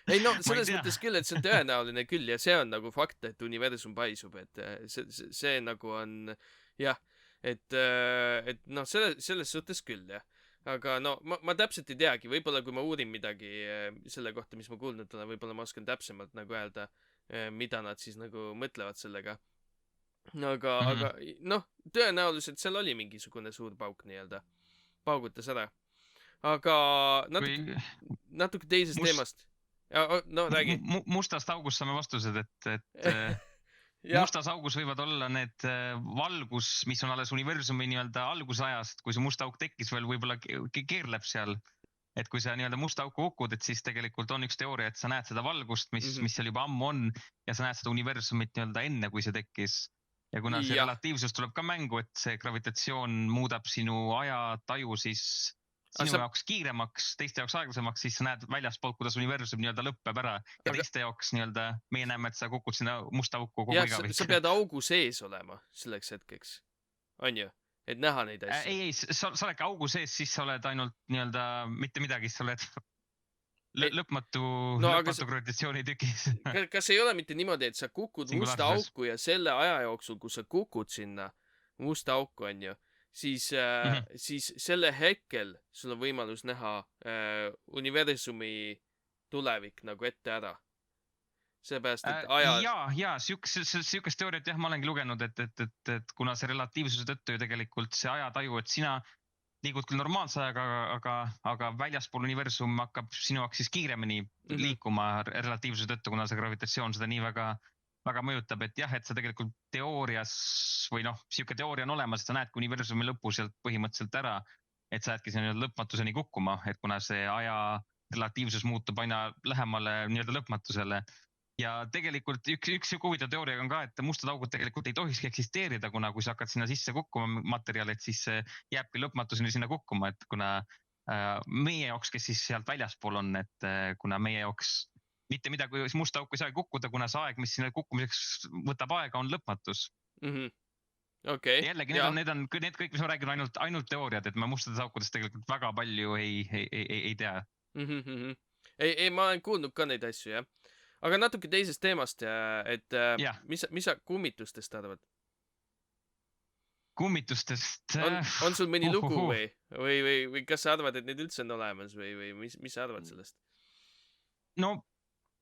Ei selles mõttes küll, et see on tõenäoline küll ja see on nagu fakt, et universum paisub, et see nagu on jah, et selles suhtes küll jah. Aga ma täpselt ei teagi, võib-olla kui ma uurin midagi selle kohta, mis ma kuulnud olen, võib-olla ma oskan täpsemalt nagu öelda, mida nad siis nagu mõtlevad sellega. Aga tõenäoliselt seal oli mingisugune suur pauk nii-öelda. Paugutas ära. Aga natuke teisest teemast. Räägi. Mustast august saame vastused, et mustas augus võivad olla need valgus, mis on alles universumi nii-öelda algusajast, kui see must auk tekkis veel, võib-olla keerleb seal. Et kui sa nii-öelda musta auku kukud, et siis tegelikult on üks teooria, et sa näed seda valgust, mis seal juba ammu on ja sa näed seda universumit nii-öelda enne, kui see tekkis. Ja kuna see relatiivsus tuleb ka mängu, et see gravitatsioon muudab sinu ajataju siis sinu jaoks kiiremaks, teiste jaoks aeglasemaks, siis sa näed väljaspoolt, kuidas universum nii-öelda lõppeb ära ja teiste jaoks nii-öelda meie näeme, et sa kukud sinna musta auku kogu igavik. Sa pead augu sees olema selleks hetkeks, on ju? Et näha neid asju. Ei, sa oled ka augu sees, siis sa oled ainult nii-öelda mitte midagi, sa oled lõpmatu gravitatsiooni tükis. Kas ei ole mitte niimoodi, et sa kukud musta auku ja selle aja jooksul, kui sa kukud sinna musta auku, on ju, siis selle hetkel sul on võimalus näha universumi tulevik nagu ette ära. Seepärast, et Jaa, siukest teooriat jah, ma olengi lugenud, et kuna see relatiivsuse tõttu ju tegelikult see ajataju, et sina liigud küll normaalse ajaga, aga väljaspool universum hakkab sinu jaoks siis kiiremini liikuma relatiivsuse tõttu, kuna see gravitatsioon seda nii väga mõjutab, et jah, et sa tegelikult teoorias või siuke teooria on olemas, et sa näedki universumi lõpu sealt põhimõtteliselt ära, et sa jäädki sinna lõpmatuseni kukkuma, et kuna see aja relatiivsus muutub aina lähemale nii-öelda lõpmatusele. Ja tegelikult üks huvitav teooria on ka, et mustad augud tegelikult ei tohikski eksisteerida, kuna kui sa hakkad sinna sisse kukkuma materjali, et siis jääbki lõpmatuseni sinna kukkuma, et kuna meie jaoks, kes siis sealt väljaspool on, et kuna meie jaoks mitte midagi musta auku ei saa kukkuda, kuna see aeg, mis sinna kukkumiseks võtab aega, on lõpmatus. Okay, jällegi, need kõik, mis ma räägin, ainult teooriad, et ma mustades aukudest tegelikult väga palju ei tea. Ei, ma olen kuulnud ka neid asju, jah. Aga natuke teisest teemast, et mis sa kummitustest arvad? Kummitustest? On sul mõni lugu või kas sa arvad, et need üldse on olemas või mis sa arvad sellest? No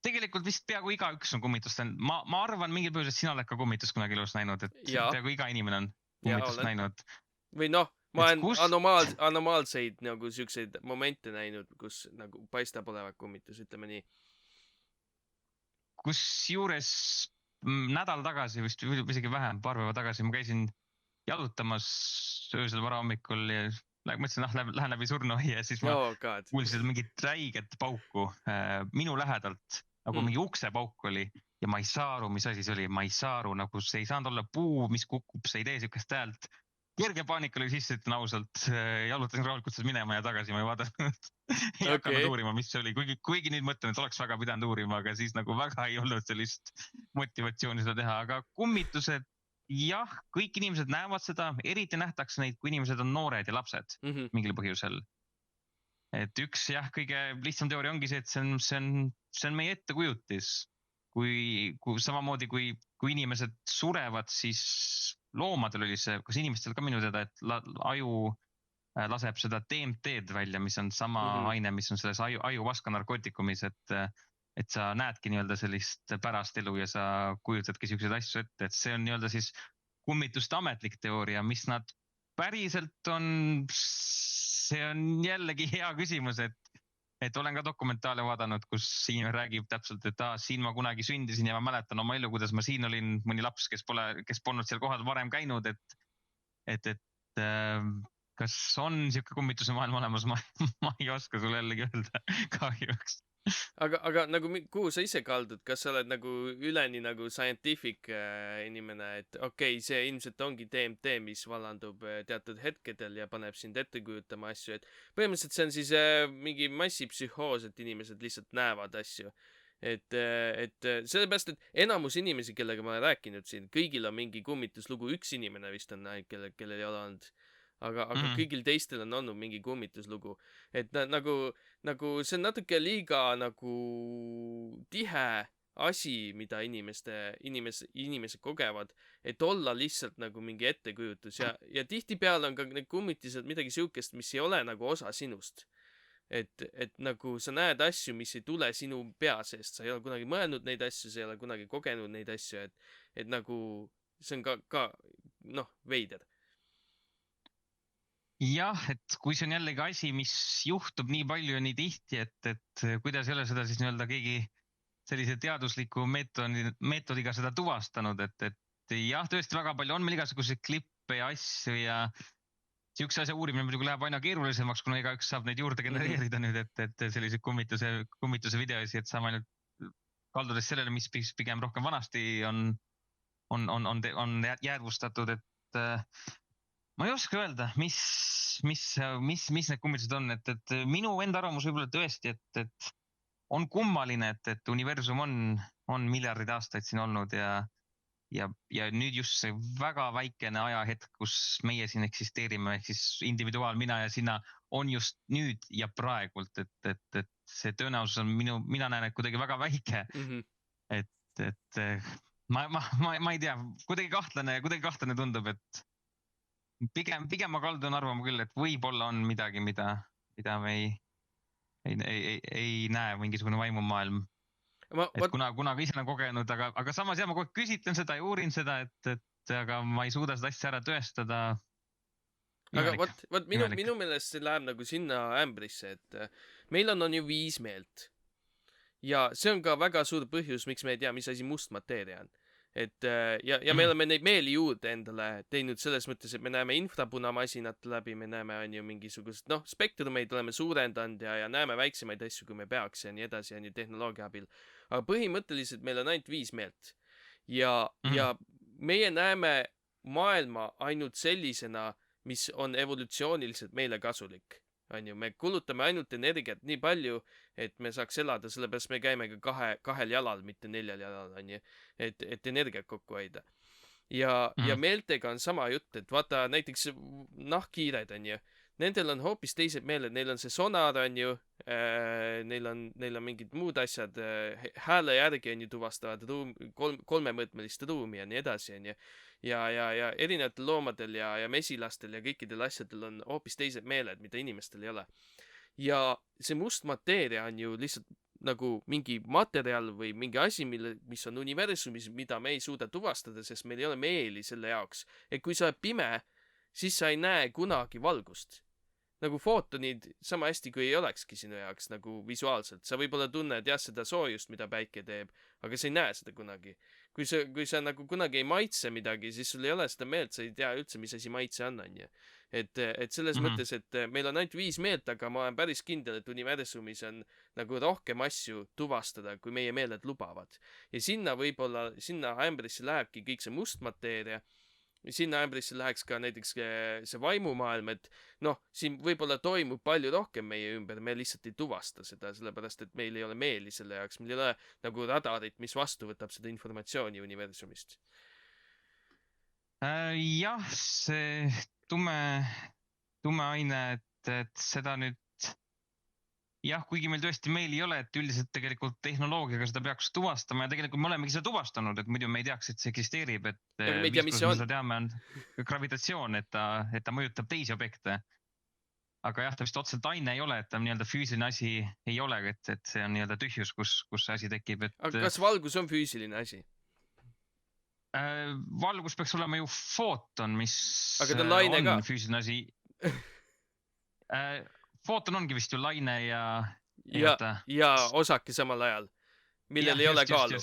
tegelikult vist peaaegu igaüks on kummitust näinud. Ma arvan mingil põhjusel, et sina oled ka kummitust kunagi elus näinud, et Jaa. peaaegu iga inimene on Jaa, kummitust olen. näinud. Või noh, ma Et olen anomaalseid nagu siukseid momente näinud, kus nagu paistab olevat kummitus, ütleme nii. Kusjuures nädal tagasi vist või isegi vähem, paar päeva tagasi ma käisin jalutamas öösel varahommikul ja mõtlesin, lähen läbi surnuaia ja siis ma Oh god. kuulsin mingit räiget pauku minu lähedalt, nagu mingi uksepauk oli ja ma ei saa aru, mis asi see oli, ma ei saa aru, nagu see ei saanud olla puu, mis kukub, see ei tee siukest häält. Kerge paanika oli sisse, ütlen ausalt, jalutasin rahulikult sealt minema ja tagasi ma ei vaadanud. Ei hakanud uurima, mis see oli, kuigi nüüd mõtlen, et oleks väga pidanud uurima, aga siis nagu väga ei olnud sellist motivatsiooni seda teha, aga kummitused, jah, kõik inimesed näevad seda, eriti nähtakse neid, kui inimesed on noored ja lapsed mingil põhjusel. Et üks jah, kõige lihtsam teooria ongi see, et see on meie ettekujutis. Kui samamoodi, kui inimesed surevad, siis loomadel oli see, kas inimestel ka minu teada, et aju laseb seda DMT-d välja, mis on sama aine, mis on selles ajuvaska narkootikumis, et sa näedki nii-öelda sellist pärast elu ja sa kujutadki siukseid asju ette, et see on nii-öelda siis kummituste ametlik teooria, mis nad päriselt on, see on jällegi hea küsimus, et olen ka dokumentaale vaadanud, kus siin räägib täpselt, et siin ma kunagi sündisin ja ma mäletan oma elu, kuidas ma siin olin, mõni laps, kes polnud seal kohal varem käinud, et kas on siuke kummituse maailm olemas, ma ei oska sulle jällegi öelda kahjuks. Aga nagu kuhu sa ise kaldud, kas sa oled nagu üleni nagu scientific inimene, et okei, see ilmselt ongi DMT, mis vallandub teatud hetkedel ja paneb sind ette kujutama asju, et põhimõtteliselt see on siis mingi massipsühhoos, et inimesed lihtsalt näevad asju. Et sellepärast, et enamus inimesi, kellega ma olen rääkinud siin, kõigil on mingi kummituslugu, üks inimene vist on kellel ei ole olnud. Aga kõigil teistel on olnud mingi kummituslugu. Et nagu see on natuke liiga nagu tihe asi, mida inimesed kogevad, et olla lihtsalt nagu mingi ettekujutus ja tihtipeale on ka need kummitused midagi siukest, mis ei ole nagu osa sinust. Et nagu sa näed asju, mis ei tule sinu pea seest, sa ei ole kunagi mõelnud neid asju, sa ei ole kunagi kogenud neid asju, et nagu see on ka noh, veider. Jah, et kui see on jällegi asi, mis juhtub nii palju ja nii tihti, et kuidas ei ole seda siis nii-öelda keegi sellise teadusliku meetodiga seda tuvastanud, et jah, tõesti väga palju on meil igasuguseid klippe ja asju ja siukse asja uurimine muidugi läheb aina keerulisemaks, kuna igaüks saab neid juurde genereerida nüüd, et selliseid kummituse videosi, et saame nüüd kaldudes sellele, mis pigem rohkem vanasti on jäädvustatud, et ma ei oska öelda, mis need kummitused on, et minu enda arvamus võib-olla tõesti, et on kummaline, et universum on miljardid aastaid siin olnud ja nüüd just see väga väikene ajahetk, kus meie siin eksisteerime, ehk siis individuaal, mina ja sina on just nüüd ja praegult, et see tõenäosus on mina näen, et kuidagi väga väike, et ma ei tea, kuidagi kahtlane tundub, et pigem ma kaldun arvama küll, et võib-olla on midagi, mida me ei näe, mingisugune vaimumaailm. Et kuna ise olen kogenud, aga samas ma kogu küsitlen seda ja uurin seda, et aga ma ei suuda seda asja ära tõestada. Aga võt minu meelest see läheb nagu sinna ämbrisse, et meil on ju 5 meelt. Ja see on ka väga suur põhjus, miks me ei tea, mis asi must mateeria on. Et ja me oleme neid meeli juurde endale teinud selles mõttes, et me näeme infrapunamasinat läbi, me näeme on ju mingisugust spektrumeid oleme suurendanud ja näeme väiksemaid asju, kui me peaks ja nii edasi on ju tehnoloogia abil. Aga põhimõtteliselt meil on ainult 5 meelt ja meie näeme maailma ainult sellisena, mis on evolutsiooniliselt meile kasulik. Me kulutame ainult energiat nii palju, et me saaks elada, sellepärast me käime ka kahel jalal, mitte 4 jalal, et energiat kokku hoida. Ja meeltega on sama jutt, et vaata näiteks nahkhiired on ju, nendel on hoopis teised meeled, neil on see sonar on ju, neil on mingid muud asjad, hääle järgi on ju tuvastavad kolmemõõtmelist ruumi ja nii edasi on ju. Ja erinevatel loomadel ja mesilastel ja kõikidel asjadel on hoopis teised meeled, mida inimestel ei ole. Ja see must mateeria on ju lihtsalt nagu mingi materjal või mingi asi, mis on universumis, mida me ei suuda tuvastada, sest meil ei ole meeli selle jaoks. Et kui sa oled pime, siis sa ei näe kunagi valgust. Nagu footonid sama hästi kui ei olekski sinu jaoks nagu visuaalselt. Sa võib-olla tunned jah seda soojust, mida päike teeb, aga sa ei näe seda kunagi. Kui sa nagu kunagi ei maitse midagi, siis sul ei ole seda meelt, sa ei tea üldse, mis asi maitse on, onju. Et selles mõttes, et meil on ainult 5 meelt, aga ma olen päris kindel, et universumis on nagu rohkem asju tuvastada, kui meie meeled lubavad. Ja sinna võib-olla, sinna ämbrisse lähebki kõik see must mateeria. Sinna ämbrisse läheks ka näiteks see vaimumaailm, et noh, siin võib-olla toimub palju rohkem meie ümber, me lihtsalt ei tuvasta seda, sellepärast et meil ei ole meeli selle jaoks, meil ei ole nagu radarit, mis vastu võtab seda informatsiooni universumist. Jah, see tume aine, et seda nüüd jah, kuigi meil tõesti meil ei ole, et üldiselt tegelikult tehnoloogiaga seda peaks tuvastama ja tegelikult me olemegi seda tuvastanud, et muidu me ei teaks, et see eksisteerib, et Aga me ei tea, mis see on. seda teame, on gravitatsioon, et ta mõjutab teisi objekte. Aga jah, ta vist otseselt aine ei ole, et ta nii-öelda füüsiline asi ei ole, et see on nii-öelda tühjus, kus see asi tekib. Aga kas valgus on füüsiline asi? Valgus peaks olema ju footon, mis Aga ta on laine ka. füüsiline asi. Footon ongi vist ju laine ja osake samal ajal, millel ei ole kaalu.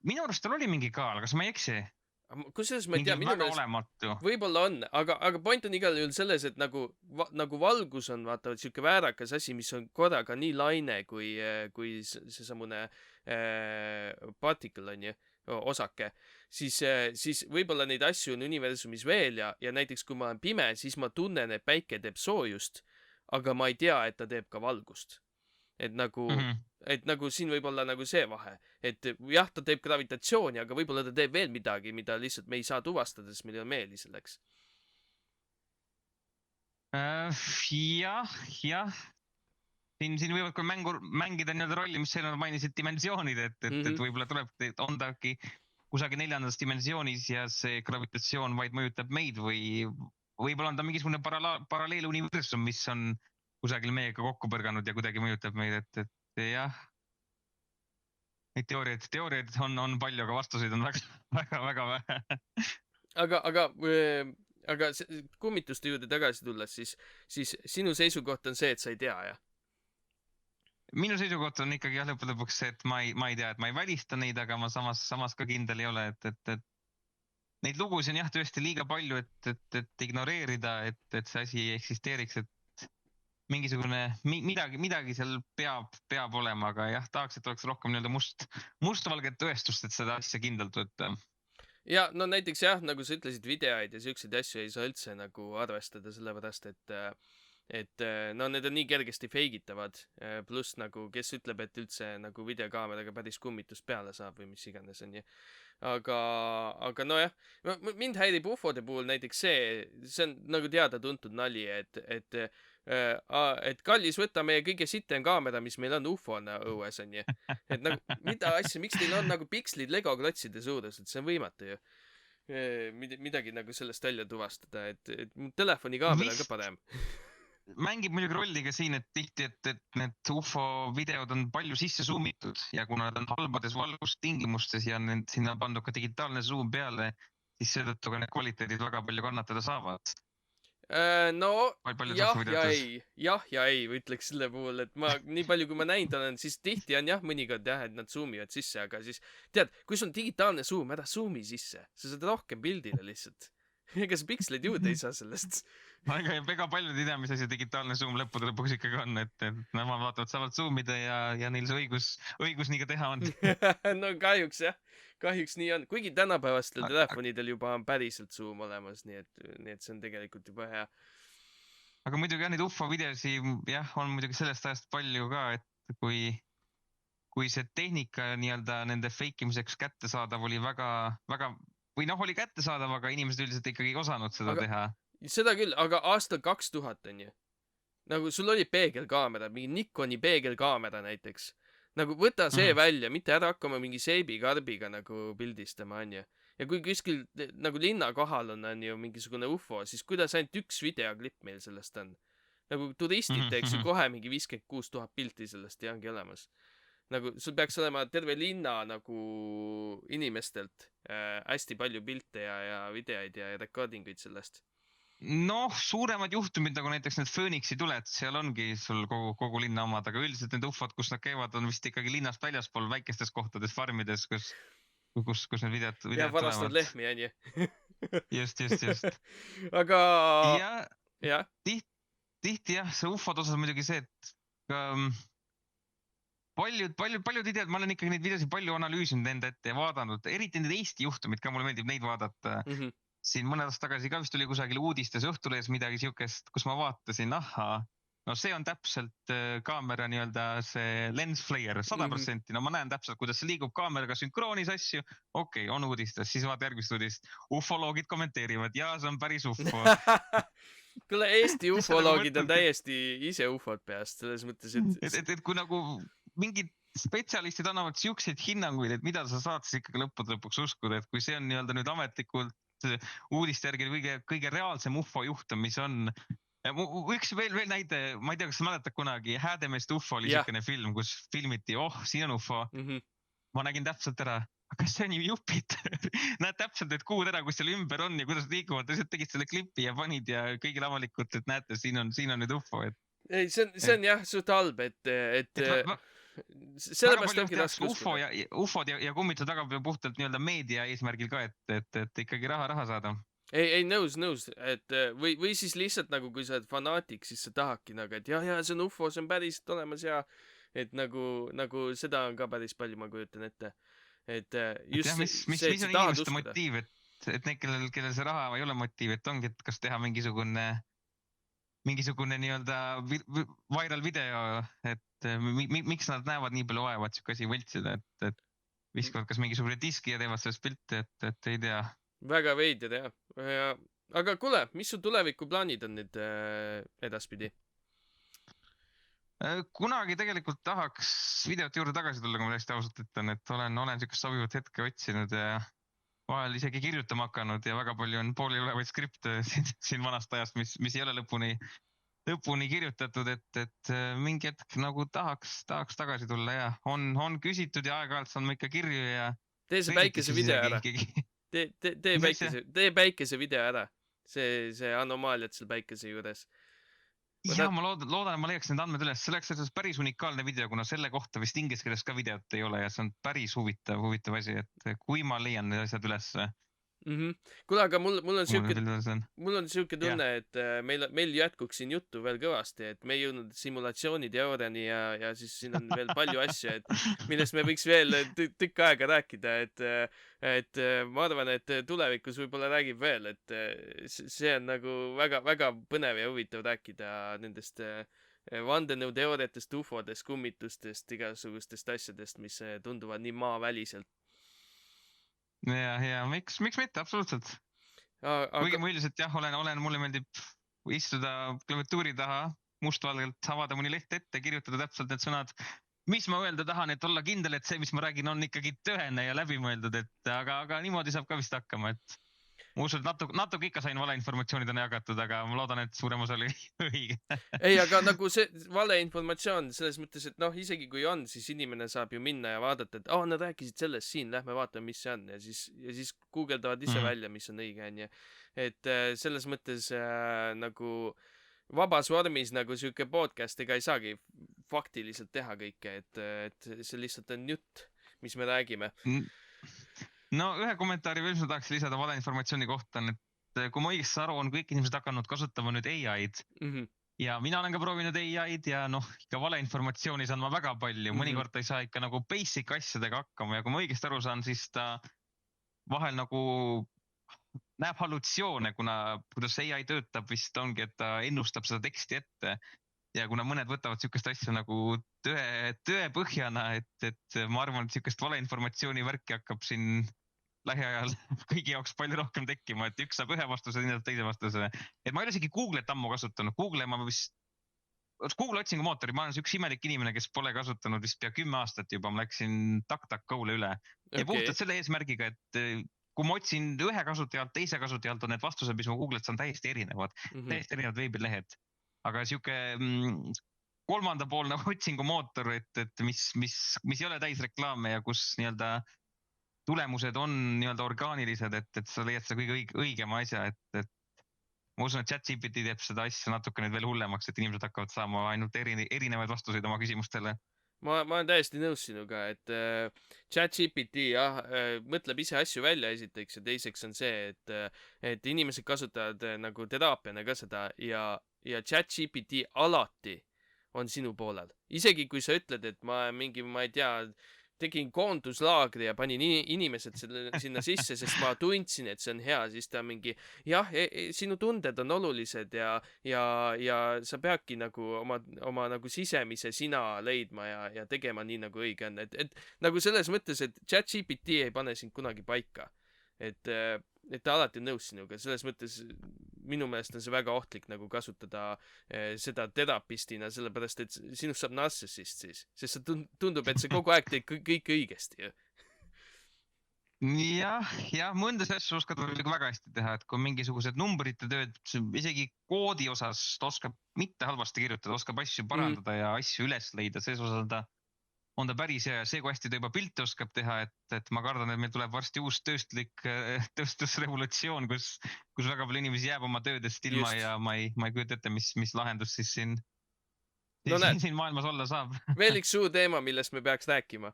Minu arust tal oli mingi kaal, kas ma ei eksi? Kusjuures ma ei tea, mingi väga olematu. Võib-olla on, aga point on igal juhul selles, et nagu valgus on vaata siuke väärakas asi, mis on korraga nii laine kui seesamune particle on ju, osake, siis võib-olla neid asju on universumis veel ja näiteks kui ma olen pime, siis ma tunnen, et päike teeb soojust, aga ma ei tea, et ta teeb ka valgust. Et nagu siin võib olla nagu see vahe, et jah, ta teeb gravitatsiooni, aga võib-olla ta teeb veel midagi, mida lihtsalt me ei saa tuvastada, sest meil ei ole meeli selleks. Jah. Siin võivad ka mängida nii-öelda rolli, mis seal mainisid dimensioonid, et võib-olla tuleb, on ta äkki kusagil 4. dimensioonis ja see gravitatsioon vaid mõjutab meid või võib-olla on ta mingisugune paralleeluniversum, mis on kusagil meiega kokku põrganud ja kuidagi mõjutab meid, et jah. Neid teooriaid on palju, aga vastuseid on väga vähe. Aga kummituste juurde tagasi tulles, siis sinu seisukoht on see, et sa ei tea, jah? Minu seisukoht on ikkagi jah lõpuks see, et ma ei tea, et ma ei välista neid, aga ma samas ka kindel ei ole, et neid lugusid on jah tõesti liiga palju, et ignoreerida, et see asi ei eksisteeriks, et mingisugune midagi seal peab olema, aga jah, tahaks, et oleks rohkem nii-öelda mustvalget tõestust, et seda asja kindlalt võtta. Ja no näiteks jah, nagu sa ütlesid, videoid ja siukseid asju ei saa üldse nagu arvestada, sellepärast et no need on nii kergesti feigitavad, pluss nagu kes ütleb, et üldse nagu videokaameraga päris kummitust peale saab või mis iganes on ju. Aga nojah, mind häirib ufode puhul näiteks see on nagu teada-tuntud nali, et kallis, võta meie kõige sitem kaamera, mis meil on ufona õues on ju. Et nagu, mida asja, miks teil on nagu pikslid Lego klotside suurus, et see on võimatu ju. Midagi nagu sellest välja tuvastada, et mu telefoni kaamera on ka parem. Mängib muidugi rolli ka siin, et tihti, et need UFO videod on palju sisse zoomitud ja kuna nad on halbades valgustingimustes ja sinna on pandud ka digitaalne zoom peale, siis seetõttu ka need kvaliteedid väga palju kannatada saavad. No jah ja ei, ütleks selle puhul, et ma nii palju kui ma näinud olen, siis tihti on jah mõnikord jah, et nad zoomivad sisse, aga siis tead, kui sul on digitaalne zoom, ära zoomi sisse, sa saad rohkem pildile lihtsalt. Ega sa piksleid juurde ei saa sellest. Ega paljud ei tea, mis asi digitaalne zoom lõppude lõpuks ikkagi on, et nemad vaatavad, saavad zoomida ja neil see õigus nii ka teha on. No kahjuks jah, kahjuks nii on. Kuigi tänapäevastel telefonidel juba on päriselt zoom olemas, nii et see on tegelikult juba hea. Aga muidugi jah, neid UFO videosi jah, on muidugi sellest ajast palju ka, et kui see tehnika nii-öelda nende feikimiseks kättesaadav oli väga või noh, oli kättesaadav, aga inimesed üldiselt ikkagi ei osanud seda teha. Seda küll, aga aastal 2000 on ju. Nagu sul oli peegelkaamera, mingi Nikoni peegelkaamera näiteks. Nagu võta see välja, mitte ära hakkama mingi seebikarbiga nagu pildistama on ju. Ja kui kuskil nagu linna kohal on ju mingisugune UFO, siis kuidas ainult üks videoklipp meil sellest on. nagu turistid teeks ju kohe mingi 56 000 pilti sellest ja ongi olemas. Nagu sul peaks olema terve linna nagu inimestelt hästi palju pilte ja videoid ja recordinguid sellest. Noh, suuremad juhtumid nagu näiteks need Phoenixi tuled, seal ongi sul kogu linna omad, aga üldiselt need ufod, kus nad käivad, on vist ikkagi linnast väljaspool väikestes kohtades, farmides, kus need videod ja varastavad lehmi, on ju. Just. aga ja tihti jah, see ufod osas muidugi see, et paljud ideed, ma olen ikkagi neid videosid palju analüüsinud enda ette ja vaadanud, eriti need Eesti juhtumid ka, mulle meeldib neid vaadata. Siin mõned aastad tagasi ka vist oli kusagil uudistes Õhtulehes midagi siukest, kus ma vaatasin, no see on täpselt kaamera nii-öelda see lens flare, 100%. No ma näen täpselt, kuidas see liigub kaameraga sünkroonis asju. Okei, on uudistes, siis vaata järgmist uudist. Ufoloogid kommenteerivad ja see on päris ufo. Kuule, Eesti ufoloogid on täiesti ise ufod peast, selles mõttes, et kui nagu mingid spetsialistid annavad siukseid hinnanguid, et mida sa saad siis ikkagi lõppude lõpuks uskuda, et kui see on nii-öelda nüüd ametlikult uudiste järgi kõige reaalsem ufo juhtum, mis on. Üks veel näide, ma ei tea, kas sa mäletad kunagi, Häädemeeste ufo oli siukene film, kus filmiti, siin on ufo. Ma nägin täpselt ära, kas see on ju Jupiter? Näed täpselt, et kuud ära, kus seal ümber on ja kuidas liiguvad, lihtsalt tegid selle klipi ja panid ja kõigile avalikult, et näete, siin on nüüd ufo. Ei, see on jah, suht halb, et sellepärast ongi raske uskuda. Ufod ja kummitused taga puhtalt nii-öelda meedia eesmärgil ka, et ikkagi raha saada. Ei, nõus, et või siis lihtsalt nagu, kui sa oled fanaatik, siis sa tahadki nagu, et jah, see on ufo, see on päriselt olemas ja et nagu seda on ka päris palju, ma kujutan ette. Et just mis on inimeste motiiv, et need, kellel see raha ei ole motiiv, et ongi, et kas teha mingisugune nii-öelda viral video, et miks nad näevad nii palju vaeva, et siuke asi võltsida, et viskavad kas mingisugune diski ja teevad sellest pilti, et ei tea. Väga veider jah. Aga kuule, mis su tulevikuplaanid on nüüd edaspidi? Kunagi tegelikult tahaks videote juurde tagasi tulla, kui ma hästi ausalt ütlen, et olen siukest sobivat hetke otsinud ja vahel isegi kirjutama hakanud ja väga palju on pooli olevaid skripte siin vanast ajast, mis ei ole lõpuni kirjutatud, et mingi hetk nagu tahaks tagasi tulla ja on küsitud ja aeg-ajalt saan ma ikka kirju ja tee see päikese video ära. Tee päikese video ära. See anomaaliat seal päikese juures. Ja ma loodan, et ma leiaks need andmed üles. See oleks päris unikaalne video, kuna selle kohta vist inglise keeles ka videot ei ole ja see on päris huvitav asi, et kui ma leian need asjad üles. Kuule, aga mul on siuke tunne, et meil jätkuks siin juttu veel kõvasti, et me ei jõudnud simulatsiooniteooriani ja siis siin on veel palju asju, millest me võiks veel tükk aega rääkida, et ma arvan, et tulevikus võib-olla räägib veel, et see on nagu väga põnev ja huvitav rääkida nendest vandenõuteooriatest, ufodest, kummitustest, igasugustest asjadest, mis tunduvad nii maaväliselt. Ja miks mitte, absoluutselt. Kuigi ma üldiselt jah, mulle meeldib istuda klaviatuuri taha, mustvalgelt avada mõni leht ette, kirjutada täpselt need sõnad, mis ma öelda tahan, et olla kindel, et see, mis ma räägin, on ikkagi tõene ja läbimõeldud, aga niimoodi saab ka vist hakkama, et ma usun, et natuke ikka sain valeinformatsiooni täna jagatud, aga ma loodan, et suurem osa oli õige. Ei, aga nagu see valeinformatsioon selles mõttes, et isegi kui on, siis inimene saab ju minna ja vaadata, et nad rääkisid sellest siin, lähme vaatame, mis see on ja siis guugeldavad ise välja, mis on õige, on ju. Et selles mõttes nagu vabas vormis nagu siuke podcast ega ei saagi faktiliselt teha kõike, et see lihtsalt on jutt, mis me räägime. No ühe kommentaari veel, mis ma tahaks lisada valeinformatsiooni kohta, et kui ma õigesti aru, on kõik inimesed hakanud kasutama nüüd AI-d ja mina olen ka proovinud AI-d ja ikka valeinformatsiooni saan ma väga palju, mõnikord ta ei saa ikka nagu basic asjadega hakkama ja kui ma õigesti aru saan, siis ta vahel nagu näeb hallutsioone, kuidas AI töötab vist ongi, et ta ennustab seda teksti ette ja kuna mõned võtavad siukest asja nagu tõe põhjana, et ma arvan, et siukest valeinformatsiooni värki hakkab siin lähiajal kõigi jaoks palju rohkem tekkima, et üks saab ühe vastuse, teise vastuse. Et ma ei ole isegi Google'it ammu kasutanud. Google otsingumootori, ma olen üks imelik inimene, kes pole kasutanud vist pea 10 aastat juba, ma läksin DuckDuckGo'le üle. Ja puhtalt selle eesmärgiga, et kui ma otsin ühe kasutajalt, teise kasutajalt on need vastused, mis ma Google'it saan täiesti erinevad veebilehed. aga sihuke kolmandapoolne otsingumootor, et mis ei ole täis reklaame ja kus nii-öelda tulemused on nii-öelda orgaanilised, et sa leiad seda kõige õigema asja, et ma usun, et ChatGPT teeb seda asja natuke nüüd veel hullemaks, et inimesed hakkavad saama ainult erinevaid vastuseid oma küsimustele. ma olen täiesti nõus sinuga, et ChatGPT jah, mõtleb ise asju välja esiteks ja teiseks on see, et inimesed kasutavad nagu teraapiana ka seda ja ChatGPT alati on sinu poolel. Isegi kui sa ütled, et ma ei tea, tegin koonduslaagri ja panin inimesed sinna sisse, sest ma tundsin, et see on hea, siis ta mingi jah, sinu tunded on olulised ja sa peadki nagu oma nagu sisemise sina leidma ja tegema nii nagu õige on, et nagu selles mõttes, et ChatGPT ei pane sind kunagi paika, et ta alati on nõus sinuga, selles mõttes minu meelest on see väga ohtlik nagu kasutada seda terapistina, sellepärast et sinust saab narcissist siis, sest see tundub, et see kogu aeg teeb kõik õigesti. jah, mõndas asju oskad väga hästi teha, et kui mingisugused numbrite tööd, isegi koodi osas ta oskab mitte halvasti kirjutada, oskab asju parandada ja asju üles leida, selles osas on ta päris hea ja see, kui hästi ta juba pilte oskab teha, et ma kardan, et meil tuleb varsti uus tööstusrevolutsioon, kus väga palju inimesi jääb oma töödest ilma. Just. Ja ma ei kujuta ette, mis lahendus siis siin maailmas olla saab. Veel üks suur teema, millest me peaks rääkima.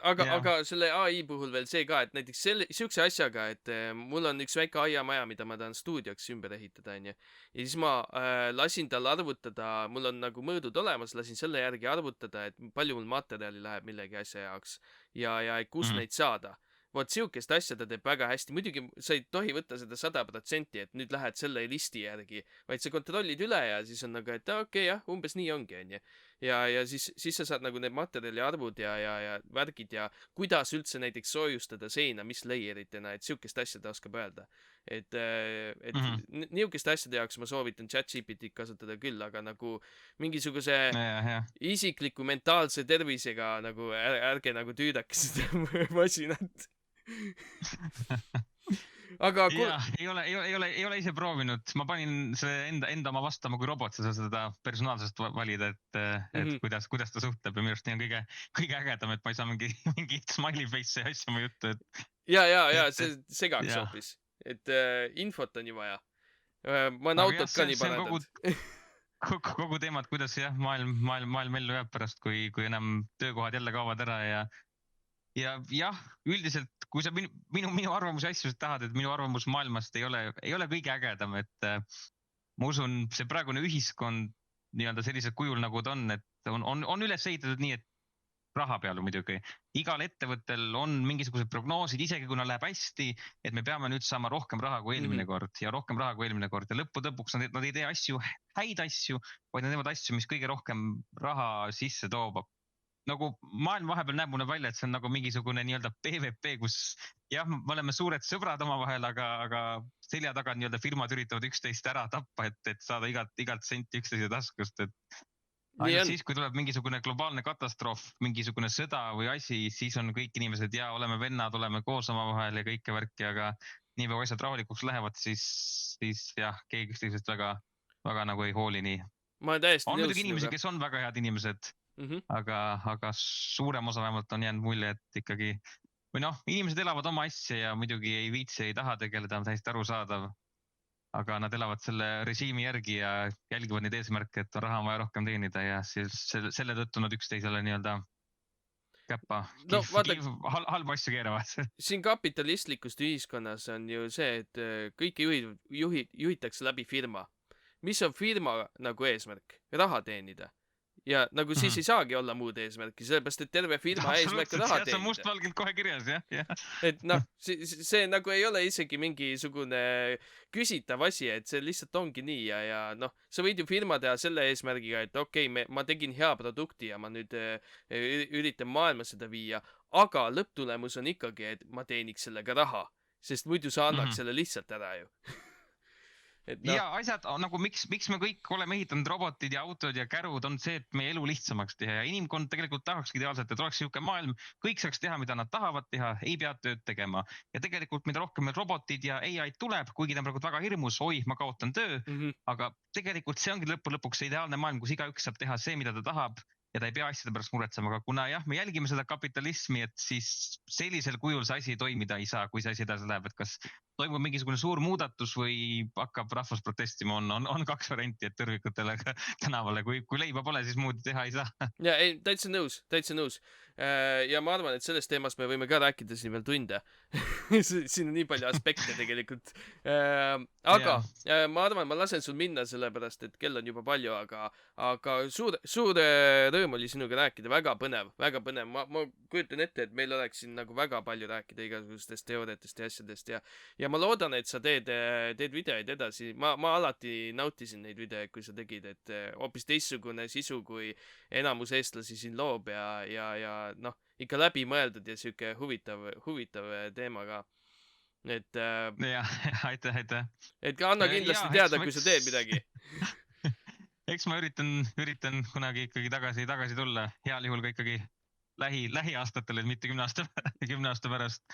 Aga selle AI puhul veel see ka, et näiteks siukse asjaga, et mul on üks väike aiamaja, mida ma tahan stuudioks ümber ehitada, onju. Ja siis ma lasin tal arvutada, mul on nagu mõõdud olemas, lasin selle järgi arvutada, et palju mul materjali läheb millegi asja jaoks ja kus neid saada. Vot siukest asja ta teeb väga hästi. Muidugi sa ei tohi võtta seda 100%, et nüüd lähed selle listi järgi, vaid sa kontrollid üle ja siis on nagu, et okei, jah, umbes nii ongi, onju. Ja siis sa saad nagu need materjali arvud ja värgid ja kuidas üldse näiteks soojustada seina, mis layeritena, et siukest asja ta oskab öelda. Et niisugeste asjade jaoks ma soovitan ChatGPT kasutada küll, aga nagu mingisuguse isikliku mentaalse tervisega nagu ärge nagu tüüdake seda masinat. Aga ei ole ise proovinud. Ma panin see enda oma vastama kui robot, sa saad seda personaalsust valida, et kuidas ta suhtleb ja minu arust nii on kõige ägedam, et ma ei saa mingi smiley face asja mu juttu. Ja, see segaks hoopis. Et infot on ju vaja. Ma olen autot ka nii parandanud. Kogu teemad, kuidas maailm ellu jääb pärast, kui enam töökohad jälle kaovad ära ja üldiselt, kui sa minu arvamusi asju tahad, et minu arvamus maailmast ei ole kõige ägedam, et ma usun, see praegune ühiskond nii-öelda sellisel kujul nagu ta on, et on üles ehitatud nii, et raha peale muidugi. Igal ettevõttel on mingisugused prognoosid, isegi kui nad läheb hästi, et me peame nüüd saama rohkem raha kui eelmine kord ja rohkem raha kui eelmine kord ja lõpuks nad ei tee häid asju, vaid nad teevad asju, mis kõige rohkem raha sisse toob. Nagu maailm vahepeal näeb mulle välja, et see on nagu mingisugune nii-öelda PvP, kus jah, me oleme suured sõbrad omavahel, aga selja taga nii-öelda firmad üritavad üksteist ära tappa, et saada igalt senti üksteise taskust. Ainult siis, kui tuleb mingisugune globaalne katastroof, mingisugune sõda või asi, siis on kõik inimesed ja oleme vennad, oleme koos omavahel ja kõike värki, aga nii kui asjad rahulikuks lähevad, siis jah, keegi üksteisest väga nagu ei hooli nii. On muidugi inimesi, kes on väga head inimesed. Aga suurem osa vähemalt on jäänud mulje, et ikkagi või inimesed elavad oma asja ja muidugi ei viitsi, ei taha tegeleda, on täiesti arusaadav, aga nad elavad selle režiimi järgi ja jälgivad neid eesmärke, et on raha vaja rohkem teenida ja selle tõttu nad üksteisele nii-öelda käppa halba asju keeravad. Siin kapitalistlikust ühiskonnas on ju see, et kõiki juhitakse läbi firma. Mis on firma nagu eesmärk? Raha teenida. Ja nagu siis ei saagi olla muud eesmärki, sellepärast, et terve firma eesmärk on raha teenida. See on mustvalgelt kohe kirjas, jah. Et see nagu ei ole isegi mingisugune küsitav asi, et see lihtsalt ongi nii ja sa võid ju firma teha selle eesmärgiga, et okei, ma tegin hea produkti ja ma nüüd üritan maailma seda viia, aga lõpptulemus on ikkagi, et ma teeniks sellega raha, sest muidu sa annaks selle lihtsalt ära ju. et ja asjad nagu miks me kõik oleme ehitanud robotid ja autod ja kärud on see, et meie elu lihtsamaks teha ja inimkond tegelikult tahakski ideaalselt, et oleks niisugune maailm, kõik saaks teha, mida nad tahavad teha, ei pea tööd tegema. Ja tegelikult mida rohkem meil robotid ja AI tuleb, kuigi ta on praegu väga hirmus, oi, ma kaotan töö, aga tegelikult see ongi lõpuks see ideaalne maailm, kus igaüks saab teha see, mida ta tahab ja ta ei pea asjade pärast muretsema, aga kuna jah, me jälgime seda kapitalismi, et siis sellisel kujul see asi toimida ei saa, kui see asi edasi läheb, et kas toimub mingisugune suur muudatus või hakkab rahvas protestima, on kaks varianti, et tõrvikutele tänavale, kui leiba pole, siis muud teha ei saa. Ja ei, täitsa nõus. Ja ma arvan, et sellest teemast me võime ka rääkida siin veel tunde. Siin on nii palju aspekte tegelikult. Aga ma arvan, ma lasen sul minna sellepärast, et kell on juba palju, aga suur rõõm oli sinuga rääkida, väga põnev. Ma kujutan ette, et meil oleks siin nagu väga palju rääkida igasugustest teooriatest ja asjadest ja ma loodan, et sa teed videoid edasi. Ma alati nautisin neid videoid, kui sa tegid, et hoopis teistsugune sisu, kui enamus eestlasi siin loob ja noh, ikka läbi mõeldud ja siuke huvitav teema ka. Et aitäh. Et ka anna kindlasti teada, kui sa teed midagi. Eks ma üritan kunagi ikkagi tagasi tulla, heal juhul ka ikkagi lähiaastatel, et mitte 10 aasta pärast.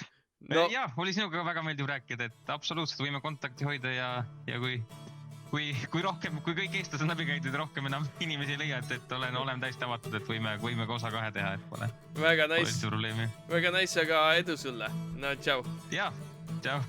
No. Ja, oli sinuga väga meeldiv rääkida, et absoluutselt võime kontakti hoida ja kui kõik eestlased on läbi käidud ja rohkem enam inimesi ei leia, et oleme täiesti avatud, et võime ka osa 2 teha, et pole. Väga nice, aga edu sulle. No, tšau. Ja, tšau.